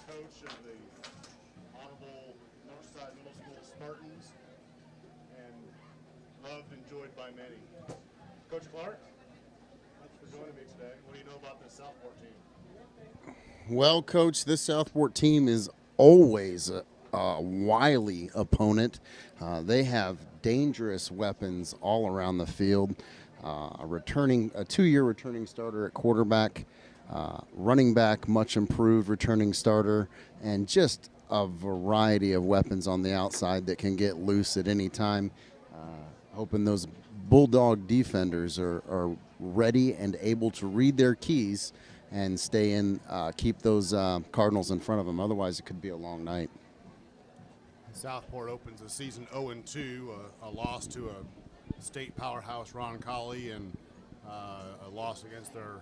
coach of the Honorable Northside Middle School Spartans, and loved and enjoyed by many. Coach Clark, thanks for joining me today. What do you know about this Southport team? Well, Coach, this Southport team is always a wily opponent. They have dangerous weapons all around the field. A two-year returning starter at quarterback, running back, much improved returning starter, and just a variety of weapons on the outside that can get loose at any time. Hoping those Bulldog defenders are ready and able to read their keys and stay in, keep those Cardinals in front of them. Otherwise, it could be a long night. Southport opens the season 0-2, a loss to a state powerhouse, Roncalli, and a loss against their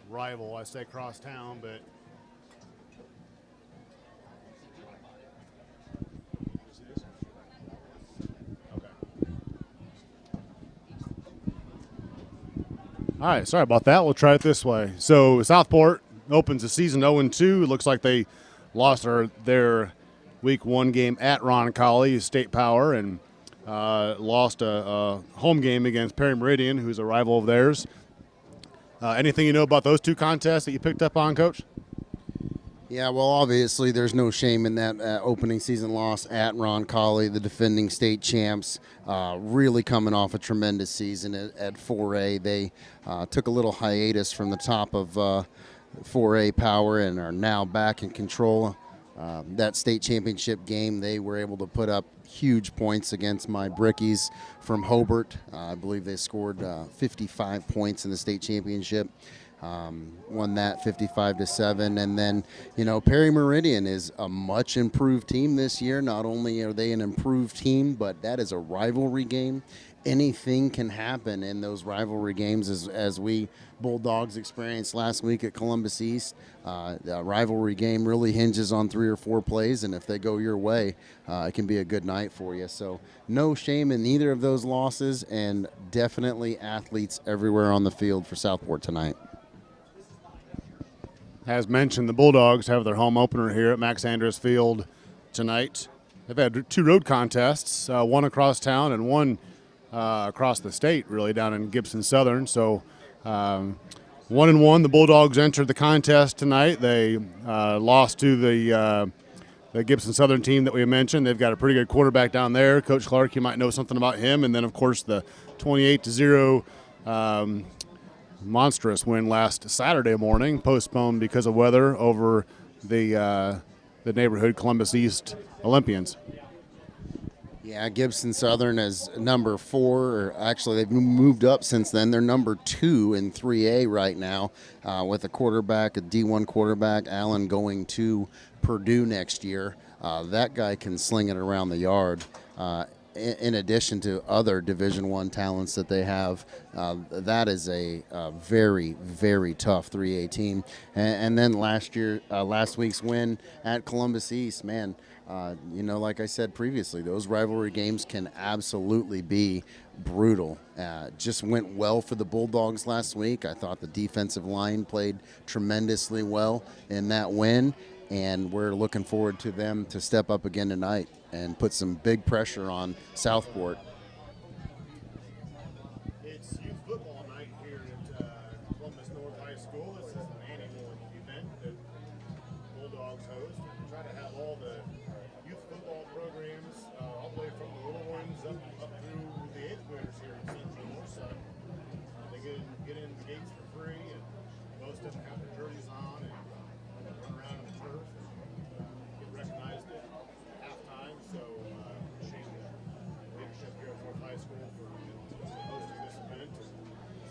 rival, I say across town, but all right, sorry about that. We'll try it this way. So Southport opens the season 0-2. It looks like they lost their Week 1 game at Roncalli, State Power, and lost a home game against Perry Meridian, who's a rival of theirs. Anything you know about those two contests that you picked up on, Coach? Yeah, well, obviously there's no shame in that opening season loss at Roncalli, the defending state champs, really coming off a tremendous season at 4A. They took a little hiatus from the top of 4A Power and are now back in control. That state championship game, they were able to put up huge points against my Brickies from Hobart. I believe they scored 55 points in the state championship. Won that 55-7, and then Perry Meridian is a much improved team this year. Not only are they an improved team, but that is a rivalry game. Anything can happen in those rivalry games, as we Bulldogs experienced last week at Columbus East. The rivalry game really hinges on 3 or 4 plays, and if they go your way, it can be a good night for you. So no shame in either of those losses, and definitely athletes everywhere on the field for Southport tonight. As mentioned, the Bulldogs have their home opener here at Max Andrews Field tonight. They've had 2 road contests, one across town and one across the state, really, down in Gibson Southern. So 1-1, the Bulldogs entered the contest tonight. They lost to the Gibson Southern team that we mentioned. They've got a pretty good quarterback down there. Coach Clark, you might know something about him. And then, of course, the 28-0 monstrous win last Saturday morning, postponed because of weather, over the neighborhood Columbus East Olympians. Yeah, Gibson Southern is number 4, or actually they've moved up since then. They're number 2 in 3A right now, with a quarterback, a D1 quarterback, Allen, going to Purdue next year. That guy can sling it around the yard. In addition to other Division I talents that they have, that is a very, very tough 3A team. And then last week's win at Columbus East, man, like I said previously, those rivalry games can absolutely be brutal. Just went well for the Bulldogs last week. I thought the defensive line played tremendously well in that win, and we're looking forward to them to step up again tonight and put some big pressure on Southport. It's youth football night here at Columbus North High School. This is an annual event that Bulldogs host. We try to have all the youth football programs, all the way from the little ones up through the 8th graders here in Central Northside. They get in the gates for free, and most of them have their jerseys on and run around on the turf and get recognized at halftime. So appreciate the leadership here at North High School for hosting this event, and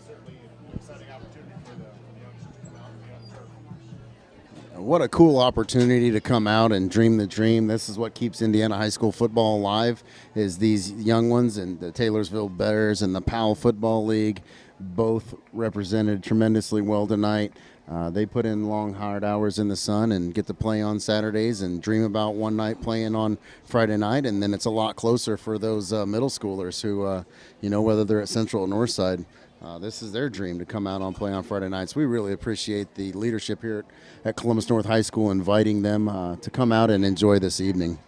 certainly an exciting opportunity for the youngsters to come out and be on the turf. What a cool opportunity to come out and dream the dream. This is what keeps Indiana high school football alive, is these young ones, and the Taylorsville Bears and the Powell Football League both represented tremendously well tonight. They put in long, hard hours in the sun and get to play on Saturdays and dream about one night playing on Friday night, and then it's a lot closer for those middle schoolers who, whether they're at Central or Northside, This is their dream to come out and play on Friday nights. We really appreciate the leadership here at Columbus North High School inviting them to come out and enjoy this evening.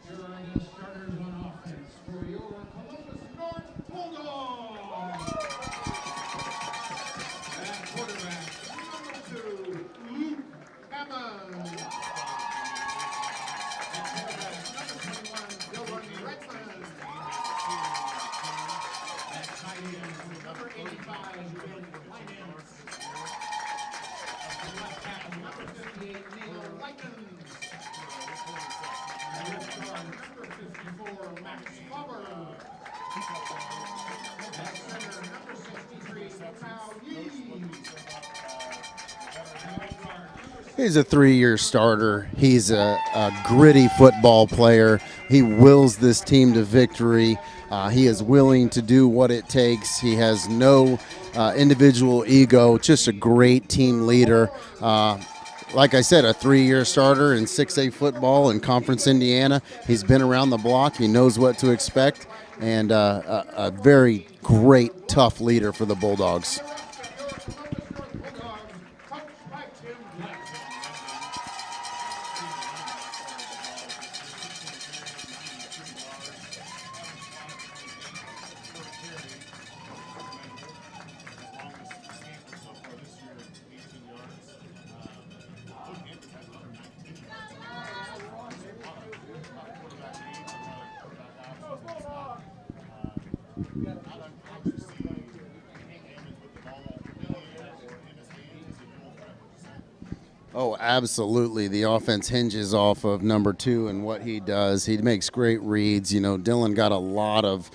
He's a 3-year starter. He's a gritty football player. He wills this team to victory. He is willing to do what it takes. He has no individual ego, just a great team leader. Like I said, a 3-year starter in 6A football in Conference Indiana. He's been around the block. He knows what to expect, and a very great, tough leader for the Bulldogs. Oh, absolutely. The offense hinges off of number 2 and what he does. He makes great reads. You know, Dylan got a lot of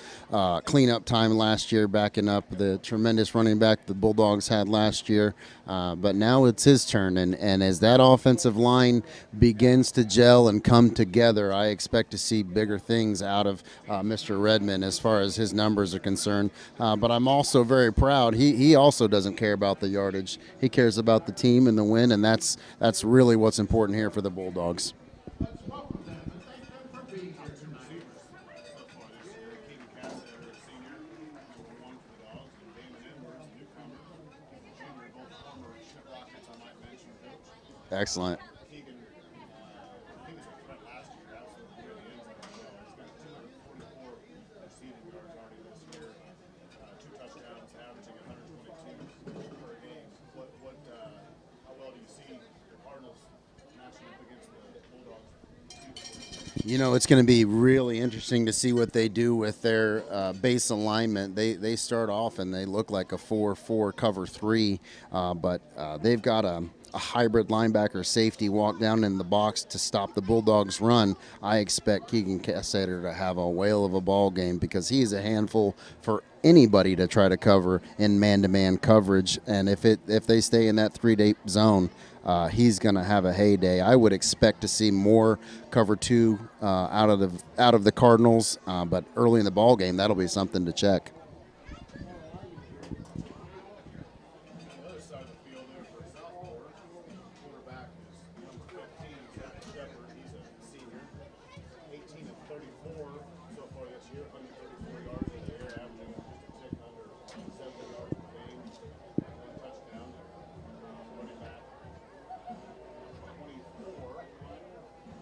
cleanup time last year, backing up the tremendous running back the Bulldogs had last year. But now it's his turn. And as that offensive line begins to gel and come together, I expect to see bigger things out of Mr. Redmond as far as his numbers are concerned. But I'm also very proud. He also doesn't care about the yardage. He cares about the team and the win, and that's really what's important here for the Bulldogs. Excellent. You know, it's going to be really interesting to see what they do with their base alignment. They start off and they look like a 4-4 cover 3, but they've got a hybrid linebacker safety walk down in the box to stop the Bulldogs' run. I expect Keegan Cassater to have a whale of a ball game because he's a handful for anybody to try to cover in man-to-man coverage. And if they stay in that 3-deep zone, he's going to have a heyday. I would expect to see more cover 2 out of the Cardinals, but early in the ball game, that'll be something to check. On the other side of the field there for Southport, quarterback is number 15, Shepherd. He's a senior, 18 of 34 so far this year, 134 yards in the air, averaging just a tick under 70 yards per game, 1 touchdown. Running back 24,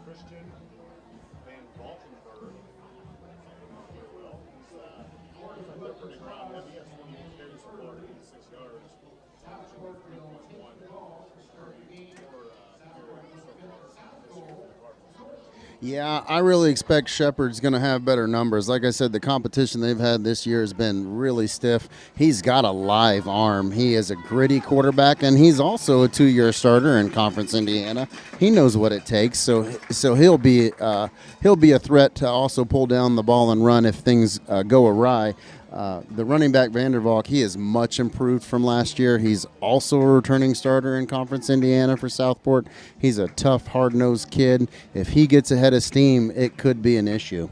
Christian Van Valkenburg. Very well. He's pretty ground heavy. He has 28 carries for 86 yards. Averaging 3.1 per game for so far this year for the Cardinals. Yeah, I really expect Shepherd's going to have better numbers. Like I said, the competition they've had this year has been really stiff. He's got a live arm. He is a gritty quarterback, and he's also a 2-year starter in Conference Indiana. He knows what it takes, so he'll be a threat to also pull down the ball and run if things go awry. The running back Vandervalk, he is much improved from last year. He's also a returning starter in Conference Indiana for Southport. He's a tough, hard-nosed kid. If he gets ahead of steam, it could be an issue.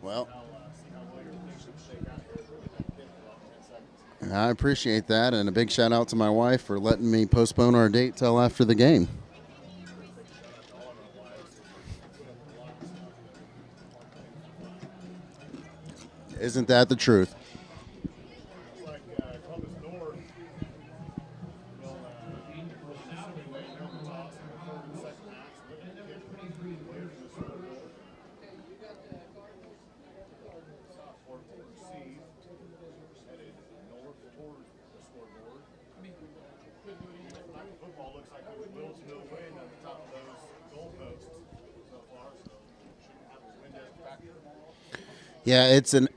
Well, I appreciate that, and a big shout out to my wife for letting me postpone our date till after the game. Isn't that the truth? Yeah, it's an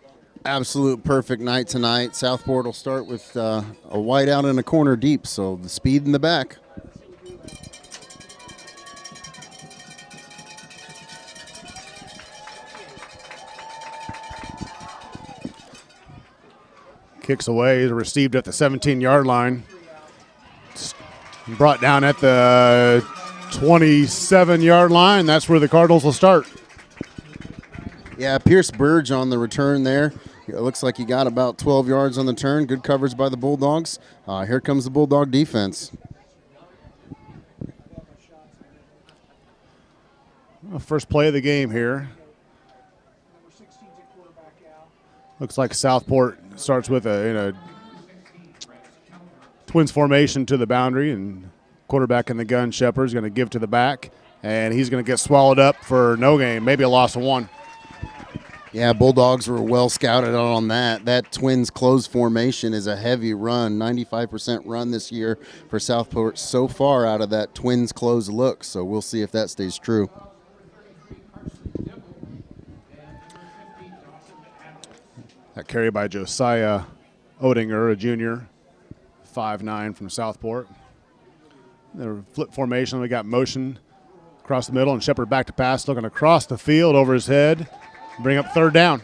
absolute perfect night tonight. Southport will start with a white out and a corner deep, so the speed in the back. Kicks away, received at the 17-yard line. Brought down at the 27-yard line. That's where the Cardinals will start. Yeah, Pierce Burge on the return there. It looks like he got about 12 yards on the turn. Good coverage by the Bulldogs. Here comes the Bulldog defense. First play of the game here. Looks like Southport starts with a twins formation to the boundary, and quarterback in the gun, Shepard's going to give to the back, and he's going to get swallowed up for no gain, maybe a loss of 1. Yeah, Bulldogs were well scouted out on that. That twins close formation is a heavy run, 95% run this year for Southport so far out of that twins close look, so we'll see if that stays true. That carry by Josiah Odinger, a junior, 5'9" from Southport. The flip formation, we got motion across the middle, and Shepard back to pass, looking across the field over his head, bring up third down.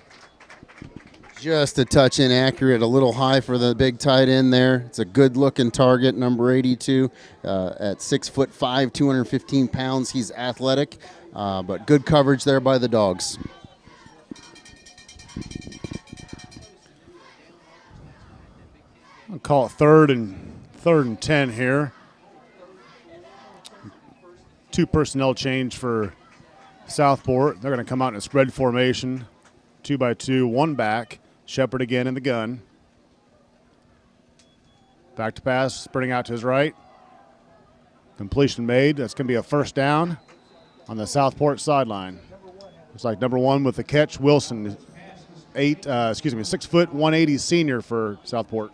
Just a touch inaccurate, a little high for the big tight end there. It's a good-looking target, number 82, at 6'5", 215 pounds. He's athletic, but good coverage there by the Dogs. I'll call it third and 10 here. 2 personnel change for Southport. They're going to come out in a spread formation, 2-by-2, 1 back. Shepard again in the gun. Back to pass, spreading out to his right. Completion made. That's going to be a first down on the Southport sideline. Looks like number 1 with the catch, Wilson, 6 foot 180 senior for Southport.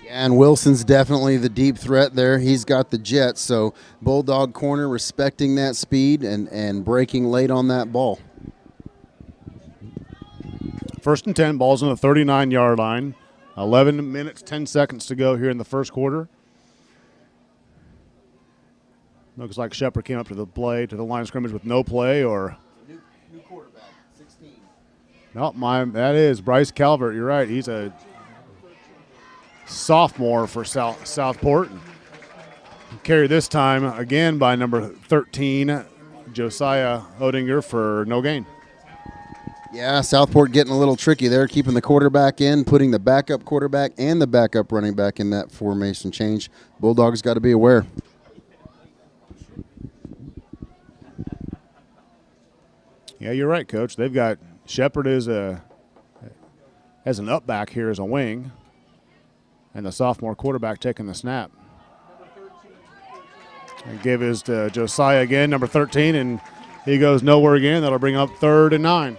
And Wilson's definitely the deep threat there. He's got the jet, so Bulldog corner respecting that speed and breaking late on that ball. First and 10, ball's on the 39-yard line. 11 minutes, 10 seconds to go here in the first quarter. Looks like Shepard came up to the line of scrimmage with no play or. New quarterback, 16. No, that is Bryce Calvert. You're right. He's a sophomore for Southport. Carried this time again by number 13, Josiah Odinger, for no gain. Yeah, Southport getting a little tricky there, keeping the quarterback in, putting the backup quarterback and the backup running back in that formation change. Bulldogs got to be aware. Yeah, you're right, Coach. They've got Shepard as an up back here as a wing, and the sophomore quarterback taking the snap. And give his to Josiah again, number 13, and he goes nowhere again. That'll bring up 3rd and 9.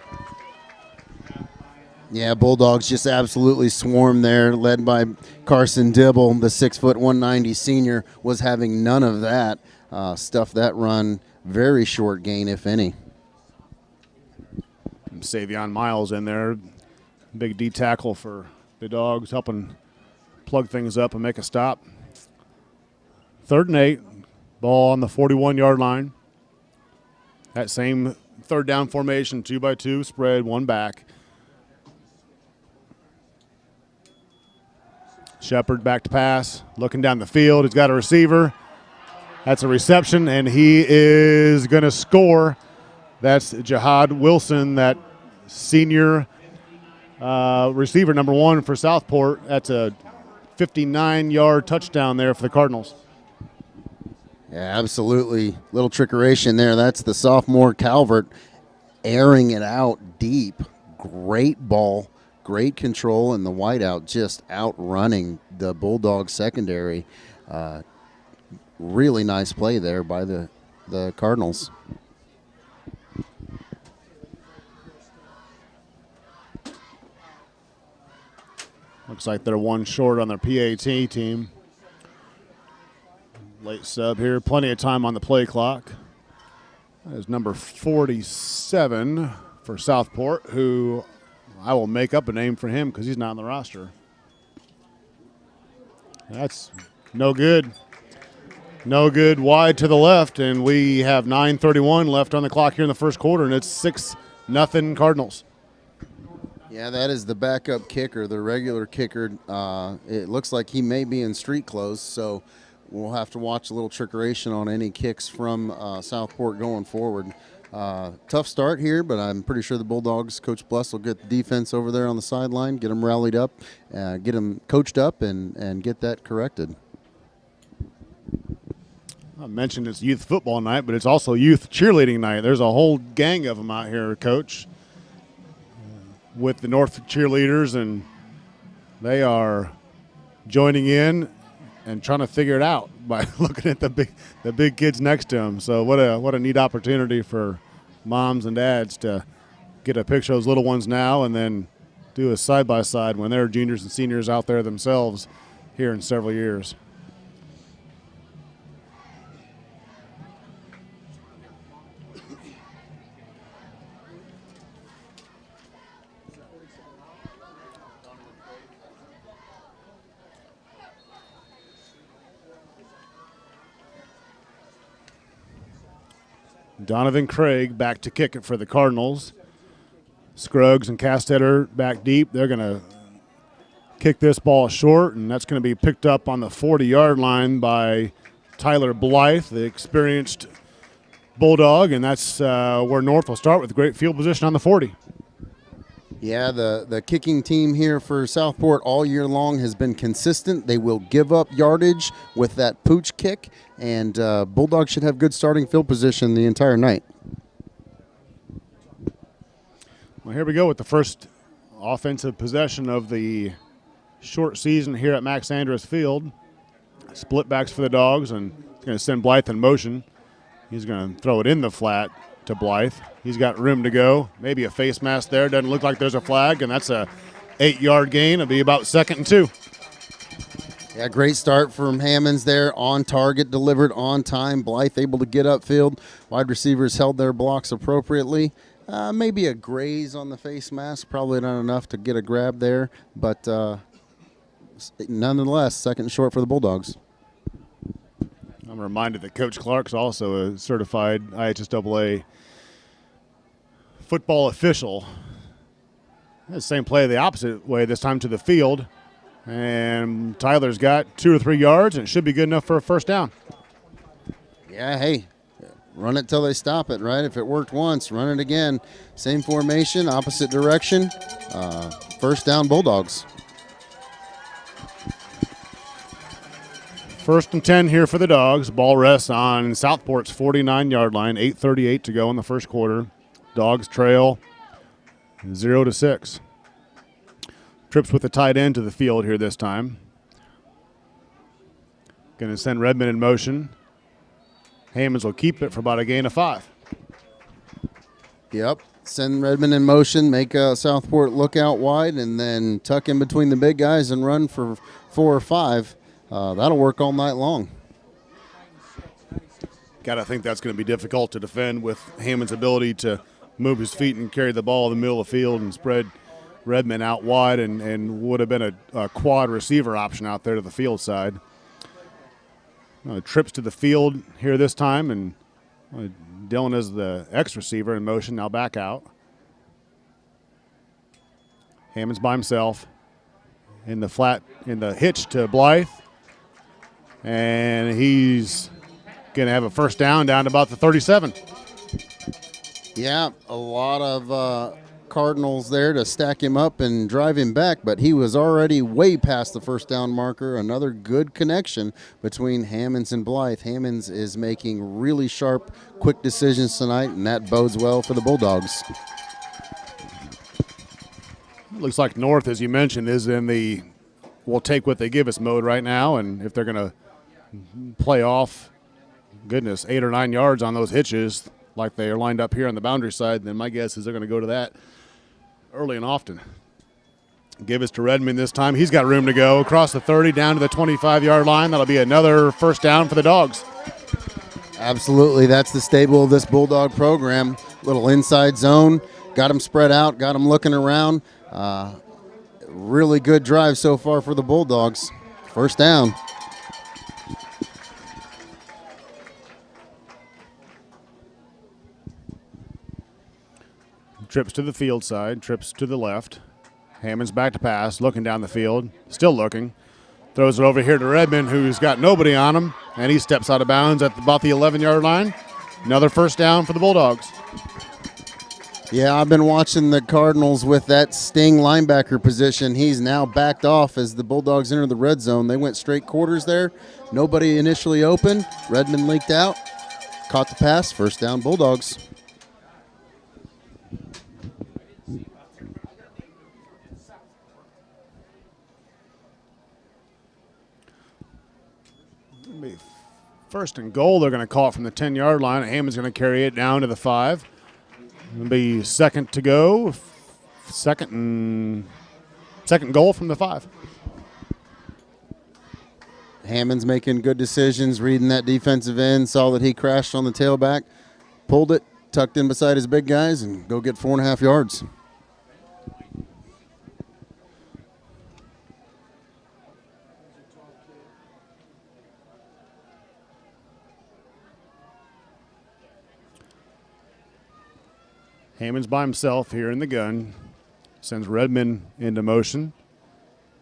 Yeah, Bulldogs just absolutely swarmed there, led by Carson Dibble. The 6 foot 190 senior was having none of that. Stuffed that run, very short gain, if any. Savion Miles in there, big D tackle for the Dogs, helping plug things up and make a stop. 3rd and 8, ball on the 41-yard line. That same third down formation, 2-by-2, spread, 1 back. Shepard back to pass, looking down the field. He's got a receiver. That's a reception, and he is going to score. That's Jihad Wilson, that senior receiver number 1 for Southport. That's a 59-yard touchdown there for the Cardinals. Yeah, absolutely. Little trickeration there. That's the sophomore Calvert airing it out deep. Great ball, great control, and the wideout just outrunning the Bulldog secondary. Really nice play there by the Cardinals. Looks like they're 1 short on their PAT team. Late sub here. Plenty of time on the play clock. That is number 47 for Southport, who I will make up a name for him because he's not on the roster. That's no good. No good, wide to the left, and we have 9:31 left on the clock here in the first quarter, and it's 6-0 Cardinals. Yeah, that is the backup kicker, the regular kicker. It looks like he may be in street clothes, so we'll have to watch a little trickeration on any kicks from Southport going forward. Tough start here, but I'm pretty sure the Bulldogs, Coach Bless, will get the defense over there on the sideline, get them rallied up, get them coached up, and get that corrected. I mentioned it's youth football night, but it's also youth cheerleading night. There's a whole gang of them out here, Coach, with the North cheerleaders, and they are joining in and trying to figure it out by looking at the big kids next to them. So what a neat opportunity for moms and dads to get a picture of those little ones now and then do a side-by-side when they're juniors and seniors out there themselves here in several years. Donovan Craig back to kick it for the Cardinals. Scruggs and Castetter back deep. They're going to kick this ball short, and that's going to be picked up on the 40-yard line by Tyler Blythe, the experienced Bulldog, and that's where North will start with great field position on the 40. Yeah, the kicking team here for Southport all year long has been consistent. They will give up yardage with that pooch kick, and Bulldogs should have good starting field position the entire night. Well, here we go with the first offensive possession of the short season here at Max Andrus Field. Split backs for the Dogs, and going to send Blythe in motion. He's going to throw it in the flat to Blythe. He's got room to go. Maybe a face mask there. Doesn't look like there's a flag, and that's a 8-yard gain. It'll be about 2nd and 2. Yeah, great start from Hammonds there. On target, delivered on time. Blythe able to get upfield. Wide receivers held their blocks appropriately. Maybe a graze on the face mask. Probably not enough to get a grab there, but nonetheless, 2nd and short for the Bulldogs. I'm reminded that Coach Clark's also a certified IHSAA football official. The same play the opposite way, this time to the field. And Tyler's got 2 or 3 yards, and it should be good enough for a first down. Yeah, hey, run it till they stop it, right? If it worked once, run it again. Same formation, opposite direction. First down, Bulldogs. 1st and 10 here for the Dogs. Ball rests on Southport's 49-yard line. 8:38 to go in the first quarter. Dogs trail 0-6. Trips with the tight end to the field here this time. Going to send Redmond in motion. Hammonds will keep it for about a gain of 5. Yep. Send Redmond in motion, make Southport look out wide, and then tuck in between the big guys and run for 4 or 5. That'll work all night long. Got to think that's going to be difficult to defend with Hammond's ability to move his feet and carry the ball in the middle of the field and spread Redmond out wide, and would have been a quad receiver option out there to the field side. Trips to the field here this time, and Dylan is the X receiver in motion, now back out. Hammond's by himself in the hitch to Blythe. And he's going to have a first down to about the 37. Yeah, a lot of Cardinals there to stack him up and drive him back, but he was already way past the first down marker. Another good connection between Hammonds and Blythe. Hammonds is making really sharp, quick decisions tonight, and that bodes well for the Bulldogs. It looks like North, as you mentioned, is in the we'll take what they give us mode right now, and if they're going to play off, 8 or 9 yards on those hitches like they are lined up here on the boundary side, then my guess is they're going to go to that early and often. Give us to Redmond this time. He's got room to go across the 30 down to the 25-yard line. That'll be another first down for the Dogs. Absolutely. That's the stable of this Bulldog program. Little inside zone. Got them spread out. Got them looking around. Really good drive so far for the Bulldogs. First down. Trips to the field side, trips to the left. Hammond's back to pass, looking down the field, still looking. Throws it over here to Redmond, who's got nobody on him, and he steps out of bounds at about the 11-yard line. Another first down for the Bulldogs. Yeah, I've been watching the Cardinals with that sting linebacker position. He's now backed off as the Bulldogs enter the red zone. They went straight quarters there. Nobody initially open. Redmond leaked out, caught the pass, first down Bulldogs. First and goal, they're going to call it from the 10-yard line. Hammond's going to carry it down to the 5. It'll be second to go. Second goal from the 5. Hammond's making good decisions, reading that defensive end, saw that he crashed on the tailback, pulled it, tucked in beside his big guys, and go get 4.5 yards. Hammond's by himself here in the gun. Sends Redmond into motion,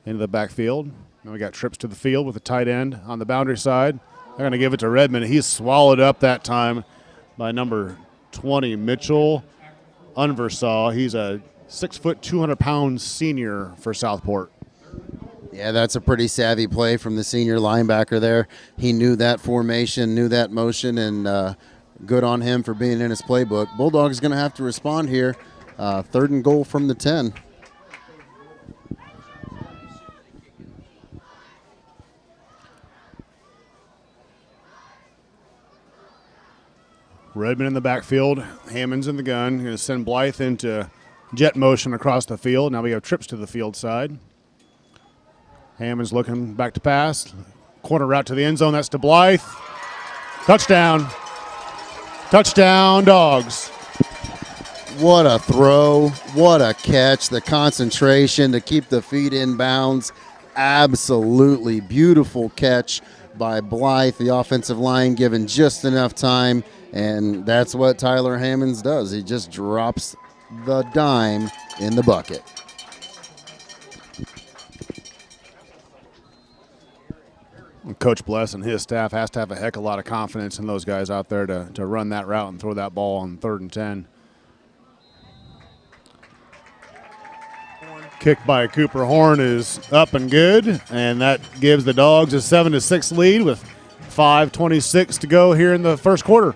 into the backfield. Now we got trips to the field with a tight end on the boundary side. They're going to give it to Redmond. He's swallowed up that time by number 20, Mitchell Unversaw. He's a 6', 200-pound senior for Southport. Yeah, that's a pretty savvy play from the senior linebacker there. He knew that formation, knew that motion, and good on him for being in his playbook. Bulldogs going to have to respond here. Third and goal from the 10. Redmond in the backfield. Hammond's in the gun. Going to send Blythe into jet motion across the field. Now we have trips to the field side. Hammond's looking back to pass. Corner route to the end zone. That's to Blythe. Touchdown. Touchdown, Dogs. What a throw. What a catch. The concentration to keep the feet in bounds. Absolutely beautiful catch by Blythe. The offensive line given just enough time, and that's what Tyler Hammonds does. He just drops the dime in the bucket. Coach Bless and his staff has to have a heck of a lot of confidence in those guys out there to run that route and throw that ball on 3rd and 10. Kick by Cooper Horn is up and good, and that gives the Dogs a 7-6 lead with 5:26 to go here in the first quarter.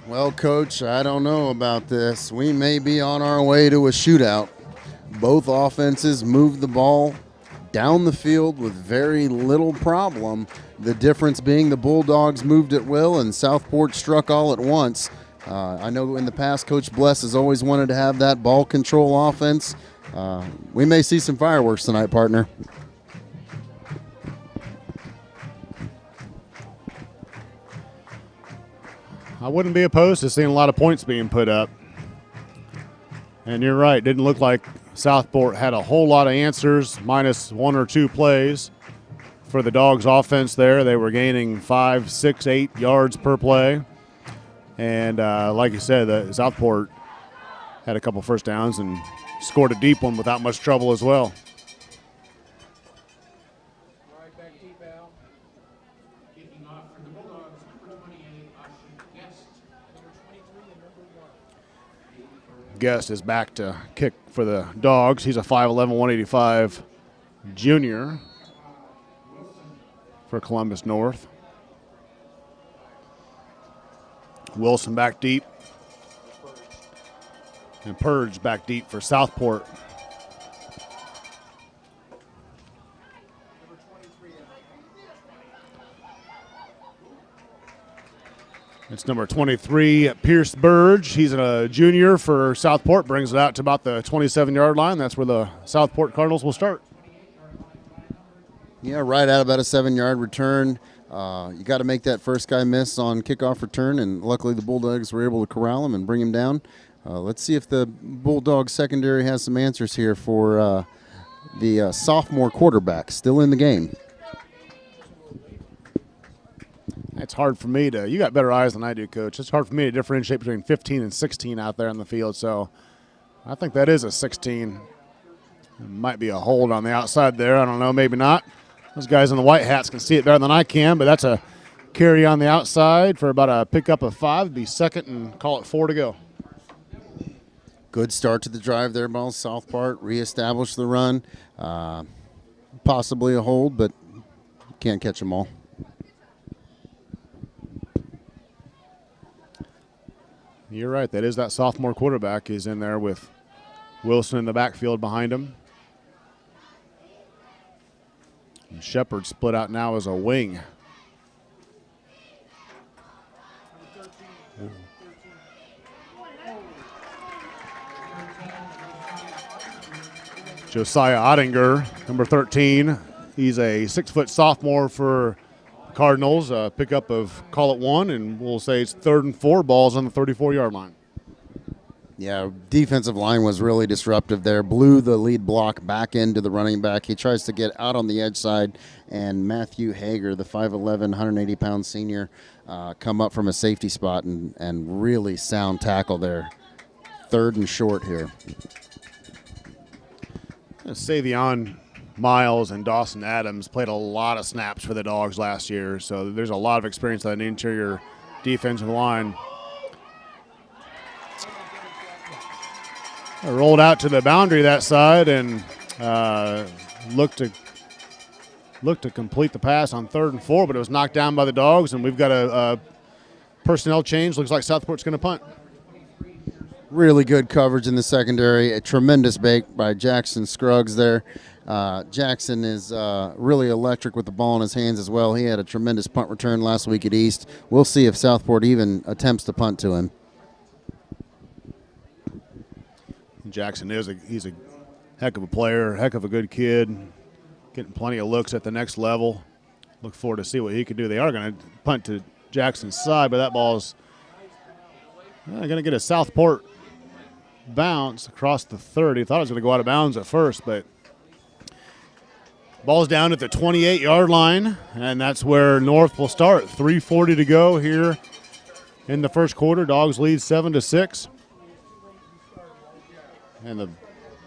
Well, Coach, I don't know about this. We may be on our way to a shootout. Both offenses moved the ball down the field with very little problem. The difference being the Bulldogs moved at will and Southport struck all at once. I know in the past Coach Bless has always wanted to have that ball control offense. We may see some fireworks tonight, partner. I wouldn't be opposed to seeing a lot of points being put up. And you're right, didn't look like Southport had a whole lot of answers, minus 1 or 2 plays for the Dogs offense there. They were gaining 5, 6, 8 yards per play. And like you said, Southport had a couple first downs and scored a deep one without much trouble as well. Guest is back to kick for the Dogs. He's a 5'11", 185 junior for Columbus North. Wilson back deep. And Purge back deep for Southport. It's number 23, Pierce Burge. He's a junior for Southport. Brings it out to about the 27-yard line. That's where the Southport Cardinals will start. Yeah, right at about a 7-yard return. You got to make that first guy miss on kickoff return, and luckily the Bulldogs were able to corral him and bring him down. Let's see if the Bulldogs secondary has some answers here for the sophomore quarterback still in the game. It's hard for me to – you got better eyes than I do, Coach. It's hard for me to differentiate between 15 and 16 out there on the field. So I think that is a 16. It might be a hold on the outside there. I don't know, maybe not. Those guys in the white hats can see it better than I can, but that's a carry on the outside for about a pickup of 5. It'd be second and call it 4 to go. Good start to the drive there by Southport. Reestablish the run. Possibly a hold, but can't catch them all. You're right. That is that sophomore quarterback is in there with Wilson in the backfield behind him. And Shepard split out now as a wing. Josiah Ottinger, number 13. He's a 6-foot sophomore for Cardinals. Pickup of call it 1, and we'll say it's 3rd and 4. Balls on the 34-yard line. Yeah, defensive line was really disruptive there. Blew the lead block back into the running back. He tries to get out on the edge side, and Matthew Hager, the 5'11", 180-pound senior, come up from a safety spot and really sound tackle there. 3rd and short here. Savion Miles and Dawson Adams played a lot of snaps for the Dogs last year, so there's a lot of experience on the interior defensive line. Rolled out to the boundary that side and looked to complete the pass on 3rd and 4, but it was knocked down by the Dogs, and we've got a personnel change. Looks like Southport's going to punt. Really good coverage in the secondary. A tremendous bake by Jackson Scruggs there. Jackson is really electric with the ball in his hands as well. He had a tremendous punt return last week at East. We'll see if Southport even attempts to punt to him. Jackson he's a heck of a player, heck of a good kid, getting plenty of looks at the next level. Look forward to see what he can do. They are going to punt to Jackson's side, but that ball's going to get a Southport bounce across the 30. Thought it was going to go out of bounds at first, but ball's down at the 28-yard line, and that's where North will start. 3:40 to go here in the first quarter. Dogs lead 7-6. And the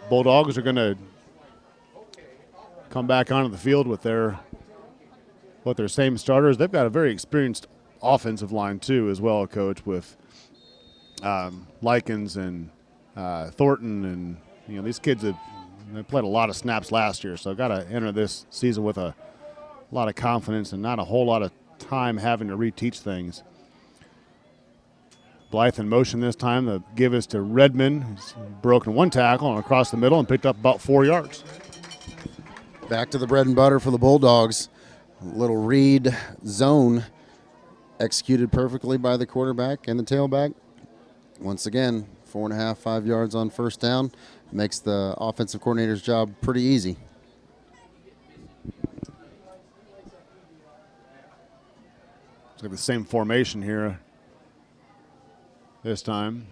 Bulldogs are going to come back onto the field with their same starters. They've got a very experienced offensive line too, as well, Coach, with Likens and Thornton, and these kids they played a lot of snaps last year, so got to enter this season with a lot of confidence and not a whole lot of time having to reteach things. Blythe in motion this time. The give is to Redmond. He's broken 1 tackle and across the middle and picked up about 4 yards. Back to the bread and butter for the Bulldogs. Little read zone executed perfectly by the quarterback and the tailback. Once again, 4.5, 5 yards on first down. Makes the offensive coordinator's job pretty easy. It's like the same formation here this time.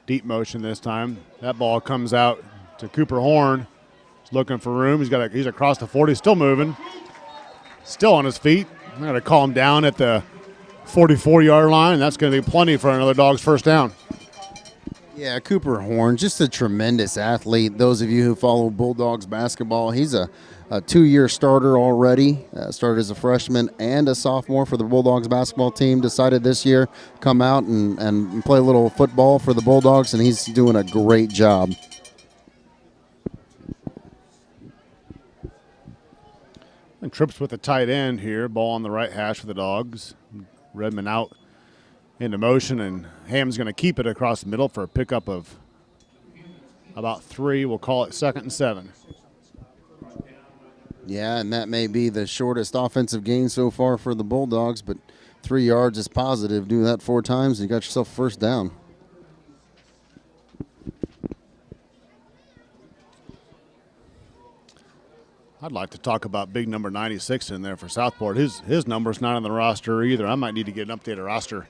Deep motion this time. That ball comes out to Cooper Horn. He's looking for room. He's across the 40, still moving. Still on his feet. I'm going to call him down at the 44-yard line. That's going to be plenty for another Dogs first down. Yeah, Cooper Horn, just a tremendous athlete. Those of you who follow Bulldogs basketball, he's a 2-year starter already. Started as a freshman and a sophomore for the Bulldogs basketball team. Decided this year come out and play a little football for the Bulldogs, and he's doing a great job. And trips with the tight end here. Ball on the right hash for the Dogs. Redmond out into motion, and Ham's going to keep it across the middle for a pickup of about 3. We'll call it 2nd and 7. Yeah, and that may be the shortest offensive gain so far for the Bulldogs, but 3 yards is positive. Do that 4 times, and you got yourself first down. I'd like to talk about big number 96 in there for Southport. His number's not on the roster either. I might need to get an updated roster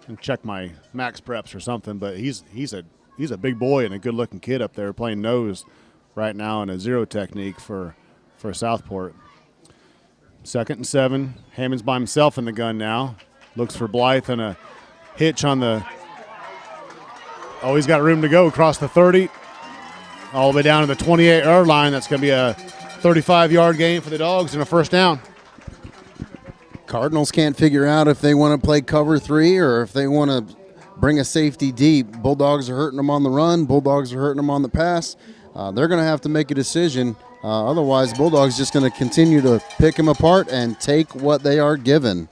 and check my max preps or something, but he's a big boy and a good-looking kid up there playing nose right now in a zero technique for Southport. 2nd and 7. Hammond's by himself in the gun now. Looks for Blythe and a hitch on the – oh, he's got room to go across the 30, all the way down to the 28-yard line. That's going to be a 35-yard gain for the Dogs and a first down. Cardinals can't figure out if they want to play cover 3 or if they want to bring a safety deep. Bulldogs are hurting them on the run. Bulldogs are hurting them on the pass. They're going to have to make a decision. Otherwise, Bulldogs just going to continue to pick them apart and take what they are given.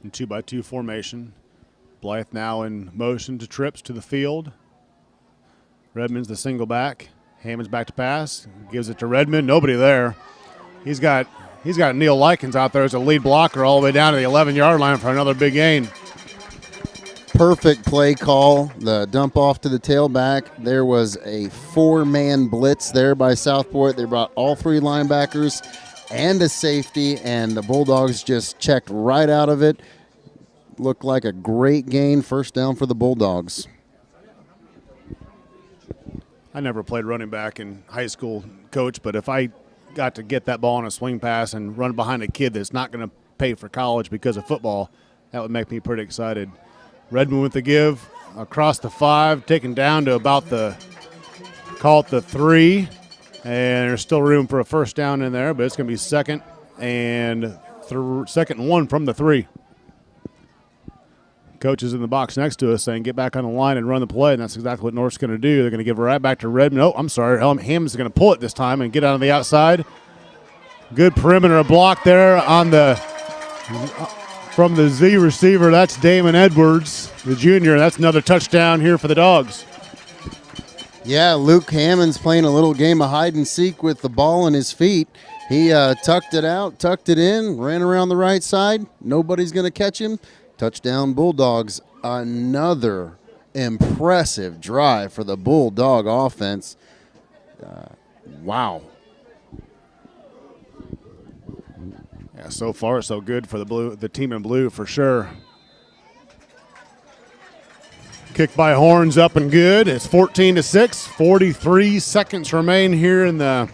In 2-by-2 formation. Blythe now in motion to trips to the field. Redmond's the single back. Hammond's back to pass. Gives it to Redmond. Nobody there. He's got Neil Likens out there as a lead blocker all the way down to the 11-yard line for another big gain. Perfect play call. The dump off to the tailback. There was a 4-man blitz there by Southport. They brought all 3 linebackers and a safety, and the Bulldogs just checked right out of it. Looked like a great gain. First down for the Bulldogs. I never played running back in high school, Coach, but if I got to get that ball on a swing pass and run behind a kid that's not going to pay for college because of football, that would make me pretty excited. Redmond with the give across the 5, taken down to about call it the 3, and there's still room for a first down in there, but it's going to be second and 1 from the 3. Coach is in the box next to us saying, get back on the line and run the play, and that's exactly what North's going to do. They're going to give it right back to Redmond. Oh, I'm sorry. Ham's going to pull it this time and get out on the outside. Good perimeter block there from the Z receiver. That's Damon Edwards, the junior. That's another touchdown here for the Dogs. Yeah, Luke Hammond's playing a little game of hide and seek with the ball in his feet. He tucked it out, tucked it in, ran around the right side. Nobody's going to catch him. Touchdown Bulldogs. Another impressive drive for the Bulldog offense. Wow. Yeah, so far so good for the team in blue for sure. Kick by Horns up and good. It's 14-6. 43 seconds remain here in the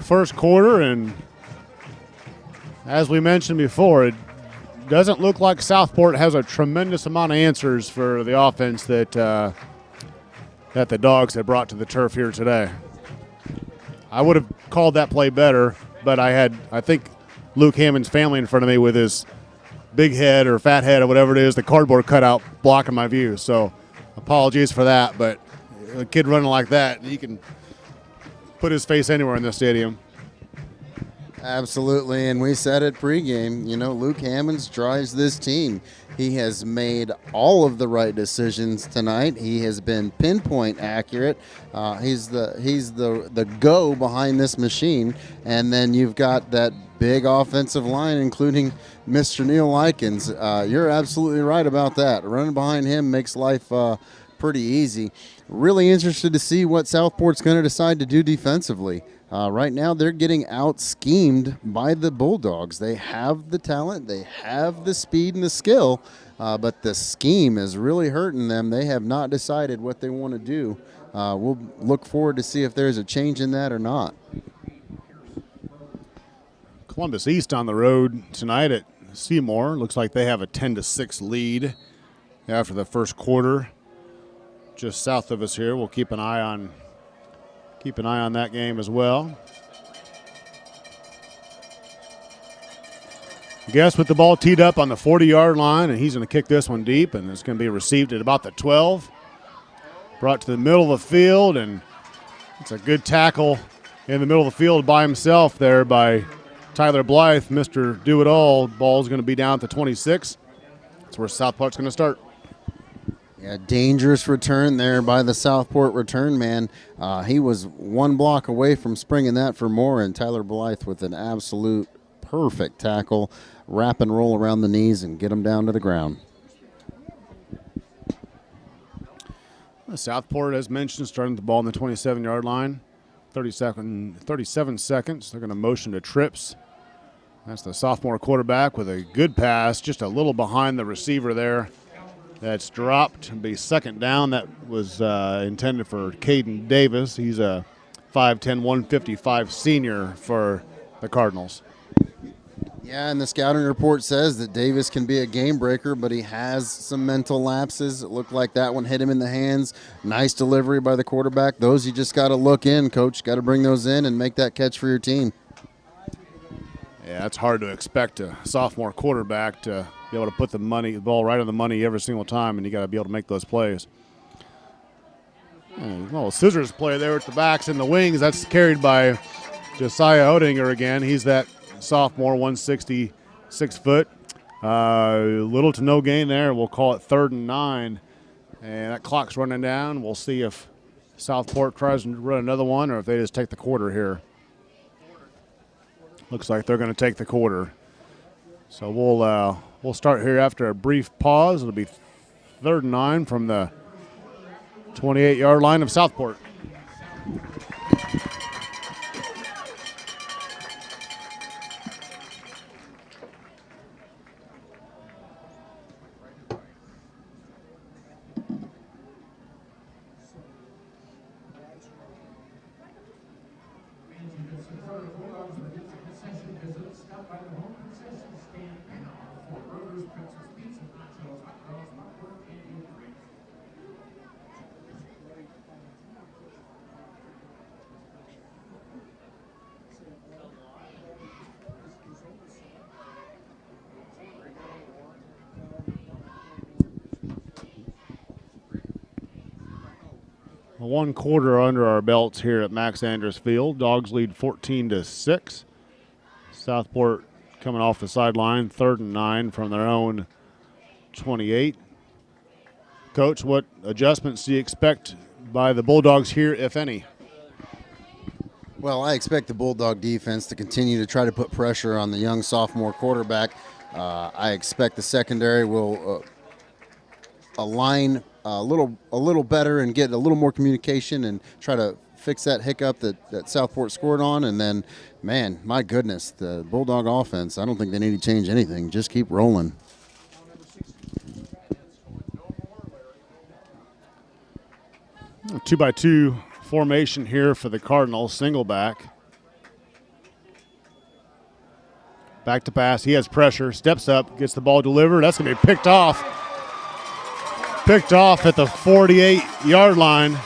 first quarter, and as we mentioned before, it doesn't look like Southport has a tremendous amount of answers for the offense that the Dogs have brought to the turf here today. I would have called that play better, but I think Luke Hammond's family in front of me with his big head or fat head or whatever it is, the cardboard cutout blocking my view. So apologies for that, but a kid running like that, he can put his face anywhere in the stadium. Absolutely, and we said it pregame, Luke Hammonds drives this team. He has made all of the right decisions tonight. He has been pinpoint accurate. He's the go behind this machine, and then you've got that big offensive line, including Mr. Neil Likens. You're absolutely right about that. Running behind him makes life pretty easy. Really interested to see what Southport's going to decide to do defensively. Right now, they're getting out-schemed by the Bulldogs. They have the talent, they have the speed and the skill, but the scheme is really hurting them. They have not decided what they want to do. We'll look forward to see if there's a change in that or not. Columbus East on the road tonight at Seymour. Looks like they have a 10-6 lead after the first quarter. Just south of us here. We'll keep an eye on that game as well. Guess with the ball teed up on the 40-yard line, and he's going to kick this one deep, and it's going to be received at about the 12. Brought to the middle of the field, and it's a good tackle in the middle of the field by himself there by Tyler Blythe, Mr. Do-It-All. Ball's going to be down at the 26. That's where Southport's going to start. Yeah, dangerous return there by the Southport return man. He was one block away from springing that for more, and Tyler Blythe with an absolute perfect tackle, wrap and roll around the knees and get him down to the ground. Southport, as mentioned, starting the ball on the 27-yard line. 37 seconds. They're going to motion to trips. That's the sophomore quarterback with a good pass, just a little behind the receiver there. That's dropped and be second down. That was intended for Caden Davis. He's a 5'10", 155 senior for the Cardinals. Yeah, and the scouting report says that Davis can be a game breaker, but he has some mental lapses. It looked like that one hit him in the hands. Nice delivery by the quarterback. Those you just got to look in, Coach. Got to bring those in and make that catch for your team. Yeah, it's hard to expect a sophomore quarterback to be able to put the ball right on the money every single time, and you got to be able to make those plays. Well, scissors play there at the backs and the wings. That's carried by Josiah Odinger again. He's that sophomore, 166 foot. Little to no gain there. We'll call it 3rd and 9. And that clock's running down. We'll see if Southport tries to run another one or if they just take the quarter here. Looks like they're going to take the quarter. So we'll start here after a brief pause. It'll be 3rd and 9 from the 28-yard line of Southport. One quarter under our belts here at Max Andrus Field. Dogs lead 14-6. Southport coming off the sideline, 3rd and 9 from their own 28. Coach, what adjustments do you expect by the Bulldogs here, if any? Well, I expect the Bulldog defense to continue to try to put pressure on the young sophomore quarterback. I expect the secondary will align a little better and get a little more communication and try to fix that hiccup that Southport scored on. And then, man, my goodness, the Bulldog offense, I don't think they need to change anything. Just keep rolling. A 2-by-2 formation here for the Cardinals, single back. Back to pass. He has pressure, steps up, gets the ball delivered. That's going to be picked off. Picked off at the 48-yard line.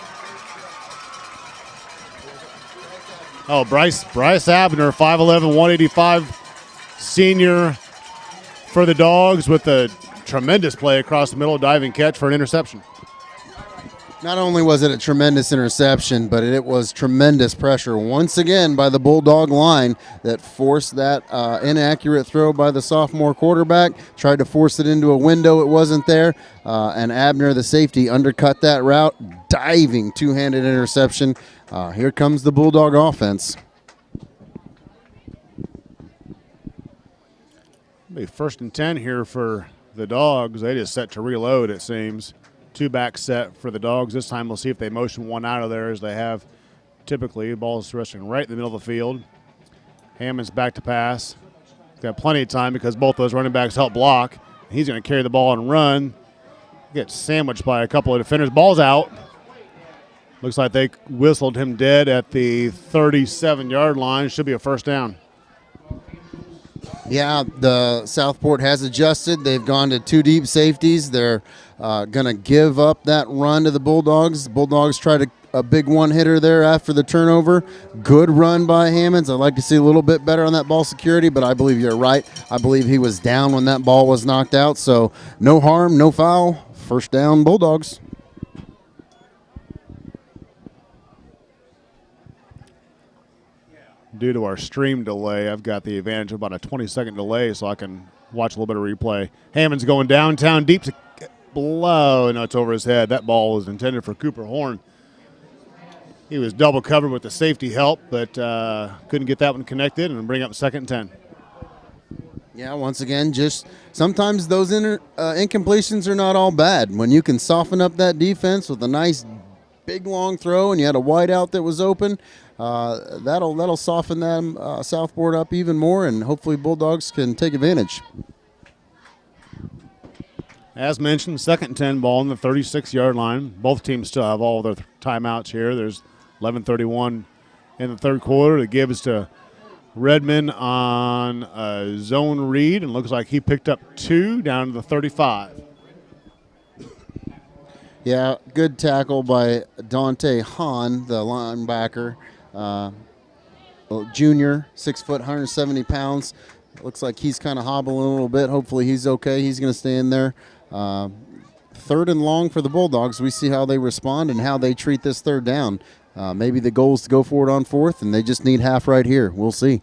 Oh, Bryce Abner, 5'11", 185 senior for the Dogs with a tremendous play across the middle, diving catch for an interception. Not only was it a tremendous interception, but it was tremendous pressure once again by the Bulldog line that forced that inaccurate throw by the sophomore quarterback, tried to force it into a window. It wasn't there, and Abner, the safety, undercut that route, diving two-handed interception. Here comes the Bulldog offense. It'll be 1st and 10 here for the Dogs. They just set to reload, it seems. 2-back set for the Dogs. This time we'll see if they motion one out of there as they have typically. The ball is resting right in the middle of the field. Hammond's back to pass. He's got plenty of time because both those running backs help block. He's going to carry the ball and run. Gets sandwiched by a couple of defenders. Ball's out. Looks like they whistled him dead at the 37-yard line. Should be a 1st down. Yeah, the Southport has adjusted. They've gone to 2 deep safeties. They're going to give up that run to the Bulldogs. The Bulldogs tried a big one-hitter there after the turnover. Good run by Hammonds. I'd like to see a little bit better on that ball security, but I believe you're right. I believe he was down when that ball was knocked out, so no harm, no foul. First down, Bulldogs. Due to our stream delay, I've got the advantage of about a 20-second delay, so I can watch a little bit of replay. Hammond's going downtown deep to blow. No, it's over his head. That ball was intended for Cooper Horn. He was double covered with the safety help, but couldn't get that one connected and bring up 2nd and 10. Yeah, once again, just sometimes those incompletions are not all bad. When you can soften up that defense with a nice big long throw and you had a wide out that was open, that'll soften them Southport up even more, and hopefully Bulldogs can take advantage. As mentioned, 2nd and 10 ball on the 36-yard line. Both teams still have all their timeouts here. There's 11:31 in the third quarter. The give is to Redmond on a zone read, and looks like he picked up 2 down to the 35. Yeah, good tackle by Dante Hahn, the linebacker. Junior, 6 foot, 170 pounds. Looks like he's kind of hobbling a little bit. Hopefully he's okay. He's going to stay in there. 3rd and long for the Bulldogs. We see how they respond and how they treat this 3rd down. Maybe the goal is to go for it on 4th, and they just need half right here. We'll see.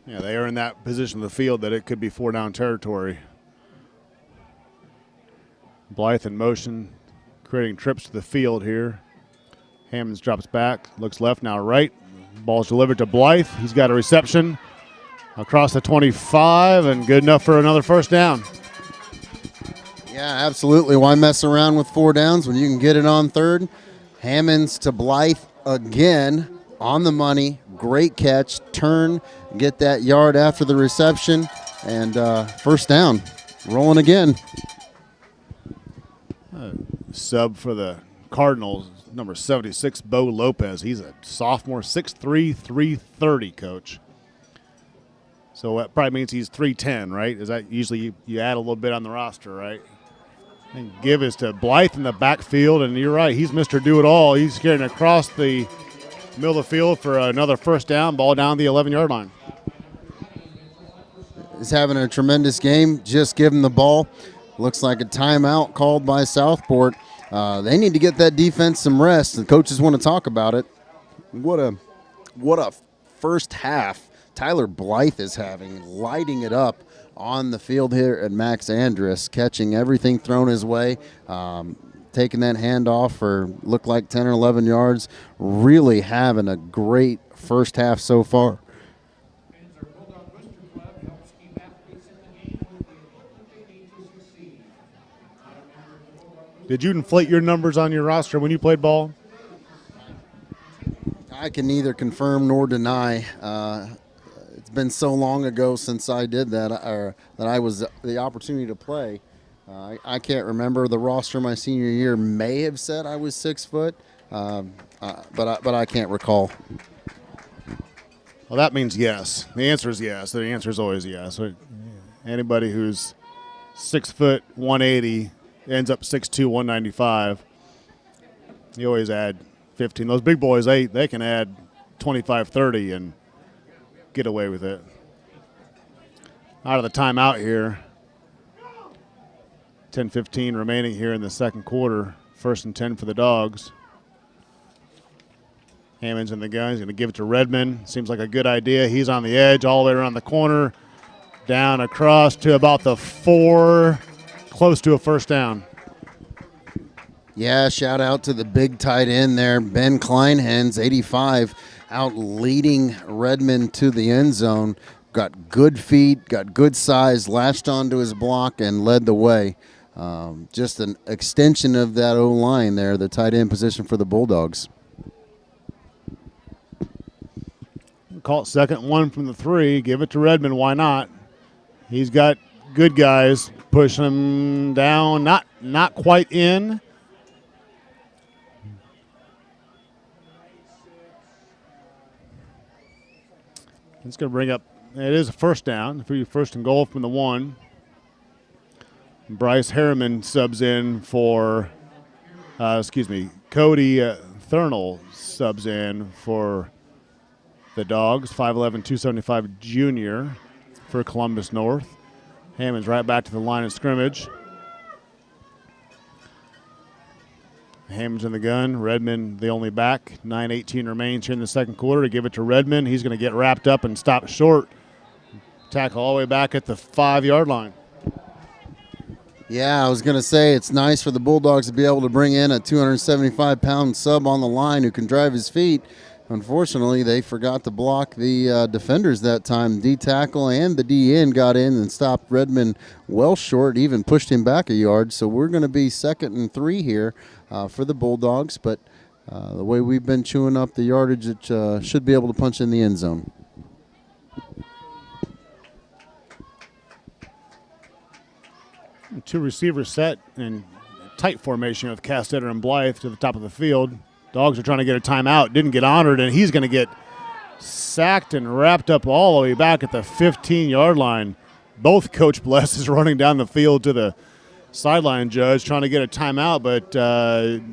Yeah, they are in that position of the field that it could be 4-down territory. Blythe in motion, creating trips to the field here. Hammonds drops back, looks left, now right. Ball's delivered to Blythe. He's got a reception across the 25, and good enough for another 1st down. Yeah, absolutely. Why mess around with 4 downs when you can get it on 3rd? Hammonds to Blythe again on the money. Great catch. Turn, get that yard after the reception, and 1st down. Rolling again. Sub for the Cardinals, number 76, Bo Lopez. He's a sophomore, 6'3", 330, coach. So that probably means he's 310, right? Is that usually you add a little bit on the roster, right? And give is to Blythe in the backfield, and you're right, he's Mr. Do-It-All. He's carrying across the middle of the field for another 1st down, ball down the 11-yard line. He's having a tremendous game. Just give him the ball. Looks like a timeout called by Southport. They need to get that defense some rest. The coaches want to talk about it. What a first half Tyler Blythe is having, lighting it up on the field here at Max Andrus, catching everything thrown his way, taking that handoff for looked like 10 or 11 yards. Really having a great first half so far. Did you inflate your numbers on your roster when you played ball? I can neither confirm nor deny. It's been so long ago since I did that, or that I was the opportunity to play. I can't remember. The roster my senior year may have said I was 6 foot, but I can't recall. Well, that means yes. The answer is yes. The answer is always yes. Anybody who's 6 foot, 180, ends up 6'2", 195. You always add 15. Those big boys, they can add 25, 30 and get away with it. Out of the timeout here. 10:15 remaining here in the second quarter. 1st and 10 for the Dogs. Hammond's in the gun. He's going to give it to Redmond. Seems like a good idea. He's on the edge all the way around the corner. Down across to about the 4. Close to a 1st down. Yeah, shout out to the big tight end there, Ben Kleinhens, 85, out leading Redmond to the end zone. Got good feet, got good size, latched onto his block, and led the way. Just an extension of that O-line there, the tight end position for the Bulldogs. Call it 2nd and 1 from the 3. Give it to Redmond. Why not? He's got good guys. Push him down. Not quite in. It's going to bring up It is a first down. First and goal from the 1. Bryce Harriman subs in for, Cody Thurnell subs in for the Dogs, 5'11", 275 junior for Columbus North. Hammond's right back to the line of scrimmage. Hammond's in the gun. Redmond, the only back. 9:18 remains here in the second quarter to give it to Redmond. He's going to get wrapped up and stop short. Tackle all the way back at the 5-yard line. Yeah, I was going to say it's nice for the Bulldogs to be able to bring in a 275-pound sub on the line who can drive his feet. Unfortunately, they forgot to block the defenders that time. D-tackle and the D-end got in and stopped Redmond well short, even pushed him back a yard. So we're going to be 2nd and 3 here for the Bulldogs. But the way we've been chewing up the yardage, it should be able to punch in the end zone. Two receivers set in tight formation with Castetter and Blythe to the top of the field. Dogs are trying to get a timeout. Didn't get honored, and he's going to get sacked and wrapped up all the way back at the 15-yard line. Both Coach Bless is running down the field to the sideline judge trying to get a timeout, but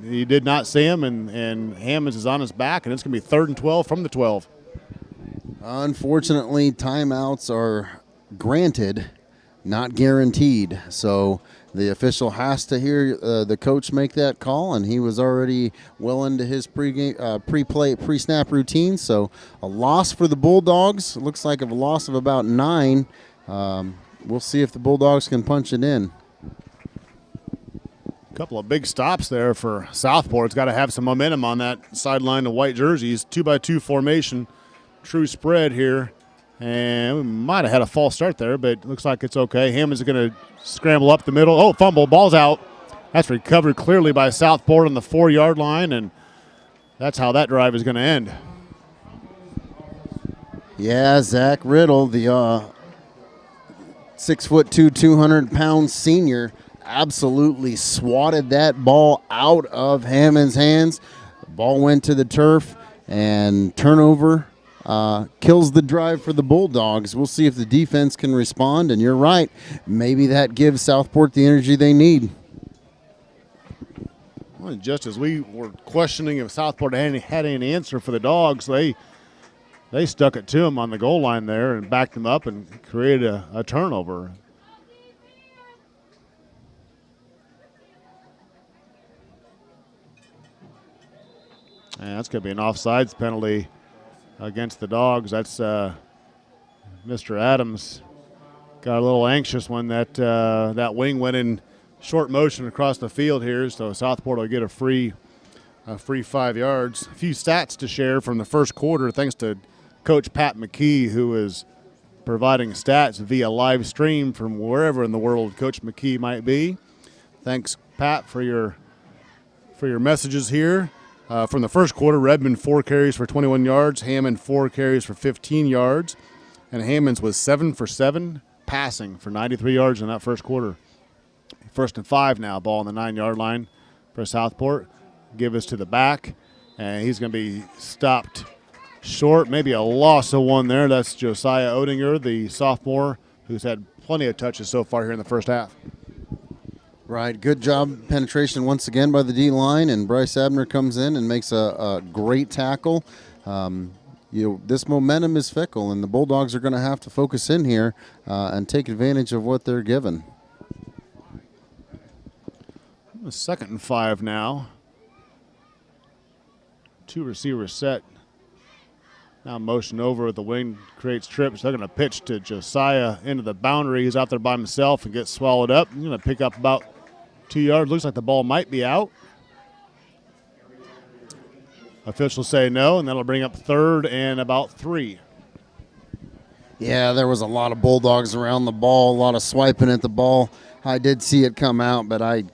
he did not see him, and Hammonds is on his back, and it's going to be 3rd and 12 from the 12. Unfortunately, timeouts are granted, not guaranteed. So the official has to hear the coach make that call, and he was already well into his pre-snap routine. So a loss for the Bulldogs. It looks like a loss of about 9. We'll see if the Bulldogs can punch it in. A couple of big stops there for Southport. It's got to have some momentum on that sideline of white jerseys. 2-by-2 formation, true spread here. And we might have had a false start there, but it looks like it's okay. Hammond's going to scramble up the middle. Oh, fumble, ball's out. That's recovered clearly by Southport on the 4-yard line, and that's how that drive is going to end. Yeah, Zach Riddle, the 6'2", 200-pound senior, absolutely swatted that ball out of Hammond's hands. The ball went to the turf, and turnover kills the drive for the Bulldogs. We'll see if the defense can respond, and you're right. Maybe that gives Southport the energy they need. Well, just as we were questioning if Southport had any answer for the Dogs, they stuck it to them on the goal line there and backed them up and created a turnover. And that's going to be an offsides penalty against the Dogs. That's Mr. Adams got a little anxious when that wing went in short motion across the field here, so Southport will get a free 5 yards. A few stats to share from the first quarter, thanks to Coach Pat McKee, who is providing stats via live stream from wherever in the world Coach McKee might be. Thanks, Pat, for your messages here. From the first quarter, Redmond 4 carries for 21 yards, Hammond 4 carries for 15 yards, and Hammond's was 7 for 7 passing for 93 yards in that first quarter. 1st and 5 now, ball on the 9-yard line for Southport. Give us to the back, and he's going to be stopped short. Maybe a loss of 1 there. That's Josiah Odinger, the sophomore, who's had plenty of touches so far here in the first half. Right, good job penetration once again by the D-line, and Bryce Abner comes in and makes a great tackle. This momentum is fickle, and the Bulldogs are going to have to focus in here and take advantage of what they're given. 2nd and 5 now. 2 receivers set. Now motion over at the wing, creates trips. They're going to pitch to Josiah into the boundary. He's out there by himself and gets swallowed up. He's going to pick up about 2 yards. Looks like the ball might be out. Officials say no, and that'll bring up 3rd and about 3. Yeah, there was a lot of Bulldogs around the ball, a lot of swiping at the ball. I did see it come out, but I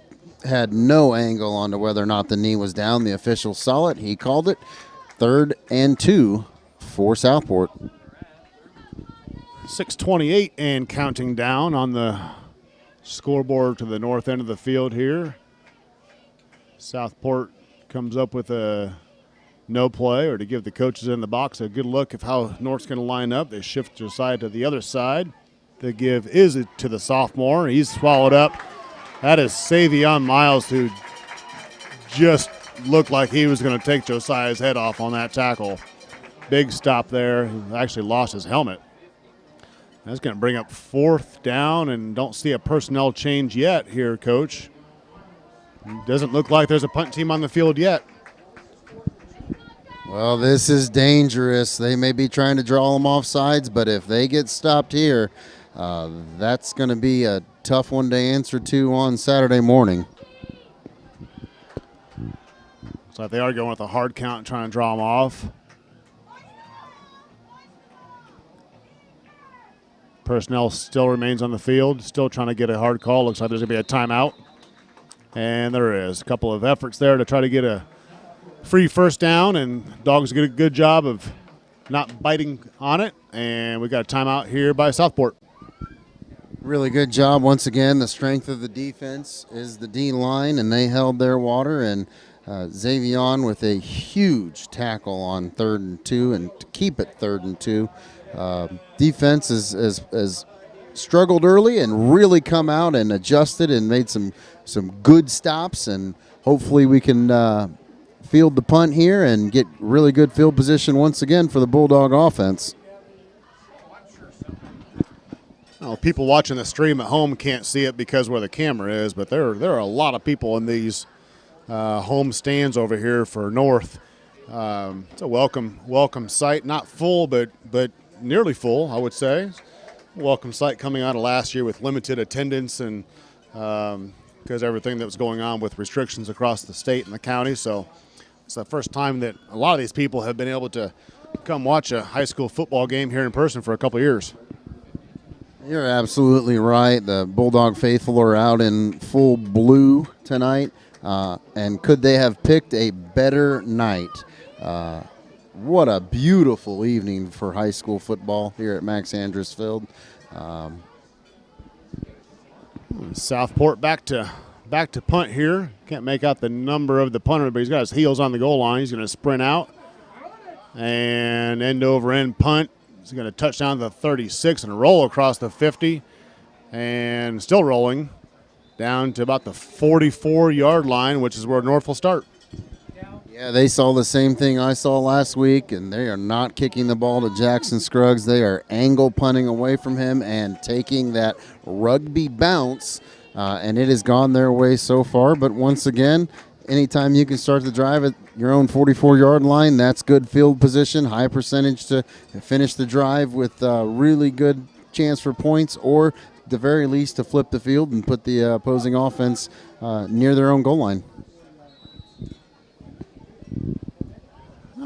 had no angle onto whether or not the knee was down. The official saw it. He called it 3rd and 2 for Southport. 6:28 and counting down on the scoreboard to the north end of the field here. Southport comes up with a no play or to give the coaches in the box a good look of how North's going to line up. They shift Josiah to the other side. The give is to the sophomore. He's swallowed up. That is Savion Miles, who just looked like he was going to take Josiah's head off on that tackle. Big stop there. He actually lost his helmet. That's going to bring up 4th down, and don't see a personnel change yet here, Coach. Doesn't look like there's a punt team on the field yet. Well, this is dangerous. They may be trying to draw them off sides, but if they get stopped here, that's going to be a tough one to answer to on Saturday morning. So they are going with a hard count and trying to draw them off. Personnel still remains on the field, still trying to get a hard call. Looks like there's going to be a timeout. And there is a couple of efforts there to try to get a free first down, and Dogs get a good job of not biting on it. And we got a timeout here by Southport. Really good job once again. The strength of the defense is the D line, and they held their water. And Xavion with a huge tackle on 3rd and 2, and to keep it 3rd and 2. Defense has struggled early and really come out and adjusted and made some good stops, and hopefully we can field the punt here and get really good field position once again for the Bulldog offense. Well, people watching the stream at home can't see it because where the camera is, but there are a lot of people in these home stands over here for North. It's a welcome sight, not full, but nearly full, I would say. Welcome sight coming out of last year with limited attendance and because everything that was going on with restrictions across the state and the county. So it's the first time that a lot of these people have been able to come watch a high school football game here in person for a couple of years. You're absolutely right. The Bulldog faithful are out in full blue tonight, and could they have picked a better night? What a beautiful evening for high school football here at Max Andrus Field. Southport back to punt here. Can't make out the number of the punter, but he's got his heels on the goal line. He's going to sprint out and end over end punt. He's going to touch down to the 36 and roll across the 50, and still rolling down to about the 44-yard line, which is where North will start. Yeah, they saw the same thing I saw last week, and they are not kicking the ball to Jackson Scruggs. They are angle punting away from him and taking that rugby bounce, and it has gone their way so far. But once again, anytime you can start the drive at your own 44-yard line, that's good field position, high percentage to finish the drive with really good chance for points, or at the very least to flip the field and put the opposing offense near their own goal line.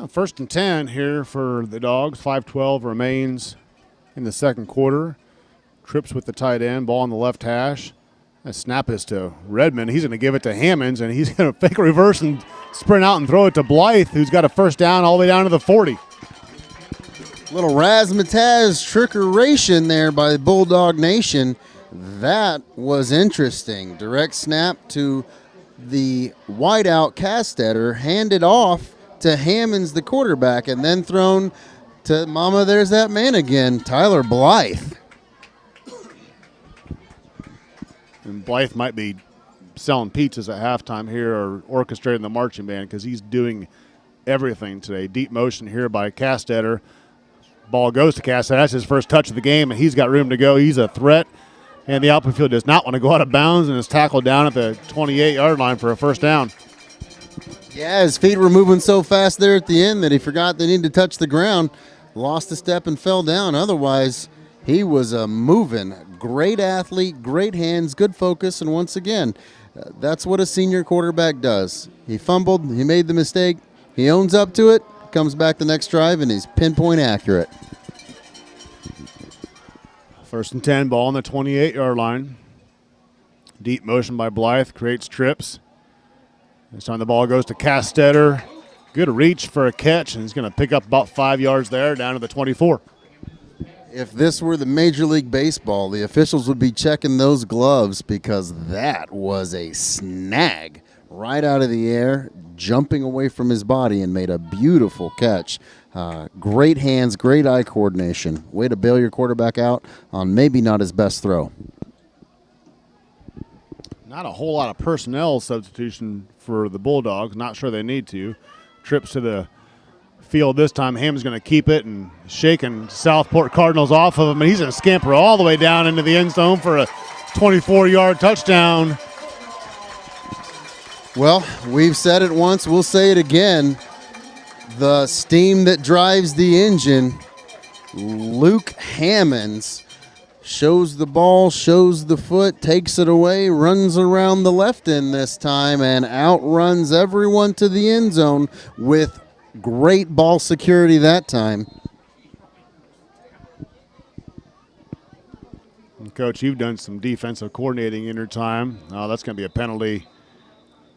1st and 10 here for the Dogs. 5:12 remains in the second quarter. Trips with the tight end, ball on the left hash. That snap is to Redmond. He's going to give it to Hammonds, and he's going to fake a reverse and sprint out and throw it to Blythe, who's got a first down all the way down to the 40. Little razzmatazz trickeration there by Bulldog Nation. That was interesting. Direct snap to the wideout Castetter, handed off to Hammonds, the quarterback, and then thrown to Mama, there's that man again, Tyler Blythe. And Blythe might be selling pizzas at halftime here or orchestrating the marching band because he's doing everything today. Deep motion here by Castetter. Ball goes to Castetter. That's his first touch of the game, and he's got room to go. He's a threat, and the outfield field does not want to go out of bounds and is tackled down at the 28-yard line for a first down. Yeah, his feet were moving so fast there at the end that he forgot they needed to touch the ground, lost a step and fell down. Otherwise, he was moving. Great athlete, great hands, good focus, and once again, that's what a senior quarterback does. He fumbled, he made the mistake, he owns up to it, comes back the next drive, and he's pinpoint accurate. 1st and 10, ball on the 28-yard line. Deep motion by Blythe, creates trips. This time the ball goes to Castetter. Good reach for a catch, and he's going to pick up about 5 yards there, down to the 24. If this were the Major League Baseball, the officials would be checking those gloves because that was a snag right out of the air, jumping away from his body, and made a beautiful catch. Great hands, great eye coordination. Way to bail your quarterback out on maybe not his best throw. Not a whole lot of personnel substitution for the Bulldogs. Not sure they need to. Trips to the field this time. Ham's going to keep it and shaking Southport Cardinals off of him. And he's going to scamper all the way down into the end zone for a 24-yard touchdown. Well, we've said it once. We'll say it again. The steam that drives the engine, Luke Hammonds, shows the ball, shows the foot, takes it away, runs around the left end this time, and outruns everyone to the end zone with great ball security that time. Coach, you've done some defensive coordinating in your time. That's going to be a penalty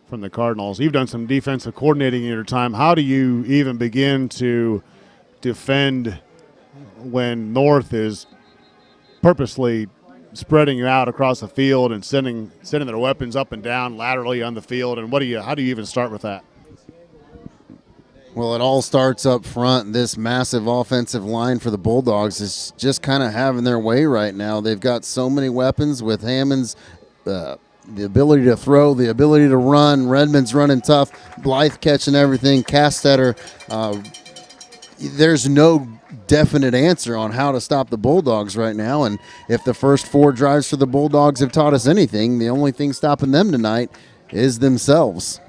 from the Cardinals. You've done some defensive coordinating in your time. How do you even begin to defend when North is purposely spreading you out across the field and sending their weapons up and down laterally on the field? And how do you even start with that? Well, it all starts up front. This massive offensive line for the Bulldogs is just kind of having their way right now. They've got so many weapons with Hammonds, the ability to throw, the ability to run. Redmond's running tough. Blythe catching everything. Castetter. There's no definite answer on how to stop the Bulldogs right now. And if the first 4 drives for the Bulldogs have taught us anything, the only thing stopping them tonight is themselves.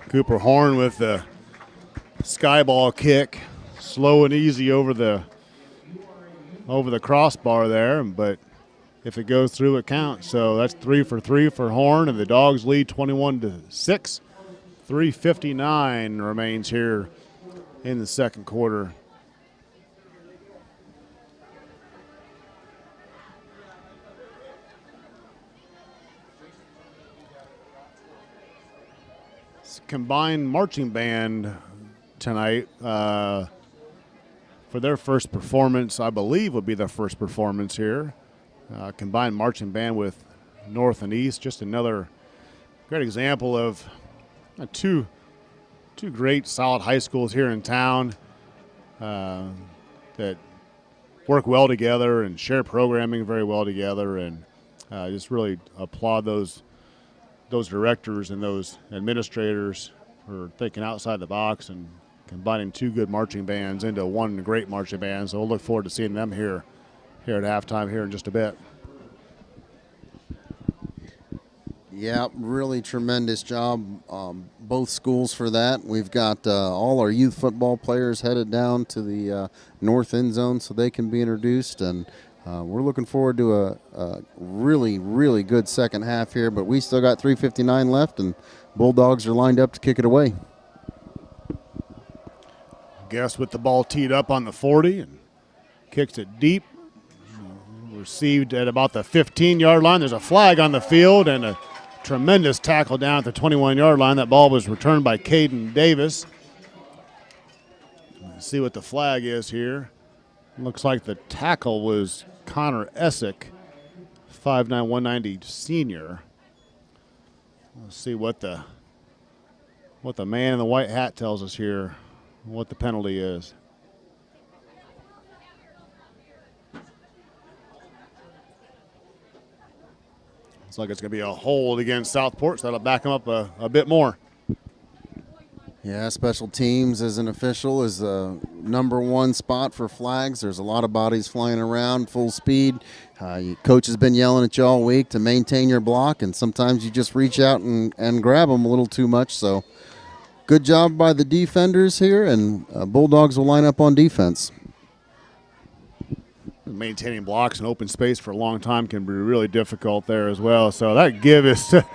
Cooper Horn with the sky ball kick, slow and easy over the crossbar there, but if it goes through, it counts. So that's 3 for 3 for Horn, and the Dogs lead 21-6. 3:59 remains here in the second quarter. Combined marching band tonight for their first performance, I believe would be their first performance here. Combined marching band with North and East, just another great example of two great solid high schools here in town that work well together and share programming very well together, and just really applaud those directors and those administrators for thinking outside the box and combining 2 good marching bands into one great marching band. So we'll look forward to seeing them here at halftime here in just a bit. Yeah, really tremendous job, both schools for that. We've got all our youth football players headed down to the north end zone so they can be introduced, and we're looking forward to a really, really good second half here, but we still got 3:59 left, and Bulldogs are lined up to kick it away. Guest with the ball teed up on the 40 and kicks it deep. Received at about the 15-yard line. There's a flag on the field and a tremendous tackle down at the 21-yard line. That ball was returned by Caden Davis. Let's see what the flag is here. Looks like the tackle was Connor Essick, 5'9", 190 senior. Let's see what the man in the white hat tells us here, what the penalty is. Looks like it's going to be a hold against Southport, so that'll back them up a bit more. Yeah, special teams as an official is the #1 spot for flags. There's a lot of bodies flying around full speed. Coach has been yelling at you all week to maintain your block, and sometimes you just reach out and grab them a little too much. So good job by the defenders here, and Bulldogs will line up on defense. Maintaining blocks and open space for a long time can be really difficult there as well. So that give is to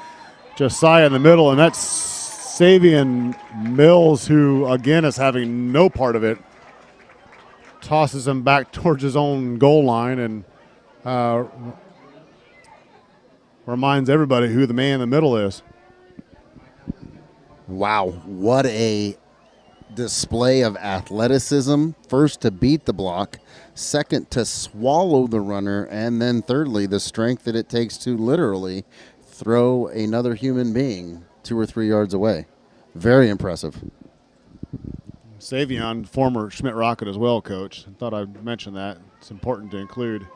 Josiah in the middle, and that's Savian Mills, who again is having no part of it. Tosses him back towards his own goal line and reminds everybody who the man in the middle is. Wow, what a display of athleticism. First to beat the block, second to swallow the runner, and then thirdly the strength that it takes to literally throw another human being 2 or 3 yards away. Very impressive. Savion, former Schmidt Rocket as well, Coach. I thought I'd mention that. It's important to include.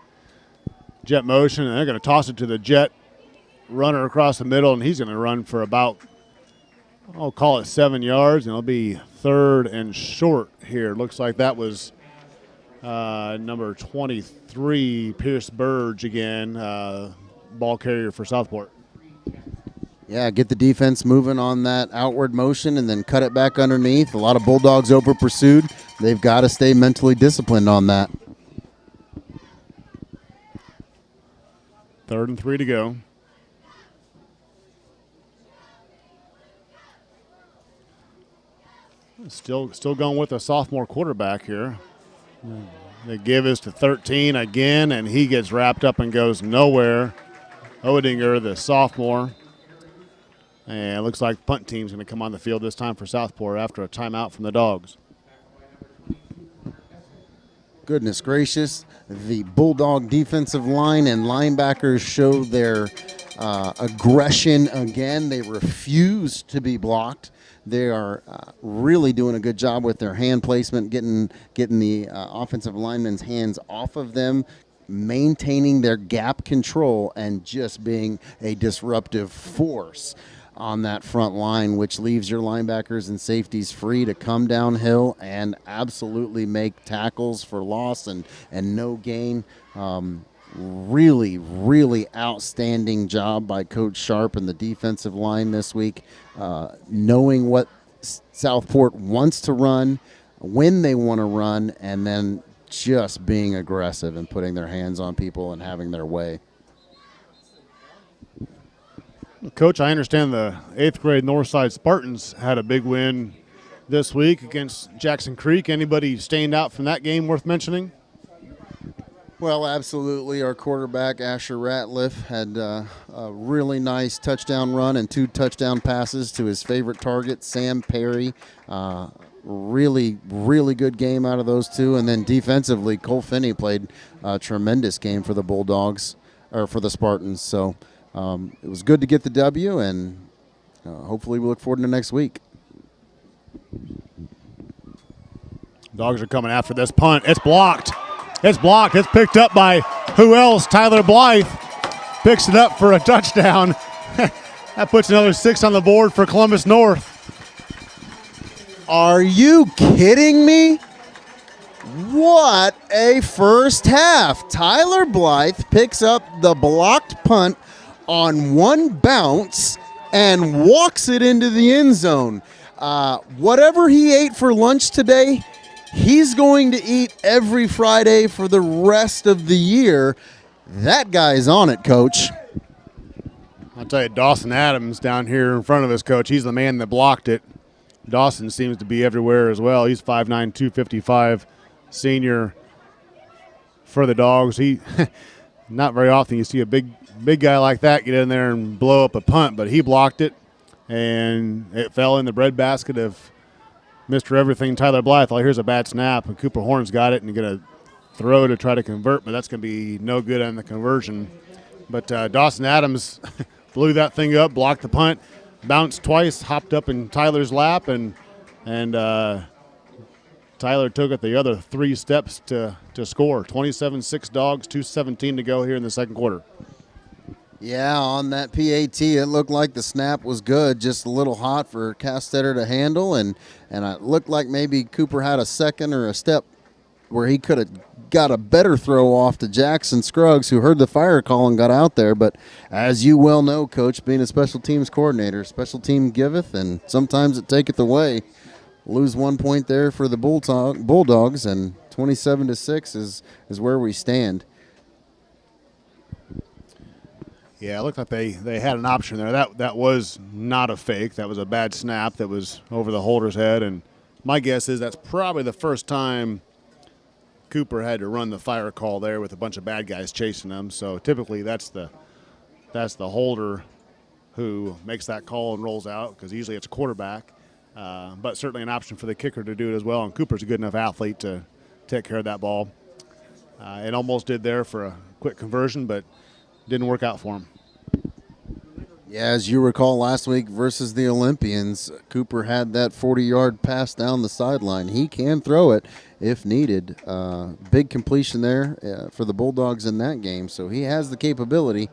Jet motion, and they're going to toss it to the jet runner across the middle, and he's going to run for about, I'll call it 7 yards, and it'll be 3rd and short here. Looks like that was number 23, Pierce Burge again, ball carrier for Southport. Yeah, get the defense moving on that outward motion and then cut it back underneath. A lot of Bulldogs over pursued. They've got to stay mentally disciplined on that. 3rd and 3 to go. Still going with a sophomore quarterback here. They give us to 13 again, and he gets wrapped up and goes nowhere. Odinger, the sophomore. And it looks like the punt team's going to come on the field this time for Southport after a timeout from the Dogs. Goodness gracious. The Bulldog defensive line and linebackers show their aggression again. They refuse to be blocked. They are really doing a good job with their hand placement, getting the offensive linemen's hands off of them, maintaining their gap control, and just being a disruptive force on that front line, which leaves your linebackers and safeties free to come downhill and absolutely make tackles for loss and no gain. Really, really outstanding job by Coach Sharp and the defensive line this week, knowing what Southport wants to run, when they want to run, and then just being aggressive and putting their hands on people and having their way. Coach, I understand the 8th grade Northside Spartans had a big win this week against Jackson Creek. Anybody stand out from that game worth mentioning? Well, absolutely. Our quarterback, Asher Ratliff, had a really nice touchdown run and 2 touchdown passes to his favorite target, Sam Perry. Really, really good game out of those 2. And then defensively, Cole Finney played a tremendous game for the Bulldogs, or for the Spartans. So it was good to get the W, and hopefully we look forward to next week. Dogs are coming after this punt. It's blocked. It's blocked. It's picked up by who else? Tyler Blythe picks it up for a touchdown. That puts another 6 on the board for Columbus North. Are you kidding me? What a first half. Tyler Blythe picks up the blocked punt on one bounce and walks it into the end zone. Whatever he ate for lunch today, he's going to eat every Friday for the rest of the year. That guy's on it, Coach. I'll tell you, Dawson Adams down here in front of us, Coach, he's the man that blocked it. Dawson seems to be everywhere as well. He's 5'9", 255 senior for the Dogs. He not very often you see a big guy like that get in there and blow up a punt, but he blocked it, and it fell in the breadbasket of Mr. Everything, Tyler Blythe. Well, here's a bad snap, and Cooper Horn's got it and going to throw to try to convert, but that's going to be no good on the conversion. But Dawson Adams blew that thing up, blocked the punt, bounced twice, hopped up in Tyler's lap, and Tyler took it the other 3 steps to score. 27-6 Dogs, 2:17 to go here in the second quarter. Yeah, on that PAT, it looked like the snap was good, just a little hot for Castetter to handle, and it looked like maybe Cooper had a second or a step where he could have got a better throw off to Jackson Scruggs, who heard the fire call and got out there. But as you well know, Coach, being a special teams coordinator, special team giveth, and sometimes it taketh away. Lose 1 point there for the Bulldogs, and 27-6 is where we stand. Yeah, it looked like they had an option there. That was not a fake. That was a bad snap that was over the holder's head. And my guess is that's probably the first time Cooper had to run the fire call there with a bunch of bad guys chasing him. So typically that's the holder who makes that call and rolls out, because usually it's a quarterback. But certainly an option for the kicker to do it as well. And Cooper's a good enough athlete to take care of that ball. It almost did there for a quick conversion, but didn't work out for him. Yeah, as you recall last week versus the Olympians, Cooper had that 40-yard pass down the sideline. He can throw it if needed. Big completion there for the Bulldogs in that game, so he has the capability.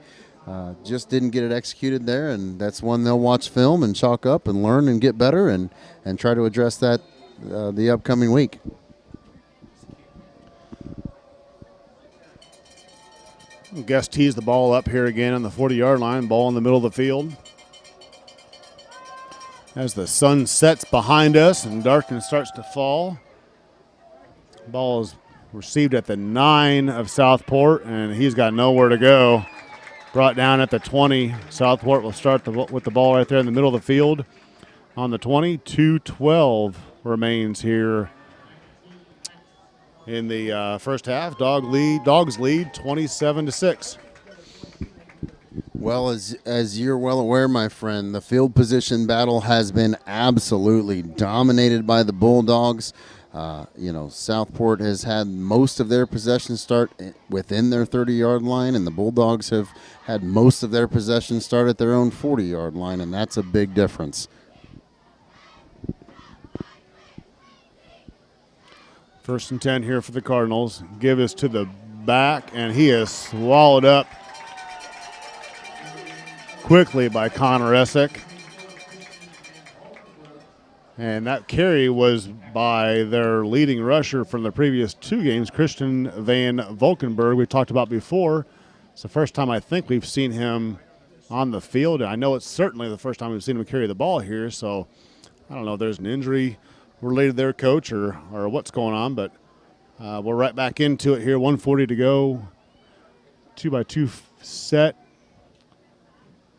Just didn't get it executed there, and that's one they'll watch film and chalk up and learn and get better and try to address that the upcoming week. Guest tees the ball up here again on the 40-yard line. Ball in the middle of the field. As the sun sets behind us and darkness starts to fall. Ball is received at the 9 of Southport, and he's got nowhere to go. Brought down at the 20. Southport will start with the ball right there in the middle of the field. On the 20, 2:12 remains here in the first half. Dogs lead 27-6. Well, as you're well aware, my friend, the field position battle has been absolutely dominated by the Bulldogs. Southport has had most of their possession start within their 30-yard line, and the Bulldogs have had most of their possession start at their own 40-yard line, and that's a big difference. First and 10 here for the Cardinals. Give us to the back, and he is swallowed up quickly by Connor Essick. And that carry was by their leading rusher from the previous 2 games, Christian Van Valkenburg, we talked about before. It's the first time I think we've seen him on the field. I know it's certainly the first time we've seen him carry the ball here, so I don't know if there's an injury related there, Coach, or what's going on, but we're right back into it here. 1:40 to go. 2-by-2 set.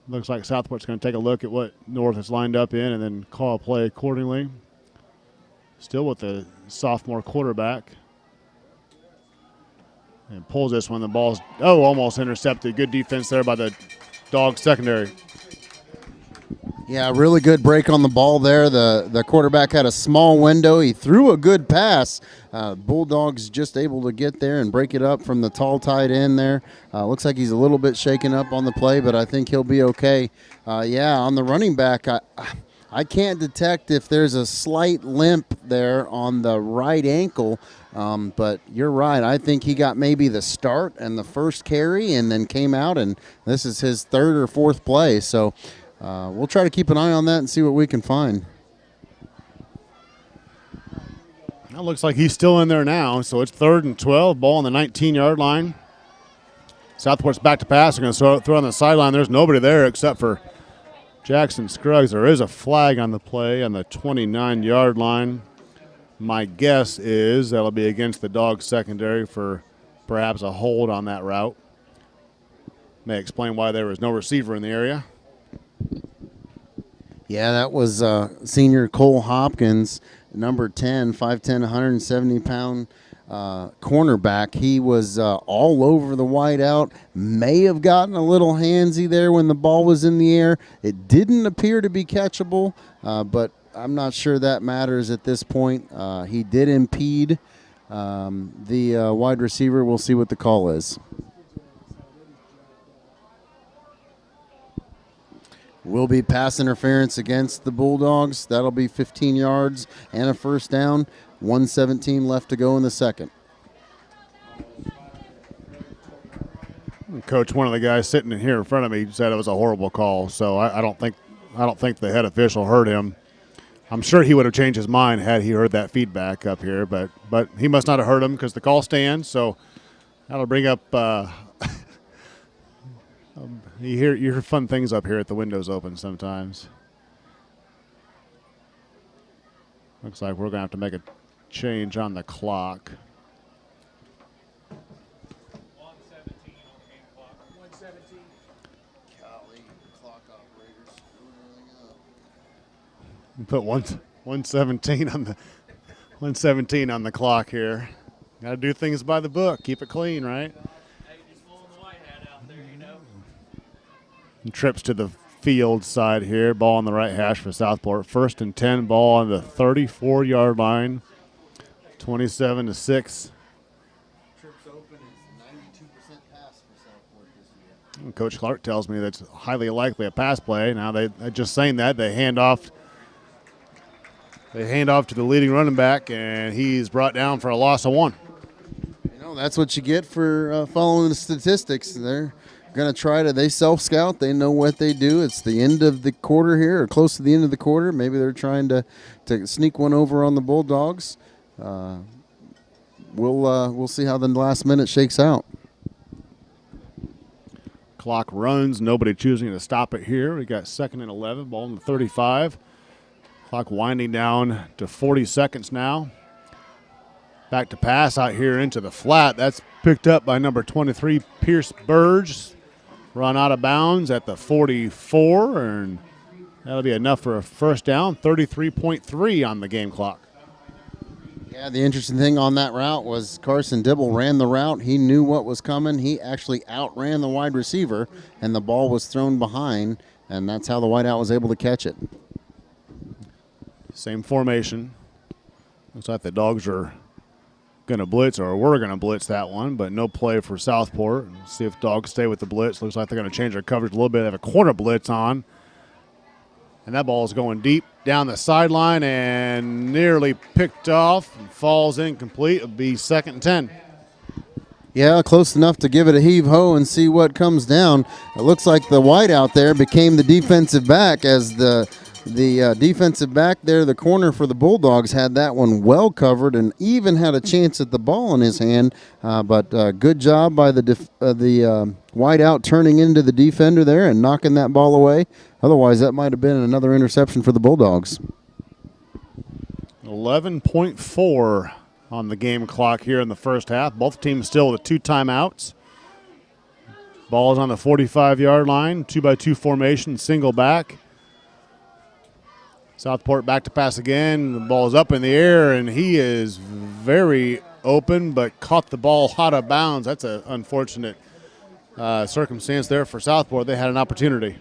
Looks like Southport's going to take a look at what North has lined up in and then call a play accordingly. Still with the sophomore quarterback. And pulls this one. The ball's, almost intercepted. Good defense there by the Dogs secondary. Yeah, really good break on the ball there. The quarterback had a small window. He threw a good pass. Bulldogs just able to get there and break it up from the tall tight end there. Looks like he's a little bit shaken up on the play, but I think he'll be okay. On the running back, I can't detect if there's a slight limp there on the right ankle, but you're right. I think he got maybe the start and the first carry and then came out, and this is his 3rd or 4th play. So we'll try to keep an eye on that and see what we can find. It looks like he's still in there now, so it's 3rd and 12, ball on the 19-yard line. Southport's back to pass. They're going to throw on the sideline. There's nobody there except for Jackson Scruggs. There is a flag on the play on the 29-yard line. My guess is that'll be against the Dogs secondary for perhaps a hold on that route. May explain why there was no receiver in the area. Yeah, that was senior Cole Hopkins, number 10, 5'10", 170-pound cornerback. He was all over the wideout, may have gotten a little handsy there when the ball was in the air. It didn't appear to be catchable, but I'm not sure that matters at this point. He did impede the wide receiver. We'll see what the call is. Will be pass interference against the Bulldogs. That'll be 15 yards and a first down. 1:17 left to go in the second. Coach, one of the guys sitting in here in front of me said it was a horrible call, so I don't think the head official heard him. I'm sure he would have changed his mind had he heard that feedback up here, but he must not have heard him because the call stands. So that'll bring up. You hear fun things up here at the windows open sometimes. Looks like we're going to have to make a change on the clock. 1:17 on the game clock. 1:17. Golly, clock operators screwing everything up. Put 1:17 on the 1:17 on the clock here. Got to do things by the book. Keep it clean, right? Hey, just pulling the white hat out there, you know. And trips to the field side here. Ball on the right hash for Southport. 1st and 10. Ball on the 34-yard line. 27-6. Trips open is 92% pass for Southport this year. Coach Clark tells me that's highly likely a pass play. Now they just saying that they hand off to the leading running back, and he's brought down for a loss of 1. You know, that's what you get for following the statistics. They're going to try to, they self-scout. They know what they do. It's the end of the quarter here, or close to the end of the quarter. Maybe they're trying to sneak one over on the Bulldogs. We'll see how the last minute shakes out. Clock runs, nobody choosing to stop it here. We got 2nd and 11, ball in the 35. Clock winding down to 40 seconds now. Back to pass out here into the flat. That's picked up by number 23, Pierce Burge. Run out of bounds at the 44, and that'll be enough for a first down. 33.3 on the game clock. Yeah, the interesting thing on that route was Carson Dibble ran the route. He knew what was coming. He actually outran the wide receiver, and the ball was thrown behind, and that's how the wideout was able to catch it. Same formation. Looks like the Dogs are going to blitz, or we're going to blitz that one, but no play for Southport. See if Dogs stay with the blitz. Looks like they're going to change their coverage a little bit. They have a corner blitz on. And that ball is going deep down the sideline and nearly picked off and falls incomplete. It'll be 2nd and 10. Yeah, close enough to give it a heave-ho and see what comes down. It looks like the wideout there became the defensive back, as the defensive back there, the corner for the Bulldogs, had that one well covered and even had a chance at the ball in his hand. But good job by the wideout turning into the defender there and knocking that ball away. Otherwise, that might have been another interception for the Bulldogs. 11.4 on the game clock here in the first half. Both teams still with 2 timeouts. Ball is on the 45-yard line, 2-by-2 formation, single back. Southport back to pass again. The ball is up in the air, and he is very open, but caught the ball out of bounds. That's an unfortunate circumstance there for Southport. They had an opportunity.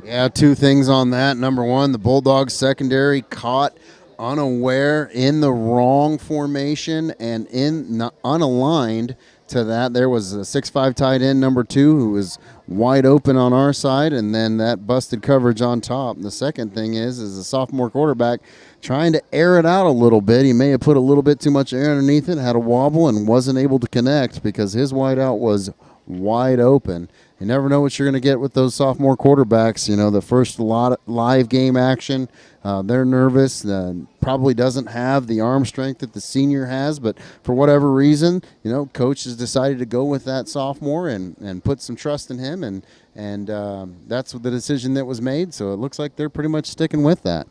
Yeah, 2 things on that. Number 1, the Bulldogs secondary caught unaware in the wrong formation and unaligned to that. There was a 6'5" tight end, number 2, who was wide open on our side, and then that busted coverage on top. And the second thing is a sophomore quarterback trying to air it out a little bit. He may have put a little bit too much air underneath it, had a wobble, and wasn't able to connect because his wide out was wide open. You never know what you're going to get with those sophomore quarterbacks. You know, the first lot of live game action, they're nervous. Probably doesn't have the arm strength that the senior has, but for whatever reason, you know, coach has decided to go with that sophomore and put some trust in him, and that's the decision that was made. So it looks like they're pretty much sticking with that.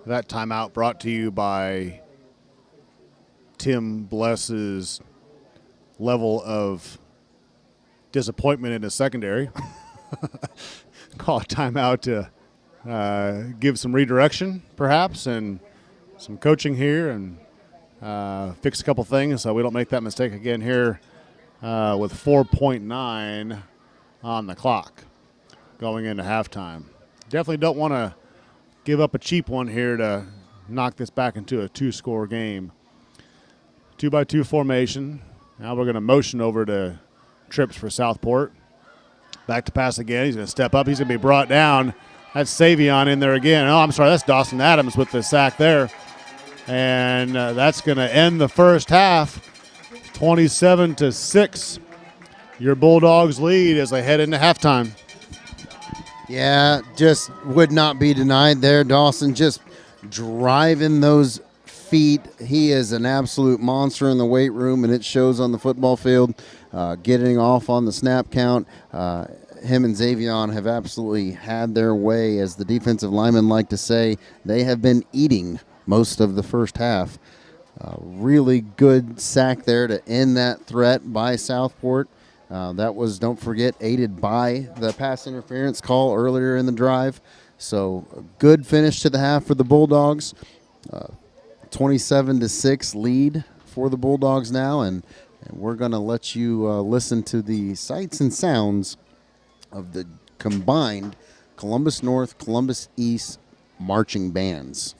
That timeout brought to you by Tim Bless's level of disappointment in his secondary. Call a timeout to give some redirection, perhaps, and some coaching here, and fix a couple things so we don't make that mistake again here with 4.9 on the clock going into halftime. Definitely don't want to give up a cheap one here to knock this back into a 2-score game. 2-by-2 formation. Now we're going to motion over to trips for Southport. Back to pass again. He's going to step up. He's going to be brought down. That's Savion in there again. Oh, I'm sorry. That's Dawson Adams with the sack there. And that's going to end the first half. 27-6. Your Bulldogs lead as they head into halftime. Yeah, just would not be denied there. Dawson just driving those feet. He is an absolute monster in the weight room, and it shows on the football field. Getting off on the snap count. Him and Xavion have absolutely had their way. As the defensive linemen like to say, they have been eating most of the first half. Really good sack there to end that threat by Southport. That was, don't forget, aided by the pass interference call earlier in the drive. So a good finish to the half for the Bulldogs. 27-6 lead for the Bulldogs now, and we're going to let you listen to the sights and sounds of the combined Columbus North, Columbus East marching bands.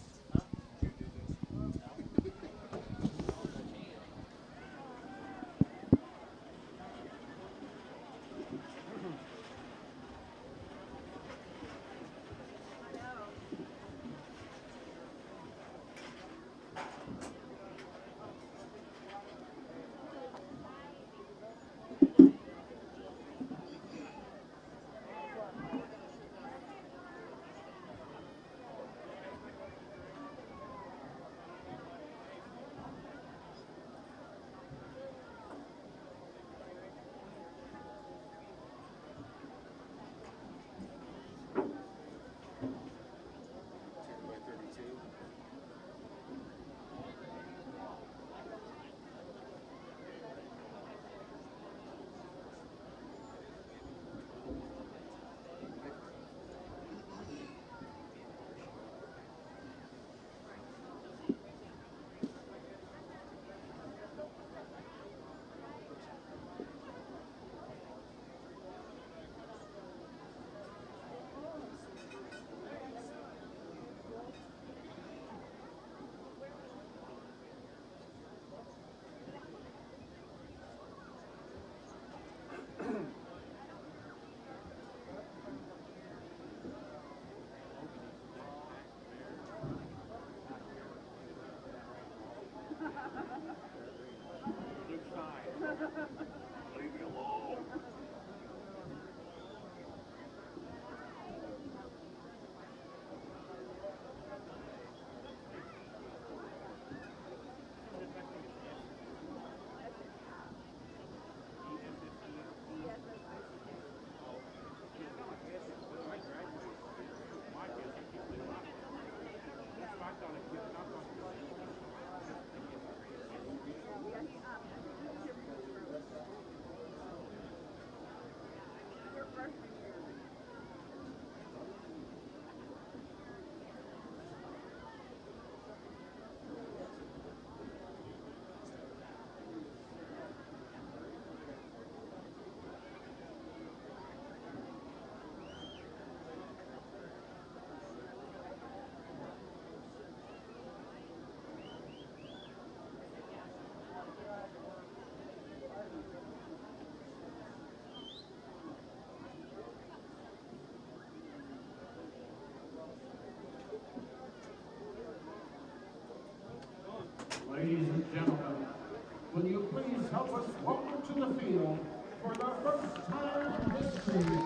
field for the first time in history.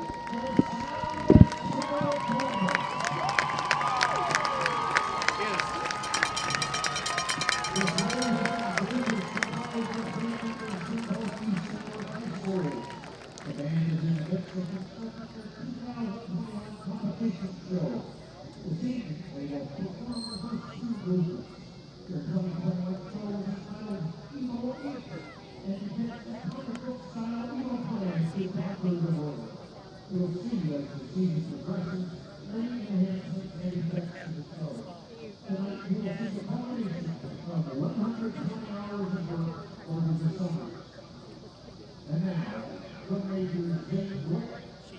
The band is in the midst of the 2021 competition show. This evening, they will perform the first two groups. They're coming from what show is entitled Evil Inc. And depicts the comic book style evil plan to tackle the world. We'll see as the season progresses, many enhancements may be made to the show. Tonight, you will see the culmination of the 120 hours of work over the summer. And now, from Major James Wick,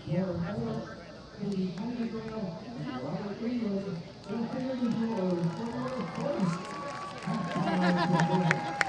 Warren Moore, Katie Cunningham, and Robert England, the field is yours for your first halftime performance.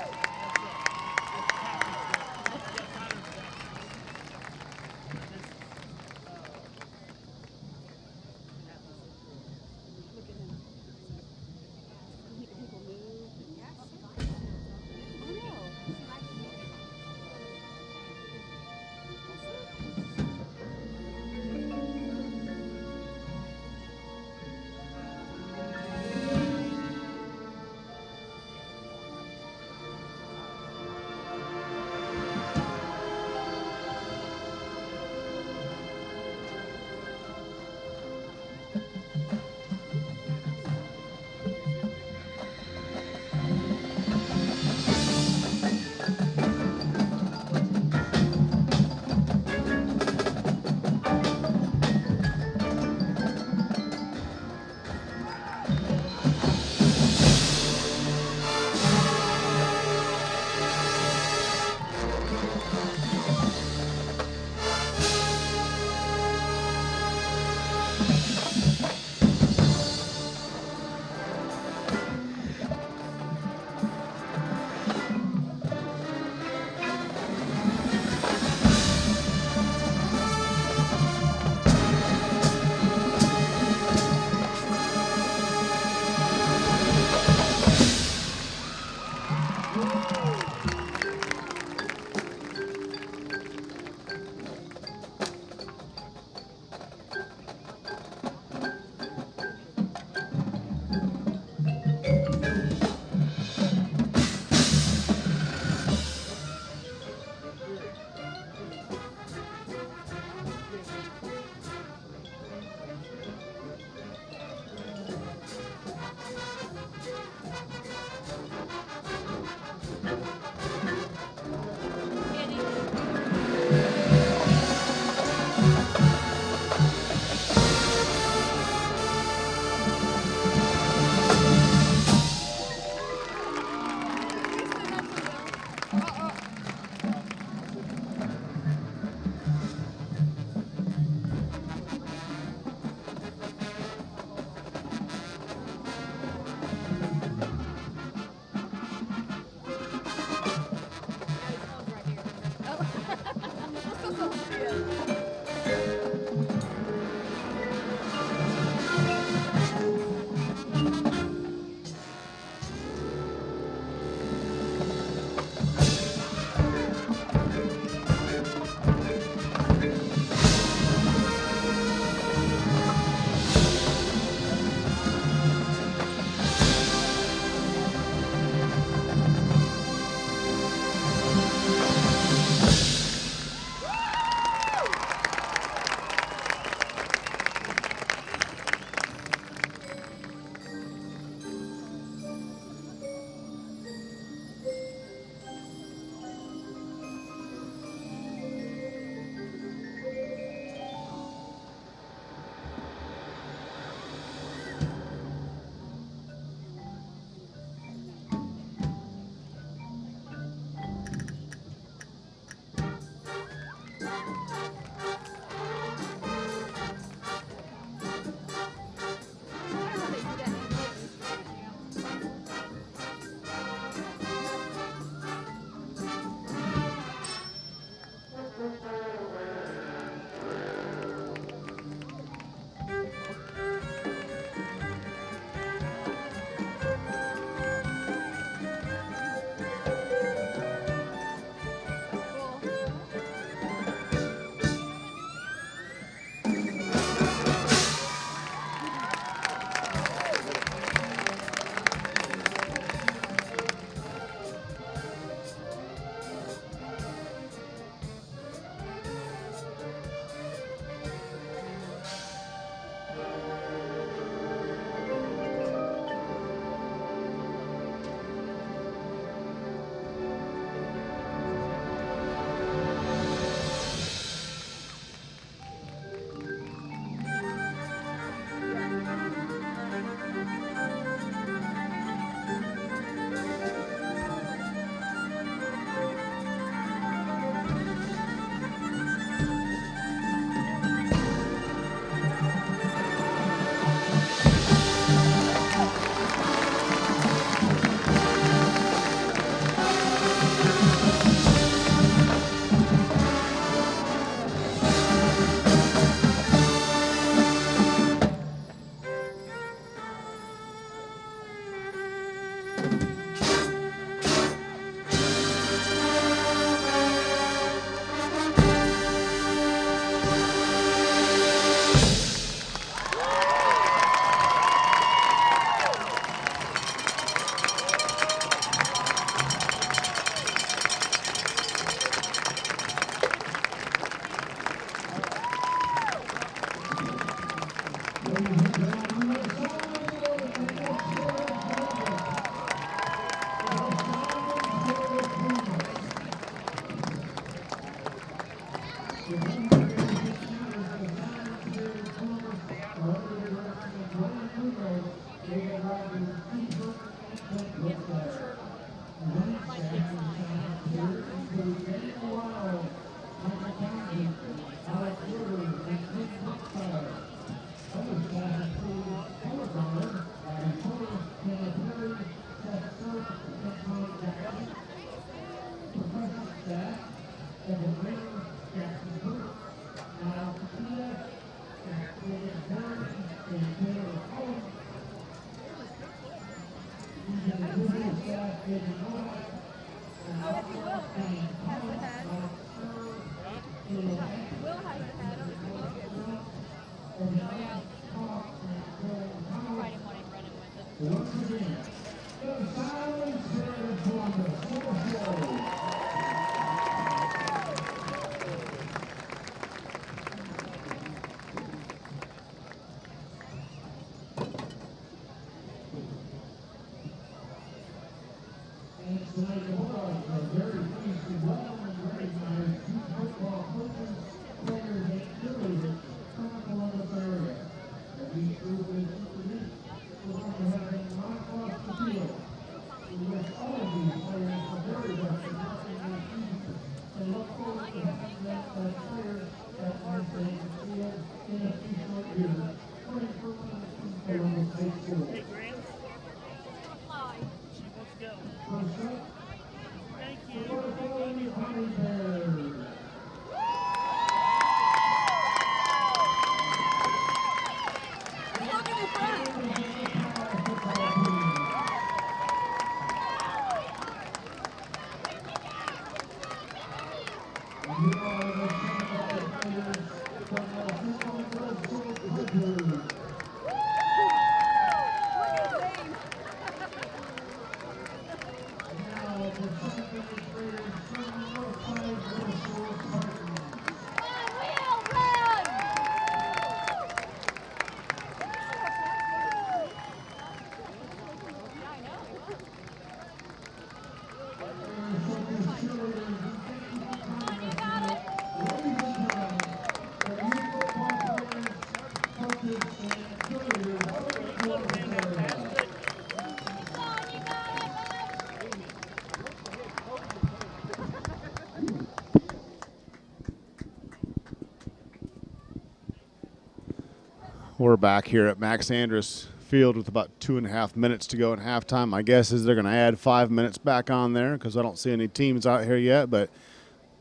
We're back here at Max Andrus Field with about 2.5 minutes to go in halftime. My guess is they're going to add 5 minutes back on there because I don't see any teams out here yet. But,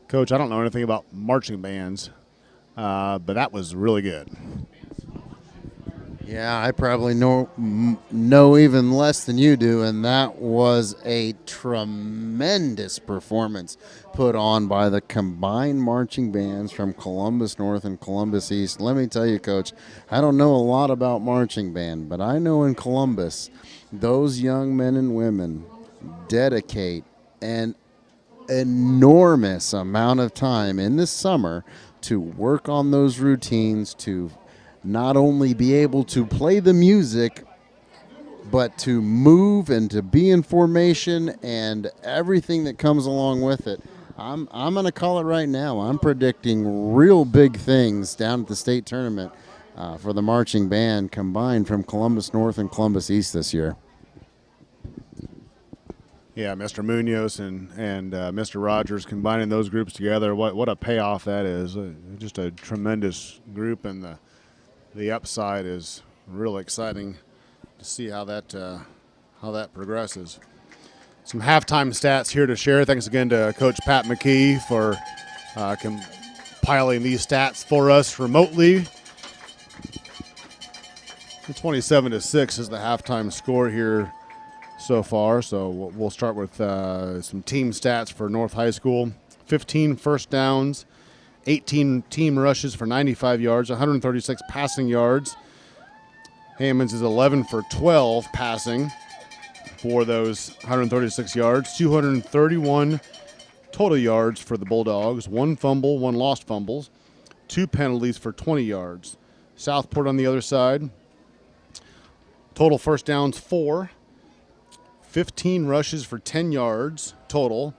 Coach, I don't know anything about marching bands, but that was really good. Yeah, I probably know even less than you do, and that was a tremendous performance put on by the combined marching bands from Columbus North and Columbus East. Let me tell you, Coach, I don't know a lot about marching band, but I know in Columbus, those young men and women dedicate an enormous amount of time in the summer to work on those routines, to not only be able to play the music, but to move and to be in formation and everything that comes along with it. I'm going to call it right now. I'm predicting real big things down at the state tournament for the marching band combined from Columbus North and Columbus East this year. Yeah, Mr. Munoz and Mr. Rogers combining those groups together, what a payoff that is. Just a tremendous group, and the upside is real exciting to see how that progresses. Some halftime stats here to share. Thanks again to Coach Pat McKee for compiling these stats for us remotely. 27-6 is the halftime score here so far. So we'll start with some team stats for North High School. 15 first downs, 18 team rushes for 95 yards, 136 passing yards. Hammonds is 11 for 12 passing for those 136 yards, 231 total yards for the Bulldogs, 1 fumble, 1 lost fumbles, 2 penalties for 20 yards. Southport on the other side, total first downs 4, 15 rushes for 10 yards total,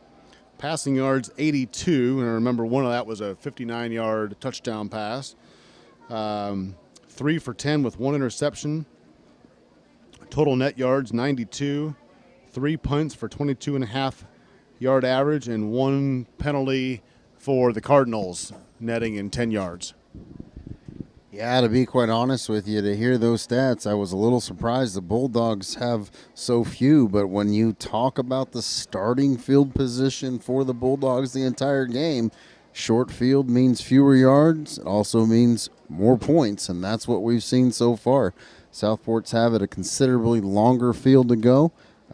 Passing yards 82, and I remember one of that was a 59-yard touchdown pass. 3 for 10 with 1 interception. Total net yards 92. 3 punts for 22.5-yard average, and 1 penalty for the Cardinals, netting in 10 yards. Yeah, to be quite honest with you, to hear those stats, I was a little surprised the Bulldogs have so few. But when you talk about the starting field position for the Bulldogs the entire game, short field means fewer yards. It also means more points, and that's what we've seen so far. Southport's have it a considerably longer field to go.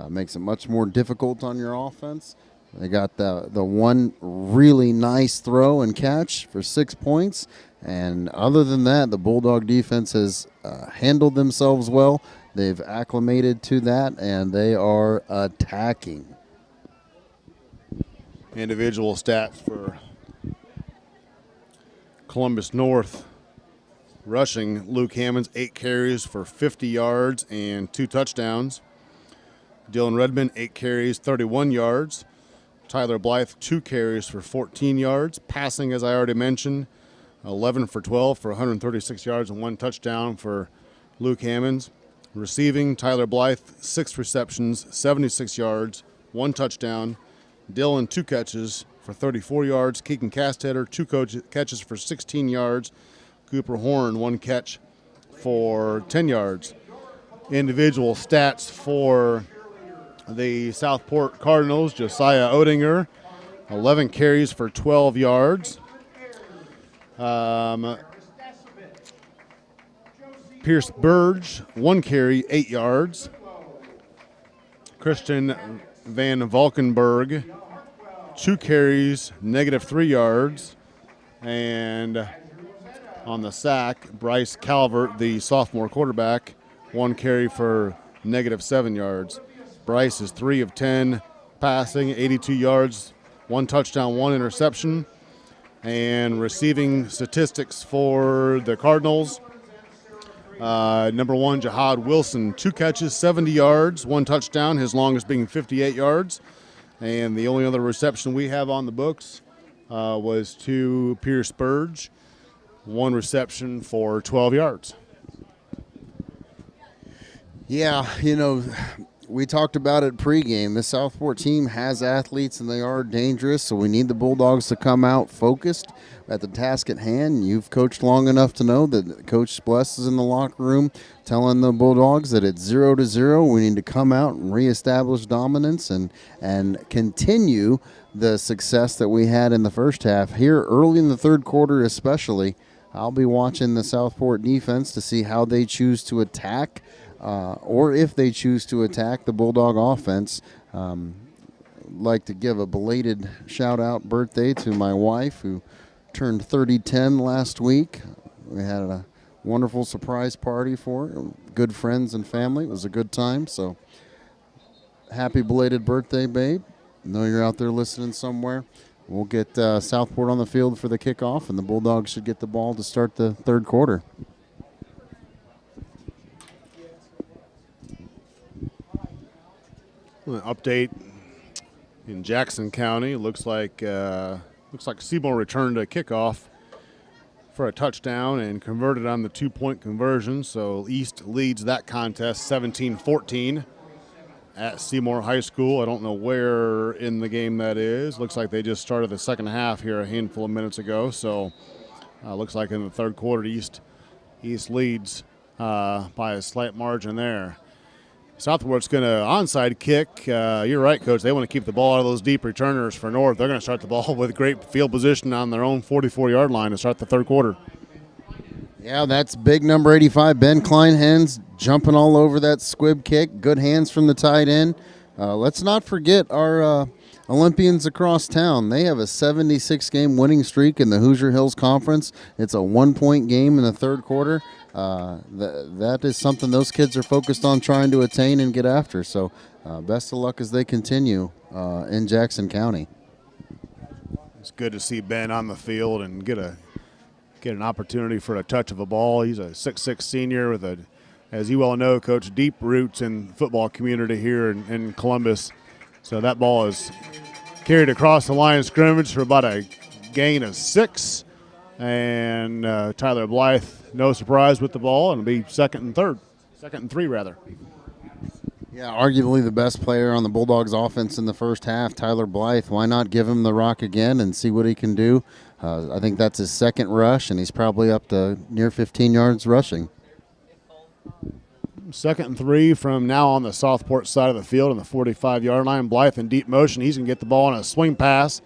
Makes it much more difficult on your offense. They got the one really nice throw and catch for 6 points. And other than that, the Bulldog defense has handled themselves well. They've acclimated to that, and they are attacking. Individual stats for Columbus North. Rushing, Luke Hammonds, 8 carries for 50 yards and 2 touchdowns. Dylan Redmond, 8 carries, 31 yards. Tyler Blythe, 2 carries for 14 yards. Passing, as I already mentioned, 11 for 12 for 136 yards and 1 touchdown for Luke Hammonds. Receiving, Tyler Blythe, 6 receptions, 76 yards, 1 touchdown. Dylan, 2 catches for 34 yards. Keegan Castetter, 2 catches for 16 yards. Cooper Horn, 1 catch for 10 yards. Individual stats for the Southport Cardinals, Josiah Odinger, 11 carries for 12 yards. Pierce Burge, 1 carry, 8 yards. Christian Van Valkenburg, 2 carries, -3 yards. And on the sack, Bryce Calvert, the sophomore quarterback, 1 carry for -7 yards. Bryce is 3 of 10 passing, 82 yards, 1 touchdown, 1 interception. And receiving statistics for the Cardinals, number 1, Jihad Wilson, 2 catches, 70 yards, 1 touchdown, his longest being 58 yards. And the only other reception we have on the books was to Pierce Burge, 1 reception for 12 yards. Yeah, we talked about it pregame. The Southport team has athletes and they are dangerous, so we need the Bulldogs to come out focused at the task at hand. You've coached long enough to know that Coach Bless is in the locker room telling the Bulldogs that it's 0-0. We need to come out and reestablish dominance and continue the success that we had in the first half. Here early in the third quarter especially, I'll be watching the Southport defense to see how they choose to attack or if they choose to attack the Bulldog offense. Like to give a belated shout-out birthday to my wife who turned 30-10 last week. We had a wonderful surprise party for her, good friends and family. It was a good time, so happy belated birthday, babe. I know you're out there listening somewhere. We'll get Southport on the field for the kickoff, and the Bulldogs should get the ball to start the third quarter. An update in Jackson County. Looks like Seymour returned a kickoff for a touchdown and converted on the 2-point conversion. So East leads that contest 17-14 at Seymour High School. I don't know where in the game that is. Looks like they just started the second half here a handful of minutes ago. So looks like in the third quarter, East leads by a slight margin there. Southport's going to onside kick. You're right, Coach. They want to keep the ball out of those deep returners for North. They're going to start the ball with great field position on their own 44-yard line to start the third quarter. Yeah, that's big number 85, Ben Kleinhens, jumping all over that squib kick. Good hands from the tight end. Let's not forget our Olympians across town. They have a 76-game winning streak in the Hoosier Hills Conference. It's a 1-point game in the third quarter. That is something those kids are focused on trying to attain and get after. So best of luck as they continue in Jackson County. It's good to see Ben on the field and get an opportunity for a touch of a ball. He's a 6'6" senior with as you well know, Coach, deep roots in the football community here in Columbus. So that ball is carried across the line of scrimmage for about a gain of 6. And Tyler Blythe, no surprise with the ball, and it'll be second and 3 rather. Yeah, arguably the best player on the Bulldogs offense in the first half, Tyler Blythe. Why not give him the rock again and see what he can do? I think that's his second rush, and he's probably up to near 15 yards rushing. Second and 3 from now on the Southport side of the field on the 45-yard line. Blythe in deep motion. He's going to get the ball on a swing pass.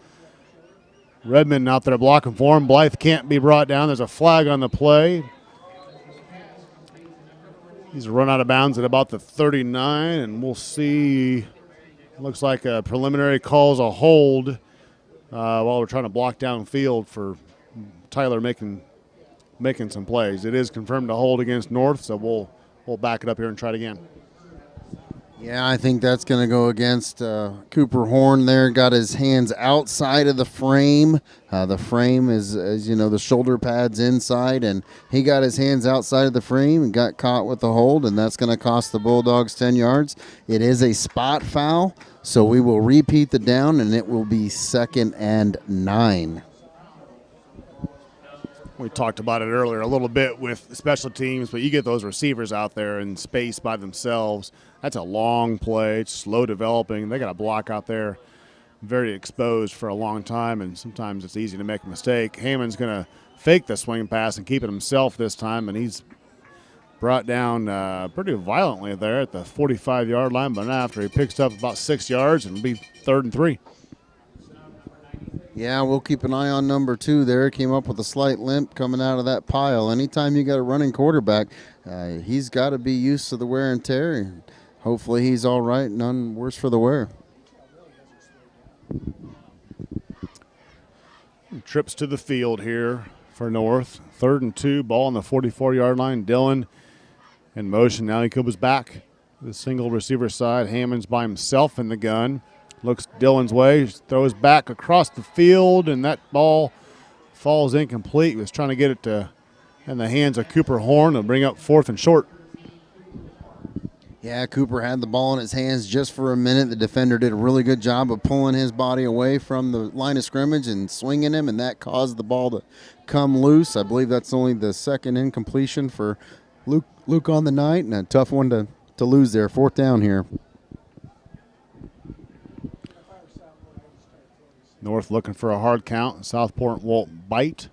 Redmond out there blocking for him. Blythe can't be brought down. There's a flag on the play. He's run out of bounds at about the 39, and we'll see. Looks like a preliminary calls a hold while we're trying to block downfield for Tyler making some plays. It is confirmed to hold against North, so we'll back it up here and try it again. Yeah, I think that's going to go against Cooper Horn there. Got his hands outside of the frame. The frame is, as you know, the shoulder pads inside, and he got his hands outside of the frame and got caught with the hold, and that's going to cost the Bulldogs 10 yards. It is a spot foul, so we will repeat the down, and it will be 2nd and 9. We talked about it earlier a little bit with special teams, but you get those receivers out there in space by themselves. That's a long play. It's slow developing. They got a block out there very exposed for a long time, and sometimes it's easy to make a mistake. Hammond's going to fake the swing pass and keep it himself this time, and he's brought down pretty violently there at the 45-yard line, but after he picks up about 6 yards, and it'll be 3rd and 3. Yeah, we'll keep an eye on number 2 there. Came up with a slight limp coming out of that pile. Anytime you got a running quarterback, he's got to be used to the wear and tear. Hopefully he's all right, none worse for the wear. Trips to the field here for North. 3rd and 2, ball on the 44-yard line. Dillon in motion. Now he comes back to the single receiver side. Hammond's by himself in the gun. Looks Dillon's way, throws back across the field, and that ball falls incomplete. He was trying to get it in the hands of Cooper Horn to bring up 4th and short. Yeah, Cooper had the ball in his hands just for a minute. The defender did a really good job of pulling his body away from the line of scrimmage and swinging him, and that caused the ball to come loose. I believe that's only the second incompletion for Luke on the night, and a tough one to lose there. 4th down here. North looking for a hard count. Southport won't bite.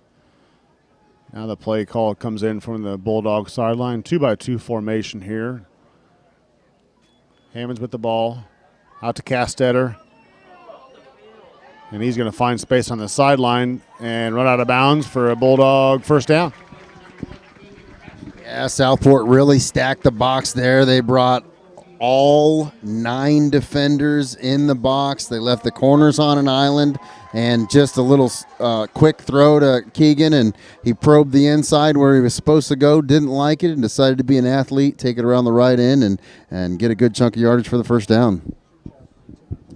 Now the play call comes in from the Bulldog sideline. 2-by-2 formation here. Hammonds with the ball. Out to Castetter. And he's going to find space on the sideline and run out of bounds for a Bulldog 1st down. Yeah, Southport really stacked the box there. They brought all 9 defenders in the box. They left the corners on an island, and just a little quick throw to Keegan, and he probed the inside where he was supposed to go, didn't like it, and decided to be an athlete, take it around the right end, and get a good chunk of yardage for the 1st down.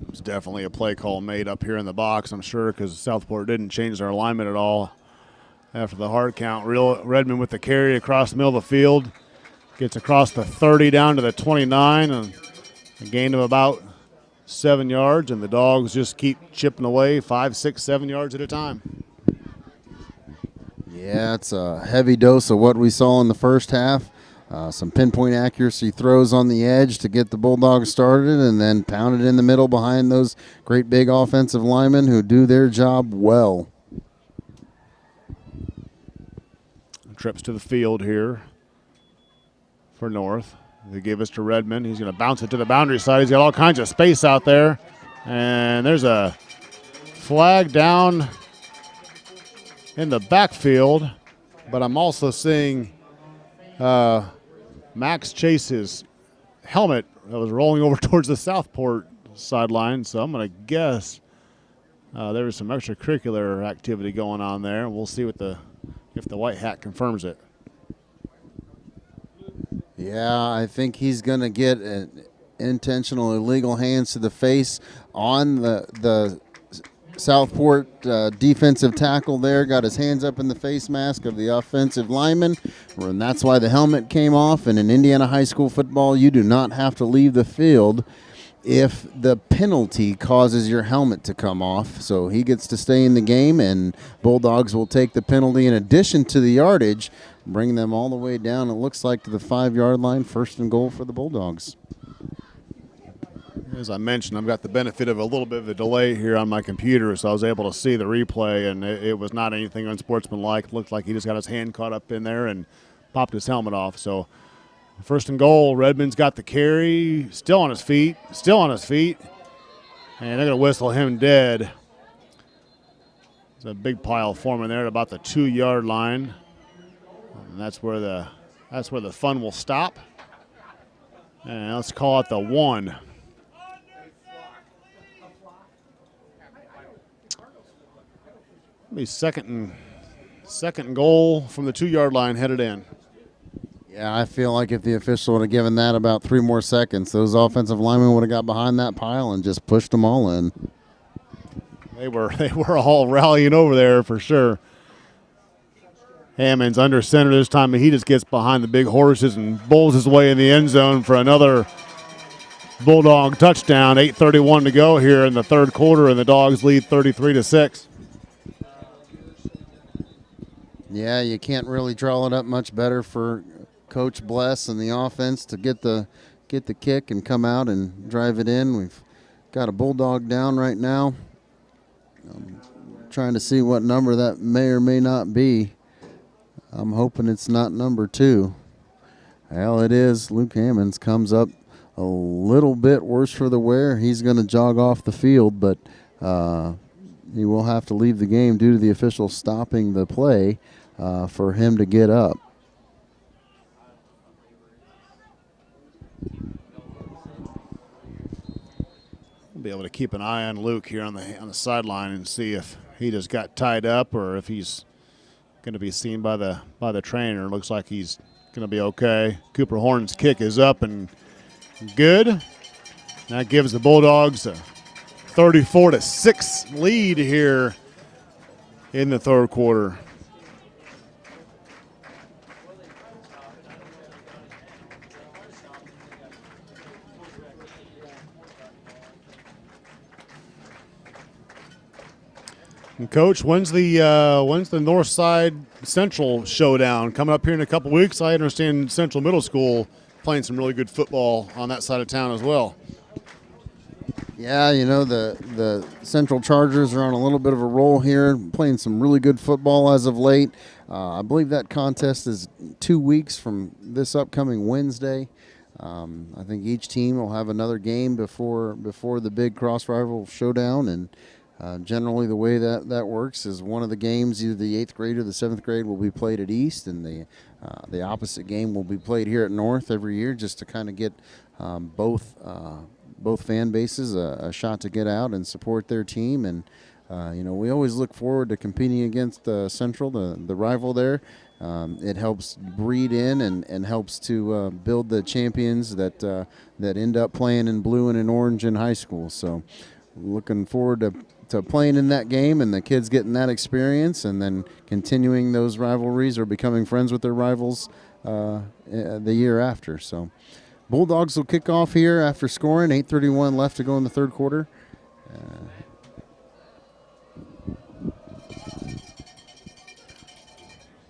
It was definitely a play call made up here in the box, I'm sure, because Southport didn't change their alignment at all after the hard count. Redmond with the carry across the middle of the field. Gets across the 30 down to the 29, and a gain of about 7 yards, and the Dogs just keep chipping away 5, 6, 7 yards at a time. Yeah, it's a heavy dose of what we saw in the first half. Some pinpoint accuracy throws on the edge to get the Bulldogs started, and then pounded in the middle behind those great big offensive linemen who do their job well. Trips to the field here for North. They give us to Redmond. He's going to bounce it to the boundary side. He's got all kinds of space out there. And there's a flag down in the backfield. But I'm also seeing Max Chase's helmet that was rolling over towards the Southport sideline. So I'm going to guess there was some extracurricular activity going on there. We'll see if the white hat confirms it. Yeah, I think he's going to get an intentional illegal hands to the face on the Southport defensive tackle there. Got his hands up in the face mask of the offensive lineman, and that's why the helmet came off. And in Indiana high school football, you do not have to leave the field if the penalty causes your helmet to come off. So he gets to stay in the game, and Bulldogs will take the penalty in addition to the yardage, bring them all the way down, it looks like, to the 5-yard line, 1st and goal for the Bulldogs. As I mentioned, I've got the benefit of a little bit of a delay here on my computer, so I was able to see the replay, and it was not anything unsportsmanlike. It looked like he just got his hand caught up in there and popped his helmet off. So 1st and goal, Redmond's got the carry, still on his feet, and they're going to whistle him dead. There's a big pile forming there at about the 2-yard line, and that's where the fun will stop. And let's call it the 1. Be second and goal from the 2-yard line headed in. Yeah, I feel like if the official would have given that about 3 more seconds, those offensive linemen would have got behind that pile and just pushed them all in. They were all rallying over there for sure. Hammond's under center this time, and he just gets behind the big horses and bowls his way in the end zone for another Bulldog touchdown. 8:31 to go here in the 3rd quarter, and the Dogs lead 33-6. Yeah, you can't really draw it up much better for Coach Bless and the offense to get the kick and come out and drive it in. We've got a Bulldog down right now. I'm trying to see what number that may or may not be. I'm hoping it's not number 2. Well, it is. Luke Hammonds comes up a little bit worse for the wear. He's going to jog off the field, but he will have to leave the game due to the official stopping the play for him to get up. We'll be able to keep an eye on Luke here on the sideline and see if he just got tied up or if he's going to be seen by the trainer. Looks like he's going to be okay. Cooper Horn's kick is up and good. That gives the Bulldogs a 34-6 lead here in the 3rd quarter. And Coach, when's the Northside Central showdown coming up here in a couple weeks? I understand Central Middle School playing some really good football on that side of town as well. Yeah, you know, the Central Chargers are on a little bit of a roll here, playing some really good football as of late. I believe that contest is 2 weeks from this upcoming Wednesday. I think each team will have another game before the big cross-rival showdown, and generally the way that works is one of the games, either the 8th grade or the 7th grade, will be played at East, and the opposite game will be played here at North every year, just to kind of get both fan bases a shot to get out and support their team. And we always look forward to competing against Central, the rival there. It helps breed in and helps to build the champions that end up playing in blue and in orange in high school. So looking forward to playing in that game and the kids getting that experience and then continuing those rivalries or becoming friends with their rivals the year after. So Bulldogs will kick off here after scoring. 8:31 left to go in the 3rd quarter.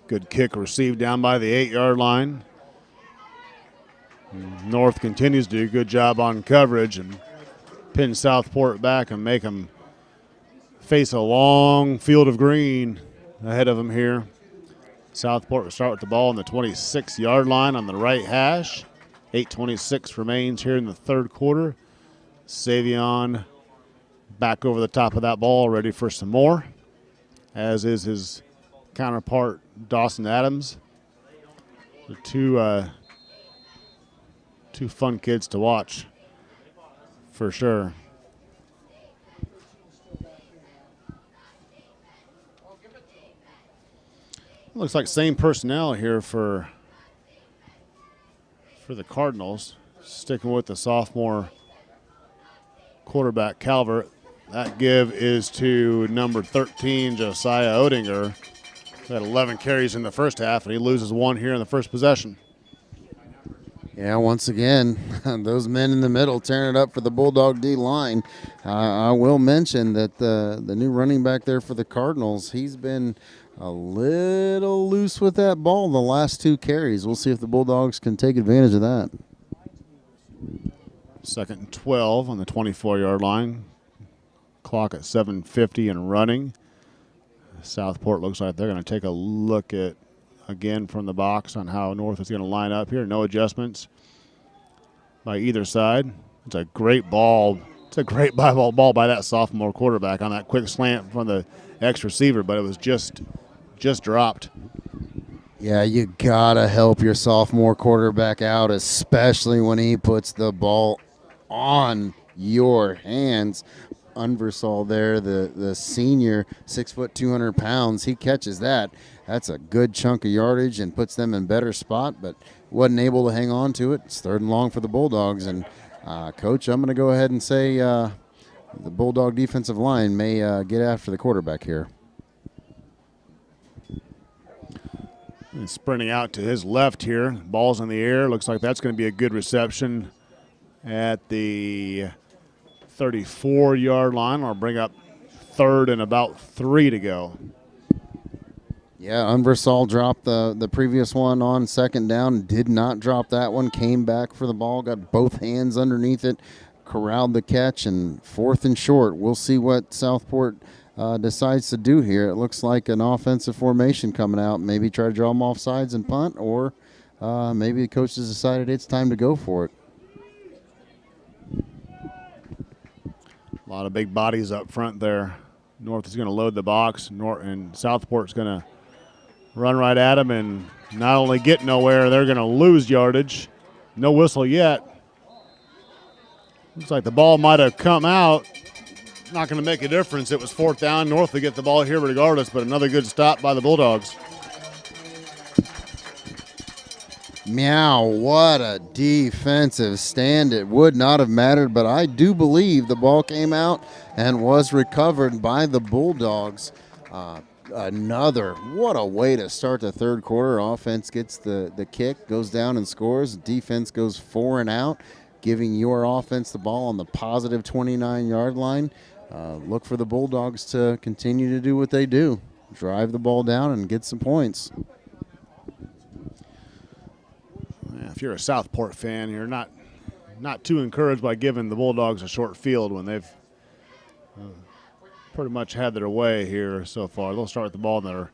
Good kick received down by the 8-yard line. North continues to do a good job on coverage and pin Southport back and make them face a long field of green ahead of them here. Southport will start with the ball on the 26-yard line on the right hash. 8:26 remains here in the 3rd quarter. Savion back over the top of that ball, ready for some more, as is his counterpart, Dawson Adams. The two fun kids to watch, for sure. Looks like same personnel here for the Cardinals, sticking with the sophomore quarterback Calvert. That give is to number 13, Josiah Odinger. He had 11 carries in the first half, and he loses 1 here in the first possession. Yeah, once again, those men in the middle tearing it up for the Bulldog D line. I will mention that the new running back there for the Cardinals, he's been a little loose with that ball the last 2 carries. We'll see if the Bulldogs can take advantage of that. 2nd and 12 on the 24-yard line. Clock at 7:50 and running. Southport looks like they're going to take a look at, again from the box, on how North is going to line up here. No adjustments by either side. It's a great ball. It's a great ball by that sophomore quarterback on that quick slant from the ex-receiver, but it was just dropped. Yeah, you got to help your sophomore quarterback out, especially when he puts the ball on your hands. Unversal there, the senior, 6 foot, 200 pounds, he catches that. That's a good chunk of yardage and puts them in better spot, but wasn't able to hang on to it. It's 3rd and long for the Bulldogs. And, Coach, I'm going to go ahead and say the Bulldog defensive line may get after the quarterback here. And sprinting out to his left here. Ball's in the air. Looks like that's going to be a good reception at the 34-yard line. I'll bring up 3rd and about 3 to go. Yeah, Unversal dropped the previous one on 2nd down. Did not drop that one. Came back for the ball. Got both hands underneath it. Corralled the catch. And 4th and short. We'll see what Southport decides to do here. It looks like an offensive formation coming out. Maybe try to draw them off sides and punt. Or maybe the coaches decided it's time to go for it. A lot of big bodies up front there. North is going to load the box, and Southport's going to run right at them and not only get nowhere, they're going to lose yardage. No whistle yet. Looks like the ball might have come out. Not going to make a difference. It was 4th down. North will get the ball here regardless, but another good stop by the Bulldogs. Meow, what a defensive stand. It would not have mattered, but I do believe the ball came out and was recovered by the Bulldogs. What a way to start the 3rd quarter. Offense gets the kick, goes down and scores. Defense goes 4 and out, giving your offense the ball on the positive 29-yard line. Look for the Bulldogs to continue to do what they do, drive the ball down and get some points. If you're a Southport fan, you're not too encouraged by giving the Bulldogs a short field when they've pretty much had their way here so far. They'll start the ball on their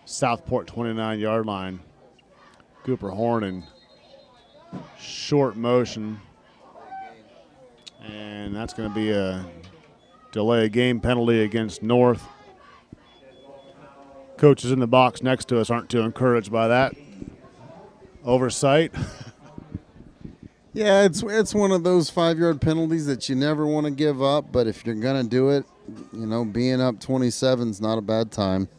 Southport 29-yard line. Cooper Horn in short motion. And that's going to be a delay game penalty against North. Coaches in the box next to us aren't too encouraged by that. Oversight. Yeah, it's one of those 5-yard penalties that you never want to give up, but if you're going to do it, being up 27 is not a bad time.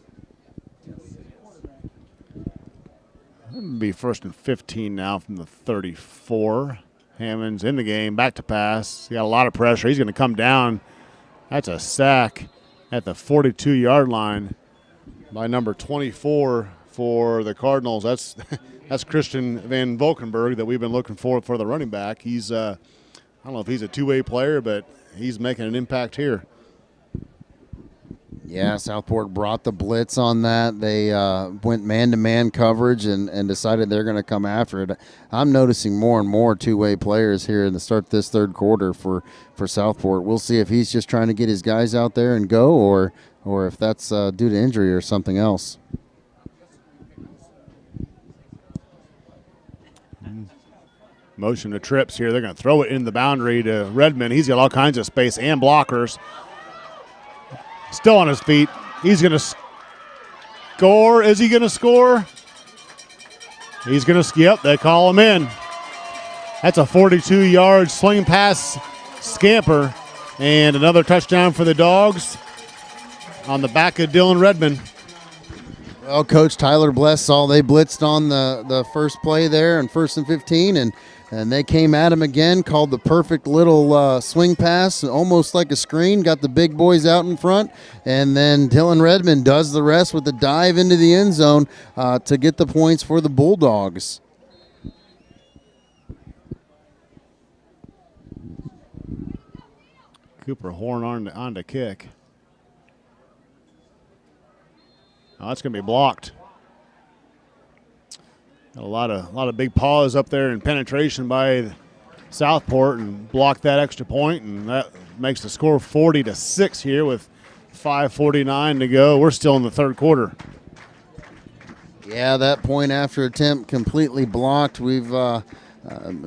It'll be 1st and 15 now from the 34. Hammond's in the game, back to pass. He got a lot of pressure. He's going to come down. That's a sack at the 42-yard line by number 24 for the Cardinals. That's Christian Van Valkenburg that we've been looking for the running back. He's I don't know if he's a two-way player, but he's making an impact here. Yeah, Southport brought the blitz on that. They went man-to-man coverage and decided they're going to come after it. I'm noticing more and more two-way players here in the start of this 3rd quarter for Southport. We'll see if he's just trying to get his guys out there and go, or if that's due to injury or something else. Motion to trips here. They're going to throw it in the boundary to Redmond. He's got all kinds of space and blockers. Still on his feet. He's going to score. Is he going to score? He's going to, yep, they call him in. That's a 42-yard sling pass scamper. And another touchdown for the Dogs on the back of Dylan Redmond. Well, Coach Tyler Bless saw they blitzed on the first play there and 1st and 15, and they came at him again, called the perfect little swing pass, almost like a screen, got the big boys out in front, and then Dylan Redmond does the rest with the dive into the end zone to get the points for the Bulldogs. Cooper Horn on to kick. Oh, that's going to be blocked. Got a lot of big paws up there and penetration by Southport and blocked that extra point, and that makes the score 40-6 here with 5:49 to go. We're still in the third quarter. Yeah, that point after attempt completely blocked. We've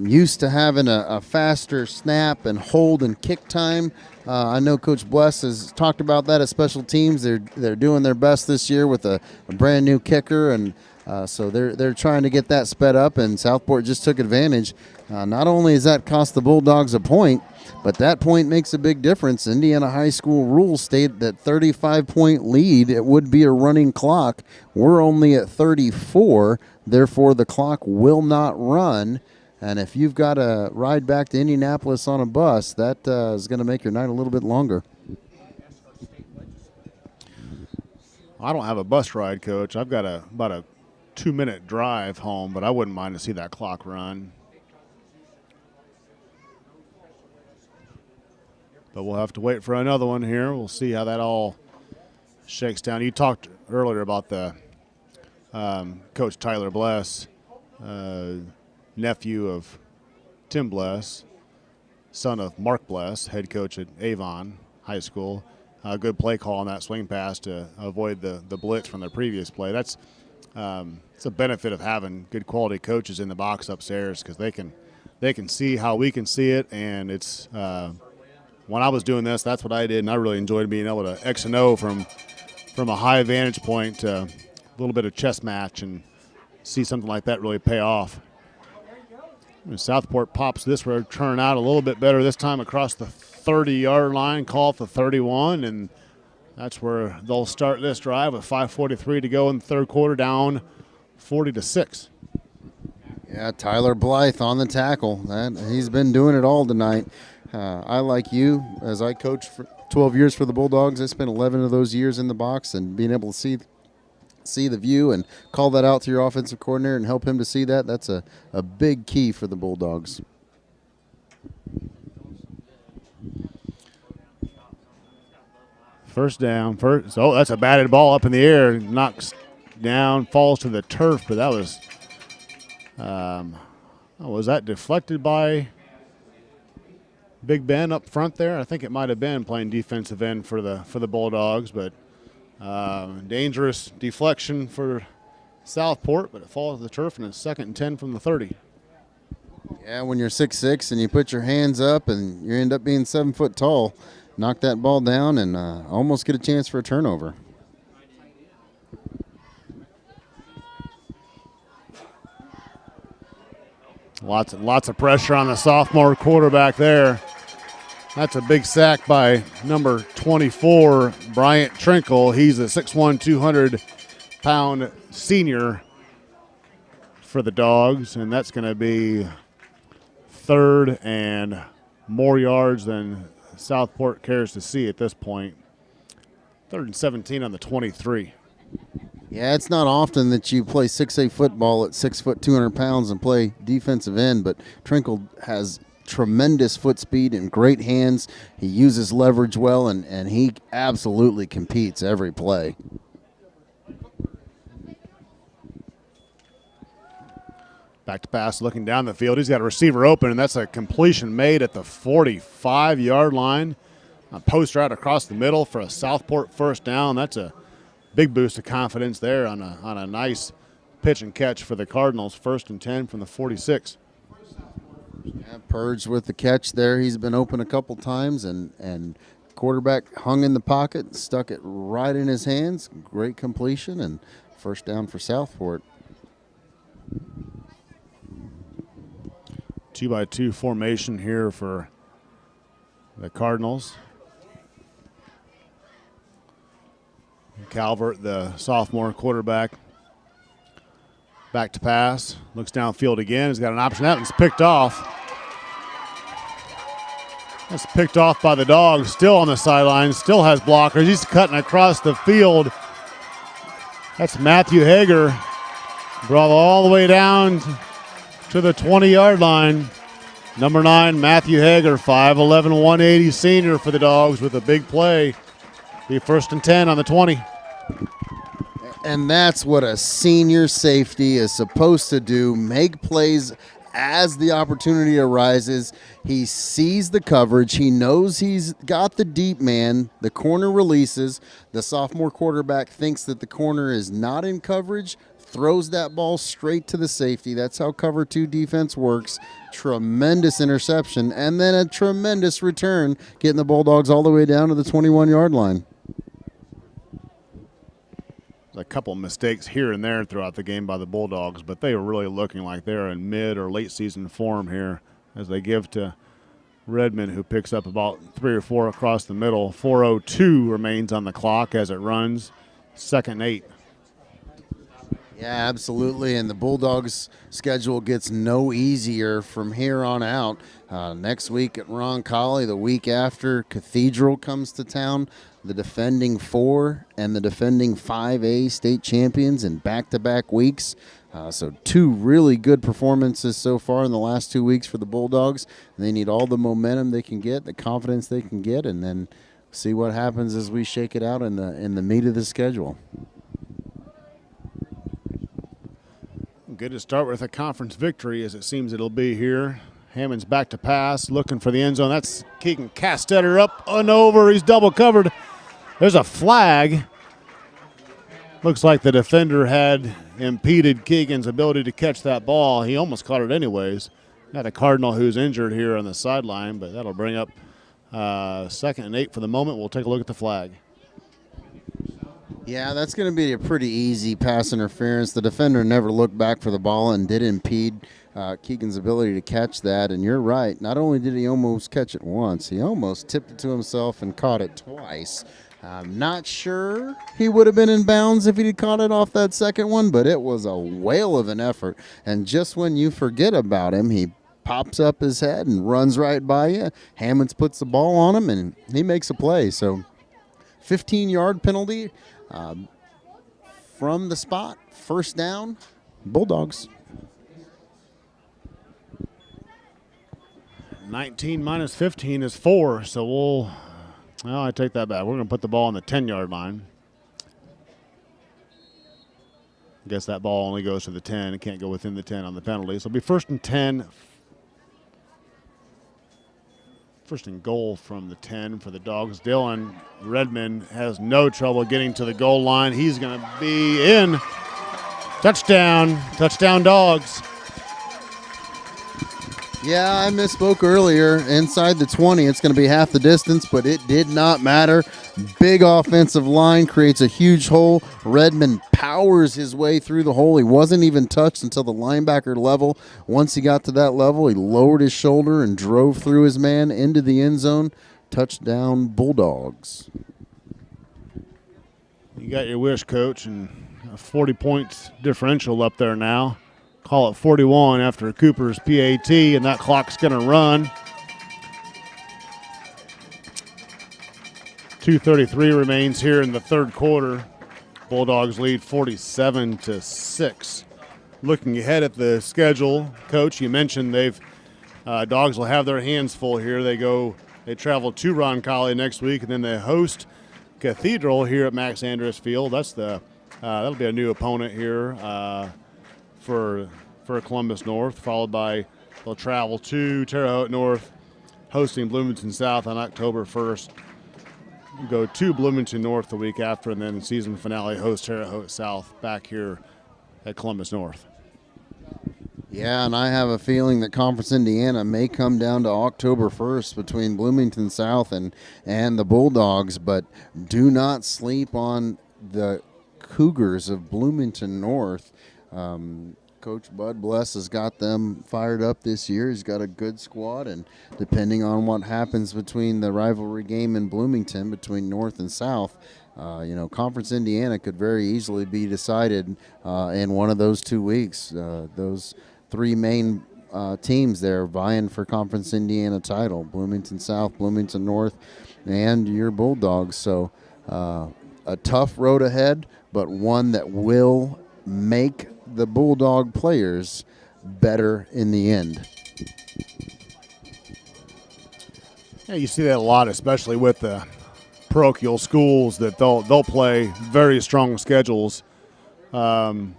used to having a faster snap and hold and kick time. I know Coach Bless has talked about that at special teams. They're doing their best this year with a brand new kicker, and so they're trying to get that sped up. And Southport just took advantage. Not only has that cost the Bulldogs a point, but that point makes a big difference. Indiana High School rules state that 35-point lead, it would be a running clock. We're only at 34, therefore the clock will not run. And if you've got to ride back to Indianapolis on a bus, that is going to make your night a little bit longer. I don't have a bus ride, Coach. I've got about a 2-minute drive home, but I wouldn't mind to see that clock run. But we'll have to wait for another one here. We'll see how that all shakes down. You talked earlier about the Coach Tyler Bless, nephew of Tim Bless, son of Mark Bless, head coach at Avon High School. Good play call on that swing pass to avoid the blitz from the previous play. That's it's a benefit of having good quality coaches in the box upstairs, because they can see how we can see it, and it's when I was doing this, that's what I did, and I really enjoyed being able to X and O from a high vantage point, a little bit of chess match, and see something like that really pay off. And Southport pops this return out a little bit better this time across the 30-yard line, call for 31, and that's where they'll start this drive with 5:43 to go in the third quarter, down 40-6. Yeah, Tyler Blythe on the tackle. He's been doing it all tonight. I, like you, as I coached for 12 years for the Bulldogs, I spent 11 of those years in the box, and being able to see the view and call that out to your offensive coordinator and help him to see that, that's a big key for the Bulldogs. First down. Oh, that's a batted ball up in the air. Knocks down, falls to the turf, but that was that deflected by Big Ben up front there? I think it might have been playing defensive end for the Bulldogs, but dangerous deflection for Southport, but it falls to the turf, and it's 2nd and 10 from the 30. Yeah, when you're 6'6" and you put your hands up and you end up being 7 foot tall, knock that ball down and almost get a chance for a turnover. Lots of pressure on the sophomore quarterback there. That's a big sack by number 24, Bryant Trinkle. He's a 6'1", 200-pound senior for the Dogs, and that's going to be 3rd and more yards than Southport cares to see at this point. 3rd and 17 on the 23. Yeah, it's not often that you play 6A football at 6 foot 200 pounds and play defensive end, but Trinkle has tremendous foot speed and great hands. He uses leverage well, and he absolutely competes every play. Back to pass, looking down the field. He's got a receiver open, and that's a completion made at the 45-yard line. A post route across the middle for a Southport first down. That's a big boost of confidence there on a nice pitch and catch for the Cardinals. 1st and 10 from the 46. Yeah, Purge with the catch there. He's been open a couple times, and quarterback hung in the pocket, stuck it right in his hands. Great completion, and first down for Southport. 2-by-2 formation here for the Cardinals. Calvert, the sophomore quarterback, back to pass. Looks downfield again. He's got an option. That one's picked off. That's picked off by the Dogs. Still on the sideline. Still has blockers. He's cutting across the field. That's Matthew Hager. Brought all the way down to the 20-yard line. Number 9, Matthew Hager, 5'11", 180 senior for the Dogs with a big play. Be 1st and 10 on the 20. And that's what a senior safety is supposed to do, make plays as the opportunity arises. He sees the coverage. He knows he's got the deep man. The corner releases. The sophomore quarterback thinks that the corner is not in coverage, throws that ball straight to the safety. That's how cover 2 defense works. Tremendous interception, and then a tremendous return, getting the Bulldogs all the way down to the 21-yard line. A couple mistakes here and there throughout the game by the Bulldogs, but they are really looking like they're in mid or late season form here as they give to Redmond, who picks up about 3 or 4 across the middle. 4:02 remains on the clock as it runs. 2nd and 8. Yeah, absolutely, and the Bulldogs' schedule gets no easier from here on out. Next week at Roncalli, the week after, Cathedral comes to town. The defending 4 and the defending 5A state champions in back-to-back weeks. So 2 really good performances so far in the last 2 weeks for the Bulldogs. And they need all the momentum they can get, the confidence they can get, and then see what happens as we shake it out in the meat of the schedule. Good to start with a conference victory, as it seems it'll be here. Hammond's back to pass, looking for the end zone. That's Keegan Castetter up and over. He's double covered. There's a flag. Looks like the defender had impeded Keegan's ability to catch that ball. He almost caught it anyways. Got a Cardinal who's injured here on the sideline, but that'll bring up 2nd and 8 for the moment. We'll take a look at the flag. Yeah, that's going to be a pretty easy pass interference. The defender never looked back for the ball and did impede Keegan's ability to catch that. And you're right. Not only did he almost catch it once, he almost tipped it to himself and caught it twice. I'm not sure he would have been in bounds if he'd caught it off that second one, but it was a whale of an effort. And just when you forget about him, he pops up his head and runs right by you. Hammonds puts the ball on him, and he makes a play. So 15-yard penalty. From the spot, 1st down, Bulldogs. 19 minus 15 is 4, so I take that back. We're going to put the ball on the 10-yard line. I guess that ball only goes to the 10. It can't go within the 10 on the penalty. So it'll be 1st and 10. 1st and goal from the 10 for the Dogs. Dylan Redmond has no trouble getting to the goal line. He's going to be in. Touchdown. Touchdown, Dogs. Yeah, I misspoke earlier. Inside the 20, it's going to be half the distance, but it did not matter. Big offensive line creates a huge hole. Redmond powers his way through the hole. He wasn't even touched until the linebacker level. Once he got to that level, he lowered his shoulder and drove through his man into the end zone. Touchdown, Bulldogs. You got your wish, Coach, and a 40-point differential up there now. Call it 41 after Cooper's PAT, and that clock's going to run. 2:33 remains here in the 3rd quarter. Bulldogs lead 47-6. Looking ahead at the schedule, Coach, you mentioned Dogs will have their hands full here. They travel to Roncalli next week, and then they host Cathedral here at Max Andrus Field. That'll be a new opponent here. For Columbus North, followed by they'll travel to Terre Haute North, hosting Bloomington South on October 1st. Go to Bloomington North the week after, and then season finale host Terre Haute South back here at Columbus North. Yeah, and I have a feeling that Conference Indiana may come down to October 1st between Bloomington South and the Bulldogs, but do not sleep on the Cougars of Bloomington North. Coach Bud Bless has got them fired up this year. He's got a good squad, and depending on what happens between the rivalry game in Bloomington between North and South, Conference Indiana could very easily be decided in one of those 2 weeks. Those 3 main teams there vying for Conference Indiana title: Bloomington South, Bloomington North, and your Bulldogs. So a tough road ahead, but one that will make the Bulldog players better in the end. Yeah, you see that a lot, especially with the parochial schools, that they'll play very strong schedules. In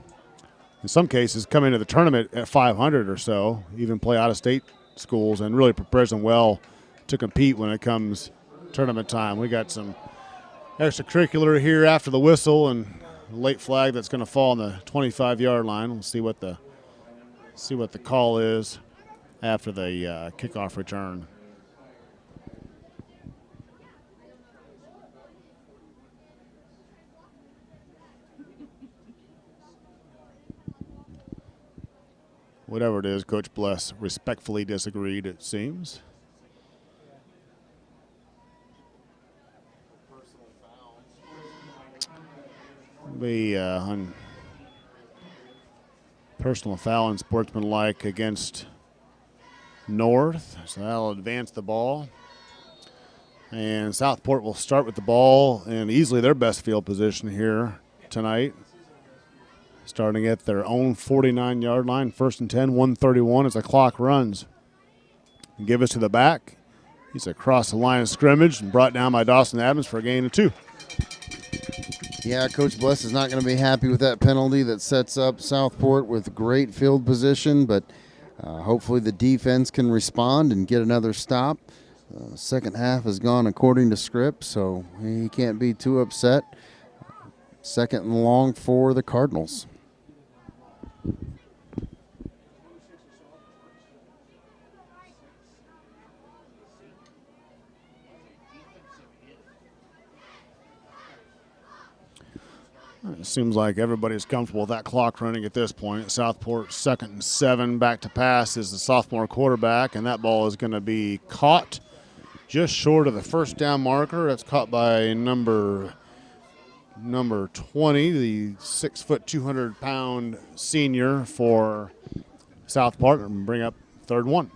some cases, come into the tournament at 500 or so, even play out-of-state schools, and really prepares them well to compete when it comes tournament time. We got some extracurricular here after the whistle and a late flag that's going to fall on the 25-yard line. We'll see what the call is after the kickoff return. Whatever it is, Coach Bless respectfully disagreed, it seems. Be on personal foul and sportsmanlike against North, so that'll advance the ball. And Southport will start with the ball in easily their best field position here tonight. Starting at their own 49-yard line, 1st and 10, 1:31 as the clock runs. Give us to the back. He's across the line of scrimmage and brought down by Dawson Adams for a gain of 2. Yeah, Coach Bless is not going to be happy with that penalty that sets up Southport with great field position, but hopefully the defense can respond and get another stop. Second half has gone according to script, so he can't be too upset. Second and long for the Cardinals. It seems like everybody's comfortable with that clock running at this point. Southport 2nd and 7, back to pass is the sophomore quarterback, and that ball is going to be caught just short of the first down marker. That's caught by number 20, the 6', 200-pound senior for Southport, and bring up 3rd and 1.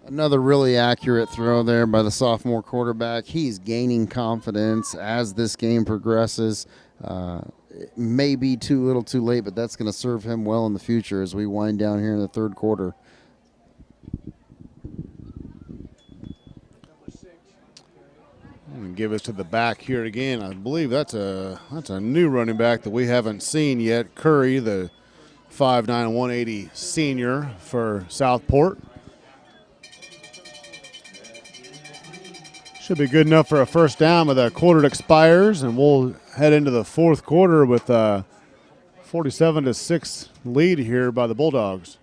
Another really accurate throw there by the sophomore quarterback. He's gaining confidence as this game progresses. It may be too little too late, but that's going to serve him well in the future as we wind down here in the 3rd quarter. And give us to the back here again. I believe that's a new running back that we haven't seen yet. Curry, the 5'9", 180 senior for Southport. Should be good enough for a first down, but the quarter expires, and we'll head into the 4th quarter with a 47-6 lead here by the Bulldogs.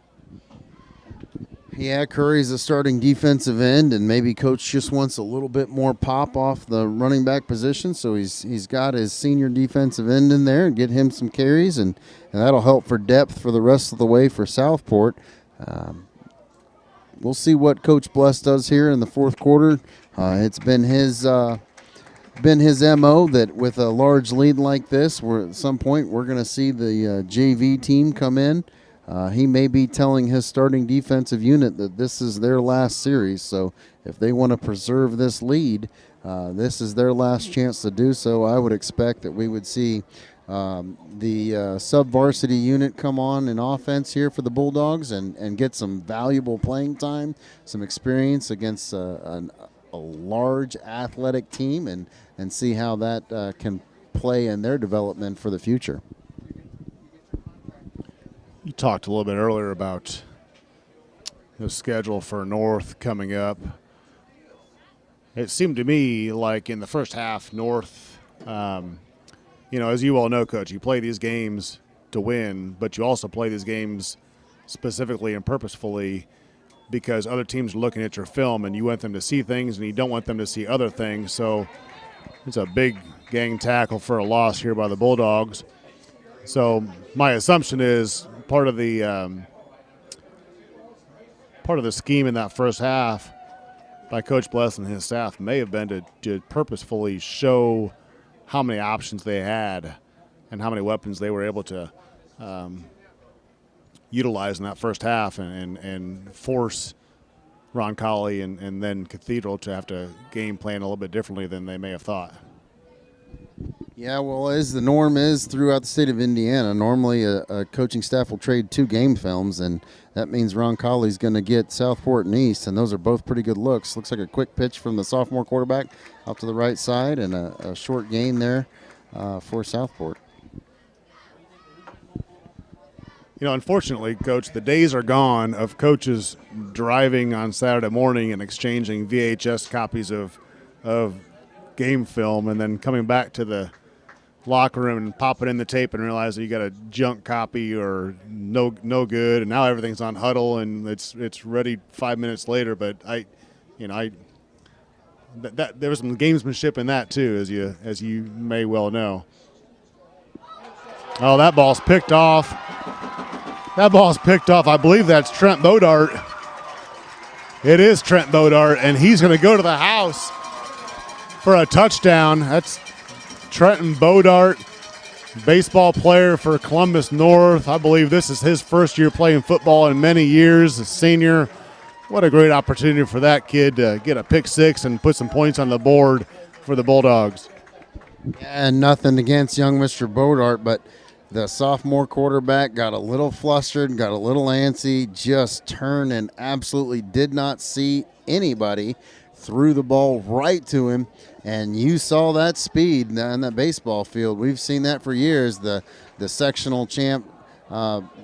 Yeah, Curry's a starting defensive end, and maybe Coach just wants a little bit more pop off the running back position, so he's got his senior defensive end in there and get him some carries, and that'll help for depth for the rest of the way for Southport. We'll see what Coach Bless does here in the 4th quarter. It's been his MO that with a large lead like this, at some point we're going to see the JV team come in. He may be telling his starting defensive unit that this is their last series, so if they want to preserve this lead, this is their last chance to do so. I would expect that we would see the sub-varsity unit come on in offense here for the Bulldogs and get some valuable playing time, some experience against a large athletic team, and see how that can play in their development for the future. You talked a little bit earlier about the schedule for North coming up. It seemed to me like in the first half, North, as you all know, Coach, you play these games to win, but you also play these games specifically and purposefully because other teams are looking at your film and you want them to see things and you don't want them to see other things. So it's a big gang tackle for a loss here by the Bulldogs. So my assumption is part of the scheme in that first half by Coach Bless and his staff may have been to purposefully show how many options they had and how many weapons they were able to utilize in that first half and force Roncalli and then Cathedral to have to game plan a little bit differently than they may have thought. Yeah, well, as the norm is throughout the state of Indiana, normally a coaching staff will trade 2 game films, and that means Ron Colley's going to get Southport and East, and those are both pretty good looks. Looks like a quick pitch from the sophomore quarterback out to the right side, and a short gain there for Southport. You know, unfortunately, Coach, the days are gone of coaches driving on Saturday morning and exchanging VHS copies of game film and then coming back to the locker room and popping in the tape and realize that you got a junk copy or no good, and now everything's on Huddle and it's ready 5 minutes later. But there was some gamesmanship in that too, as you may well know. Oh, that ball's picked off. I believe that's Trent Bodart. It is Trent Bodart, and he's going to go to the house for a touchdown. That's Trenton Bodart, baseball player for Columbus North. I believe this is his first year playing football in many years, a senior. What a great opportunity for that kid to get a pick six and put some points on the board for the Bulldogs. And nothing against young Mr. Bodart, but the sophomore quarterback got a little flustered, got a little antsy, just turned and absolutely did not see anybody, threw the ball right to him, and you saw that speed on that baseball field. We've seen that for years. The sectional champ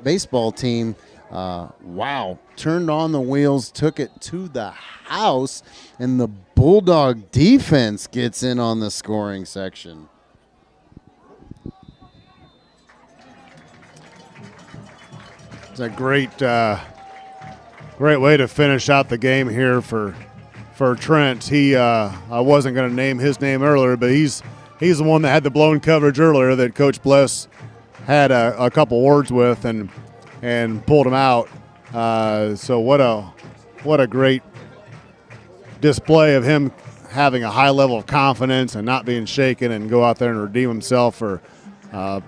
baseball team, turned on the wheels, took it to the house, and the Bulldog defense gets in on the scoring section. It's a great way to finish out the game here for Trent. He I wasn't going to name his name earlier, but he's the one that had the blown coverage earlier that Coach Bless had a couple words with and pulled him out. So what a great display of him having a high level of confidence and not being shaken, and go out there and redeem himself for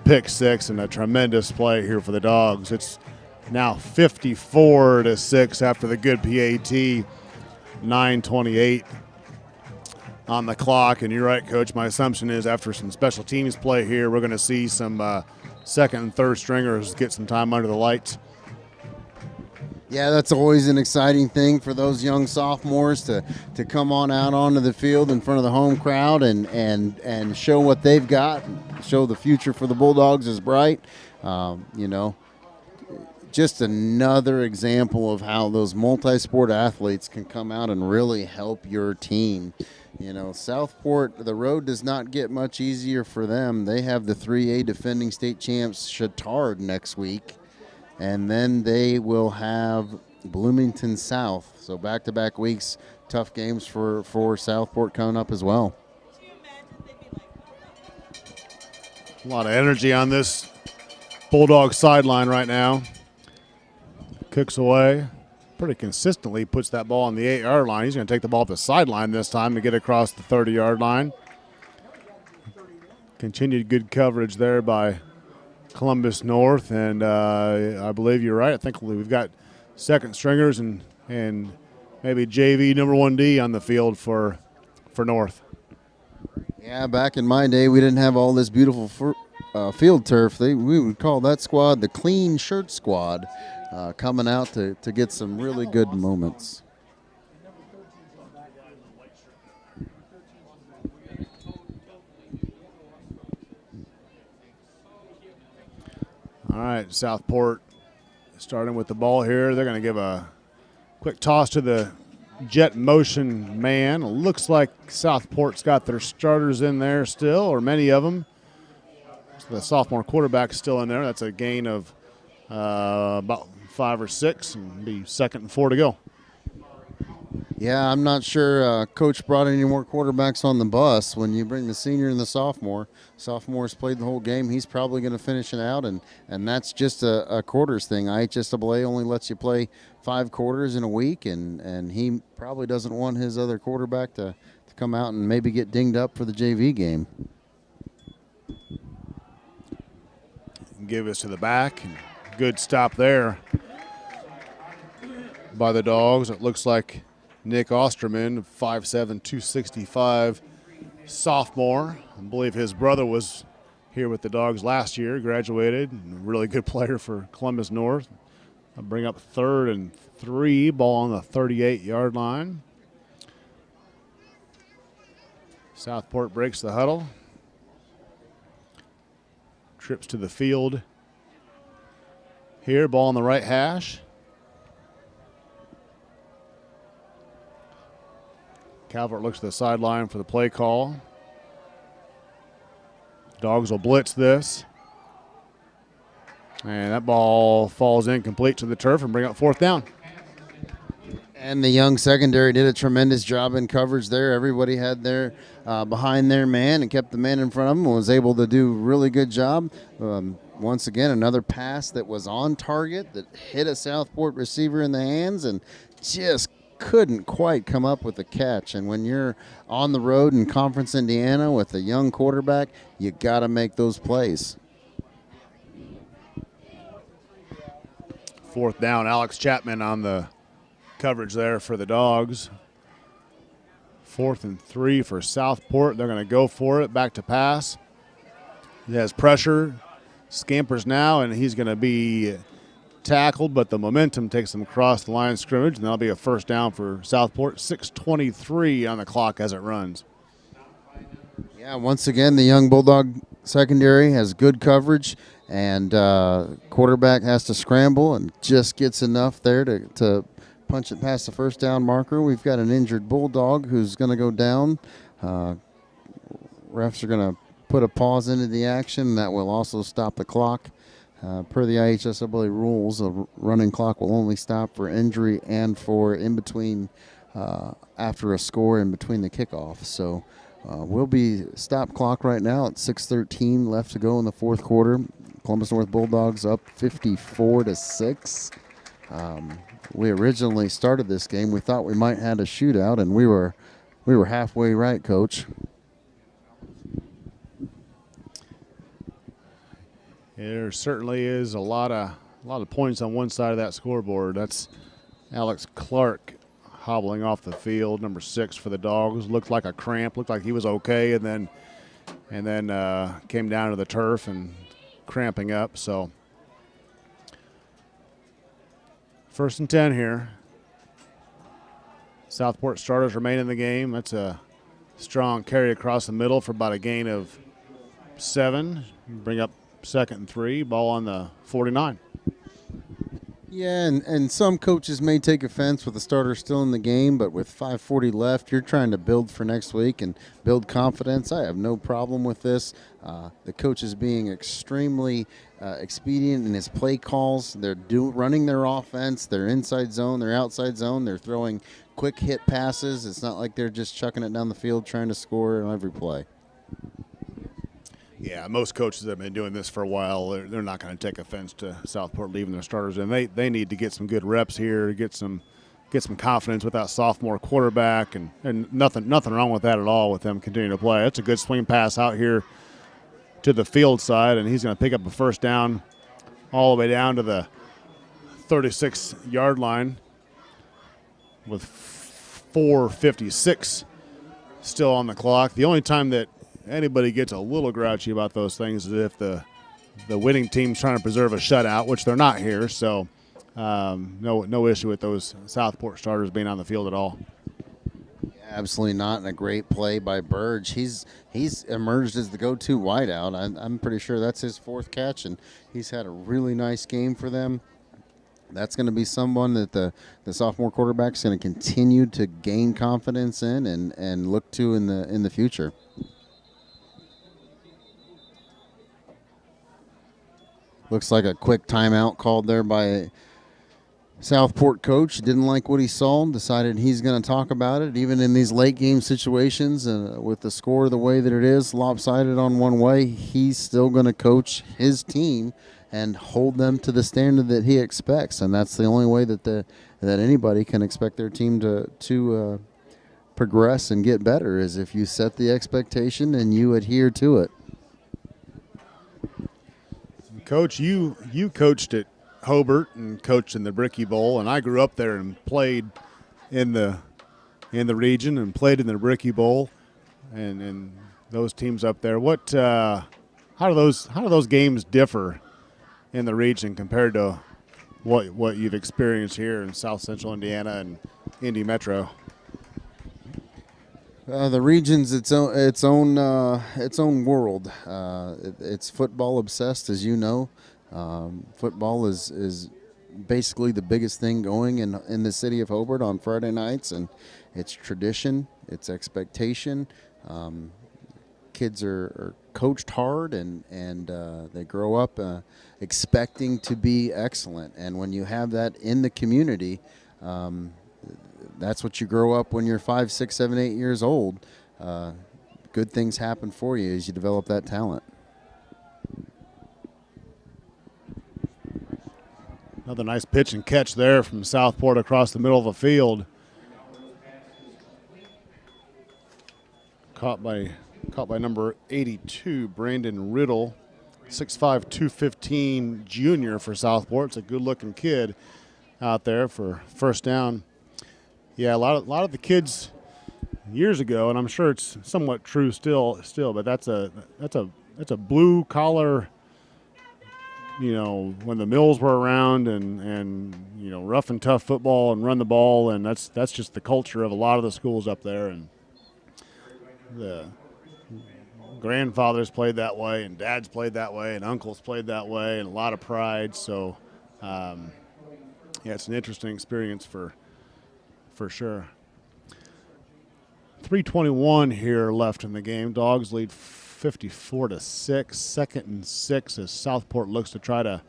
pick six and a tremendous play here for the Dogs. It's now 54-6 after the good PAT. 9:28 on the clock, and you're right, Coach. My assumption is after some special teams play here, we're going to see some second and third stringers get some time under the lights. Yeah, that's always an exciting thing for those young sophomores to come on out onto the field in front of the home crowd and show what they've got, show the future for the Bulldogs is bright. Just another example of how those multi-sport athletes can come out and really help your team. You know, Southport, the road does not get much easier for them. They have the 3A defending state champs Chittard next week, and then they will have Bloomington South. So back-to-back weeks, tough games for Southport coming up as well. A lot of energy on this Bulldog sideline right now. Kicks away pretty consistently, puts that ball on the 8-yard line. He's going to take the ball off the sideline this time to get across the 30-yard line. Continued good coverage there by Columbus North, and I believe you're right. I think we've got second stringers and maybe JV number 1D on the field for North. Yeah, back in my day, we didn't have all this beautiful field turf. We would call that squad the clean shirt squad. Coming out to get some really good moments. All right, Southport starting with the ball here. They're going to give a quick toss to the jet motion man. Looks like Southport's got their starters in there still, or many of them. So the sophomore quarterback is still in there. That's a gain of about 5 or 6, and be 2nd and 4 to go. Yeah, I'm not sure Coach brought any more quarterbacks on the bus. When you bring the senior and the sophomore's played the whole game, he's probably going to finish it out, and that's just a quarters thing. IHSAA only lets you play 5 quarters in a week, and he probably doesn't want his other quarterback to come out and maybe get dinged up for the JV game. Give us to the back. Good stop there by the Dogs. It looks like Nick Osterman, 5'7", 265, sophomore. I believe his brother was here with the Dogs last year, graduated, and a really good player for Columbus North. I'll bring up 3rd and 3, ball on the 38-yard line. Southport breaks the huddle. Trips to the field here, ball on the right hash. Calvert looks to the sideline for the play call. Dogs will blitz this. And that ball falls incomplete to the turf and bring up 4th down. And the young secondary did a tremendous job in coverage there. Everybody had their behind their man and kept the man in front of them and was able to do a really good job. Once again, another pass that was on target that hit a Southport receiver in the hands and just couldn't quite come up with the catch. And when you're on the road in Conference Indiana with a young quarterback, you got to make those plays. 4th down, Alex Chapman on the coverage there for the Dogs. 4th and 3 for Southport. They're going to go for it, back to pass. He has pressure, scampers now, and he's going to be tackled, but the momentum takes him across the line of scrimmage, and that'll be a 1st down for Southport. 6:23 on the clock as it runs. Yeah, once again, the young Bulldog secondary has good coverage, and quarterback has to scramble and just gets enough there to punch it past the 1st down marker. We've got an injured Bulldog who's going to go down. Refs are going to put a pause into the action. That will also stop the clock. Per the IHSAA rules, a running clock will only stop for injury and for in between, after a score in between the kickoff. So we'll be stop clock right now at 6:13 left to go in the 4th quarter. Columbus North Bulldogs up 54-6. We originally started this game. We thought we might have a shootout, and we were halfway right, Coach. There certainly is a lot of points on one side of that scoreboard. That's Alex Clark hobbling off the field, number 6 for the Dogs. Looked like a cramp, looked like he was okay, and then came down to the turf and cramping up. So 1st and 10 here. Southport starters remain in the game. That's a strong carry across the middle for about a gain of 7. Bring up 2nd and 3, ball on the 49. Yeah, and some coaches may take offense with the starter still in the game, but with 5:40 left, you're trying to build for next week and build confidence. I have no problem with this. The coach is being extremely expedient in his play calls. They're running their offense. They're inside zone. They're outside zone. They're throwing quick hit passes. It's not like they're just chucking it down the field trying to score on every play. Yeah, most coaches have been doing this for a while. They're not going to take offense to Southport leaving their starters, and they need to get some good reps here, get some confidence with that sophomore quarterback, and nothing wrong with that at all with them continuing to play. That's a good swing pass out here to the field side, and he's going to pick up a 1st down all the way down to the 36-yard line with 4:56 still on the clock. The only time that anybody gets a little grouchy about those things is if the winning team's trying to preserve a shutout, which they're not here. So no issue with those Southport starters being on the field at all. Absolutely not, and a great play by Burge. He's emerged as the go-to wideout. I'm pretty sure that's his 4th catch, and he's had a really nice game for them. That's going to be someone that the sophomore quarterback is going to continue to gain confidence in and look to in the future. Looks like a quick timeout called there by Southport coach. Didn't like what he saw, decided he's going to talk about it. Even in these late game situations, with the score the way that it is, lopsided on one way, he's still going to coach his team and hold them to the standard that he expects. And that's the only way that anybody can expect their team to progress and get better, is if you set the expectation and you adhere to it. Coach, you coached at Hobart and coached in the Bricky Bowl, and I grew up there and played in the region and played in the Bricky Bowl. and those teams up there. How do those games differ in the region compared to what you've experienced here in South Central Indiana and Indy Metro? The region's its own world. It's football obsessed, as you know. Football is basically the biggest thing going in the city of Hobart on Friday nights, and it's tradition, it's expectation. Kids are coached hard, and they grow up expecting to be excellent. And when you have that in the community, that's what you grow up when you're 5, 6, 7, 8 years old. Good things happen for you as you develop that talent. Another nice pitch and catch there from Southport across the middle of the field. Caught by number 82, Brandon Riddle, 6'5", 215 junior for Southport. It's a good-looking kid out there for first down. Yeah, a lot of the kids years ago, and I'm sure it's somewhat true still, but that's a blue collar. You know, when the Mills were around, and you know, rough and tough football and run the ball, and that's just the culture of a lot of the schools up there, and the grandfathers played that way, and dads played that way, and uncles played that way, and a lot of pride. So, yeah, it's an interesting experience for sure. 3:21 here left in the game. Dogs lead 54-6. 2nd and 6 as Southport looks to try to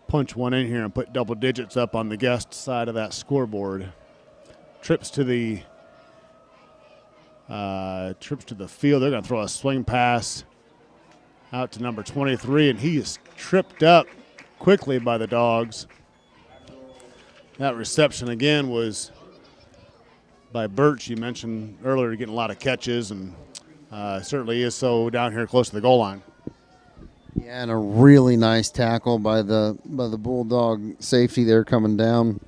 punch one in here and put double digits up on the guest side of that scoreboard. Trips to the field. They're going to throw a swing pass out to number 23, and he is tripped up quickly by the Dogs. That reception again was by Birch. You mentioned earlier getting a lot of catches, and certainly is so down here close to the goal line. Yeah, and a really nice tackle by the Bulldog safety there coming down.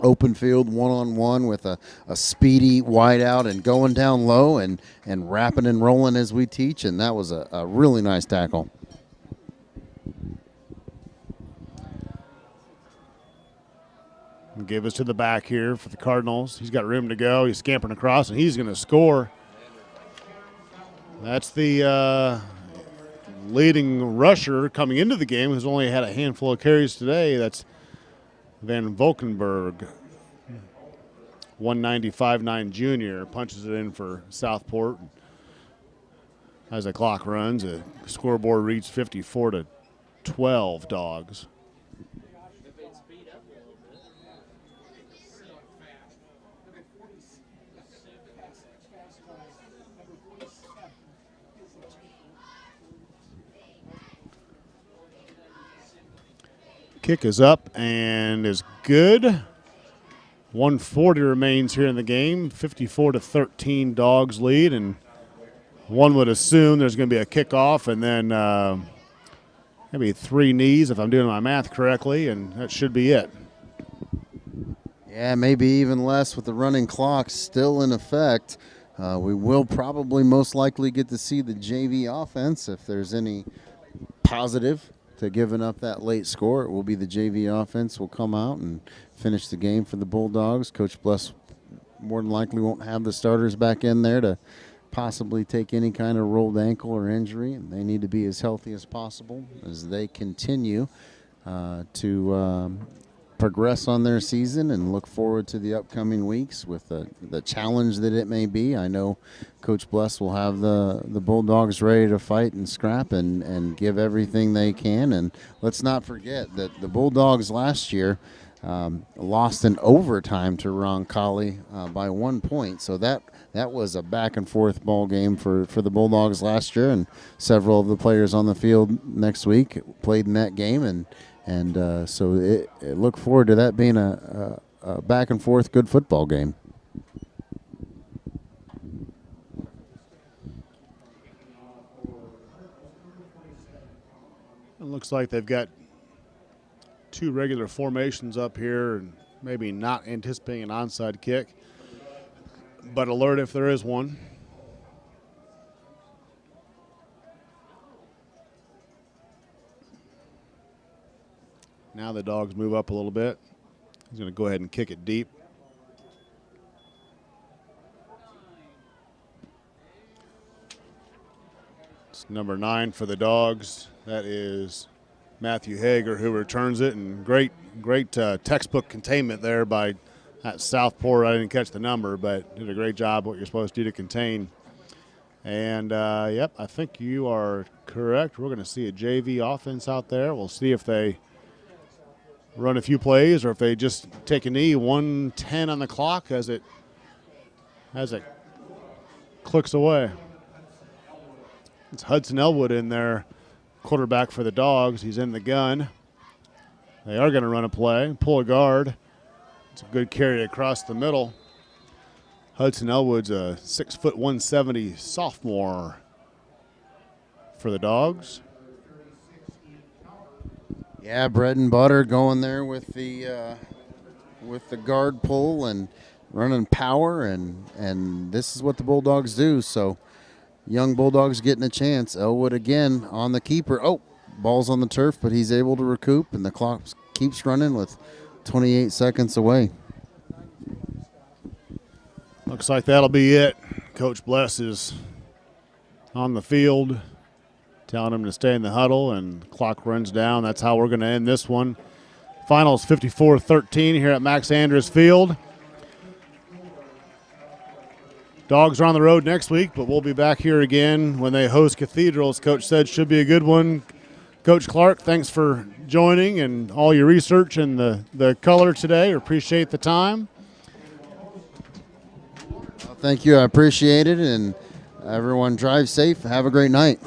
Open field, one-on-one with a speedy wide out and going down low and wrapping and rolling as we teach, and that was a really nice tackle. Give us to the back here for the Cardinals. He's got room to go. He's scampering across, and he's going to score. That's the leading rusher coming into the game, who's only had a handful of carries today. That's Van Valkenburg, 195.9 junior, punches it in for Southport. As the clock runs, the scoreboard reads 54-12 Dogs. Kick is up and is good. 140 remains here in the game. 54-13 Dogs lead, and one would assume there's going to be a kickoff and then maybe 3 knees if I'm doing my math correctly, and that should be it. Yeah, maybe even less with the running clock still in effect. We will probably most likely get to see the JV offense if there's any positive to giving up that late score. It will be the JV offense will come out and finish the game for the Bulldogs. Coach Bless more than likely won't have the starters back in there to possibly take any kind of rolled ankle or injury, and they need to be as healthy as possible as they continue to progress on their season and look forward to the upcoming weeks with the challenge that it may be. I know Coach Bless will have the Bulldogs ready to fight and scrap and give everything they can. And let's not forget that the Bulldogs last year lost in overtime to Roncalli by 1 point. So that was a back-and-forth ball game for the Bulldogs last year, and several of the players on the field next week played in that game, and so look forward to that being a back-and-forth good football game. It looks like they've got 2 regular formations up here, and maybe not anticipating an onside kick, but alert if there is one. Now the Dogs move up a little bit. He's going to go ahead and kick it deep. It's number 9 for the Dogs. That is Matthew Hager who returns it, and great textbook containment there by at Southport. I didn't catch the number, but did a great job what you're supposed to do to contain. And, yep, I think you are correct. We're going to see a JV offense out there. We'll see if they run a few plays or if they just take a knee. 1:10 on the clock as it clicks away. It's Hudson Elwood in there, quarterback for the Dogs. He's in the gun. They are going to run a play, pull a guard. It's a good carry across the middle. Hudson Elwood's a 6', 170 sophomore for the Dogs. Yeah, bread and butter going there with the guard pull and running power, and this is what the Bulldogs do. So young Bulldogs getting a chance. Elwood again on the keeper. Oh, ball's on the turf, but he's able to recoup, and the clock keeps running with 28 seconds away. Looks like that'll be it. Coach Bless is on the field, telling him to stay in the huddle, and the clock runs down. That's how we're going to end this one. Finals 54-13 here at Max Andrews Field. Dogs are on the road next week, but we'll be back here again when they host Cathedral. As Coach said, should be a good one. Coach Clark, thanks for joining and all your research and the color today. Appreciate the time. Thank you. I appreciate it, and everyone drive safe. Have a great night.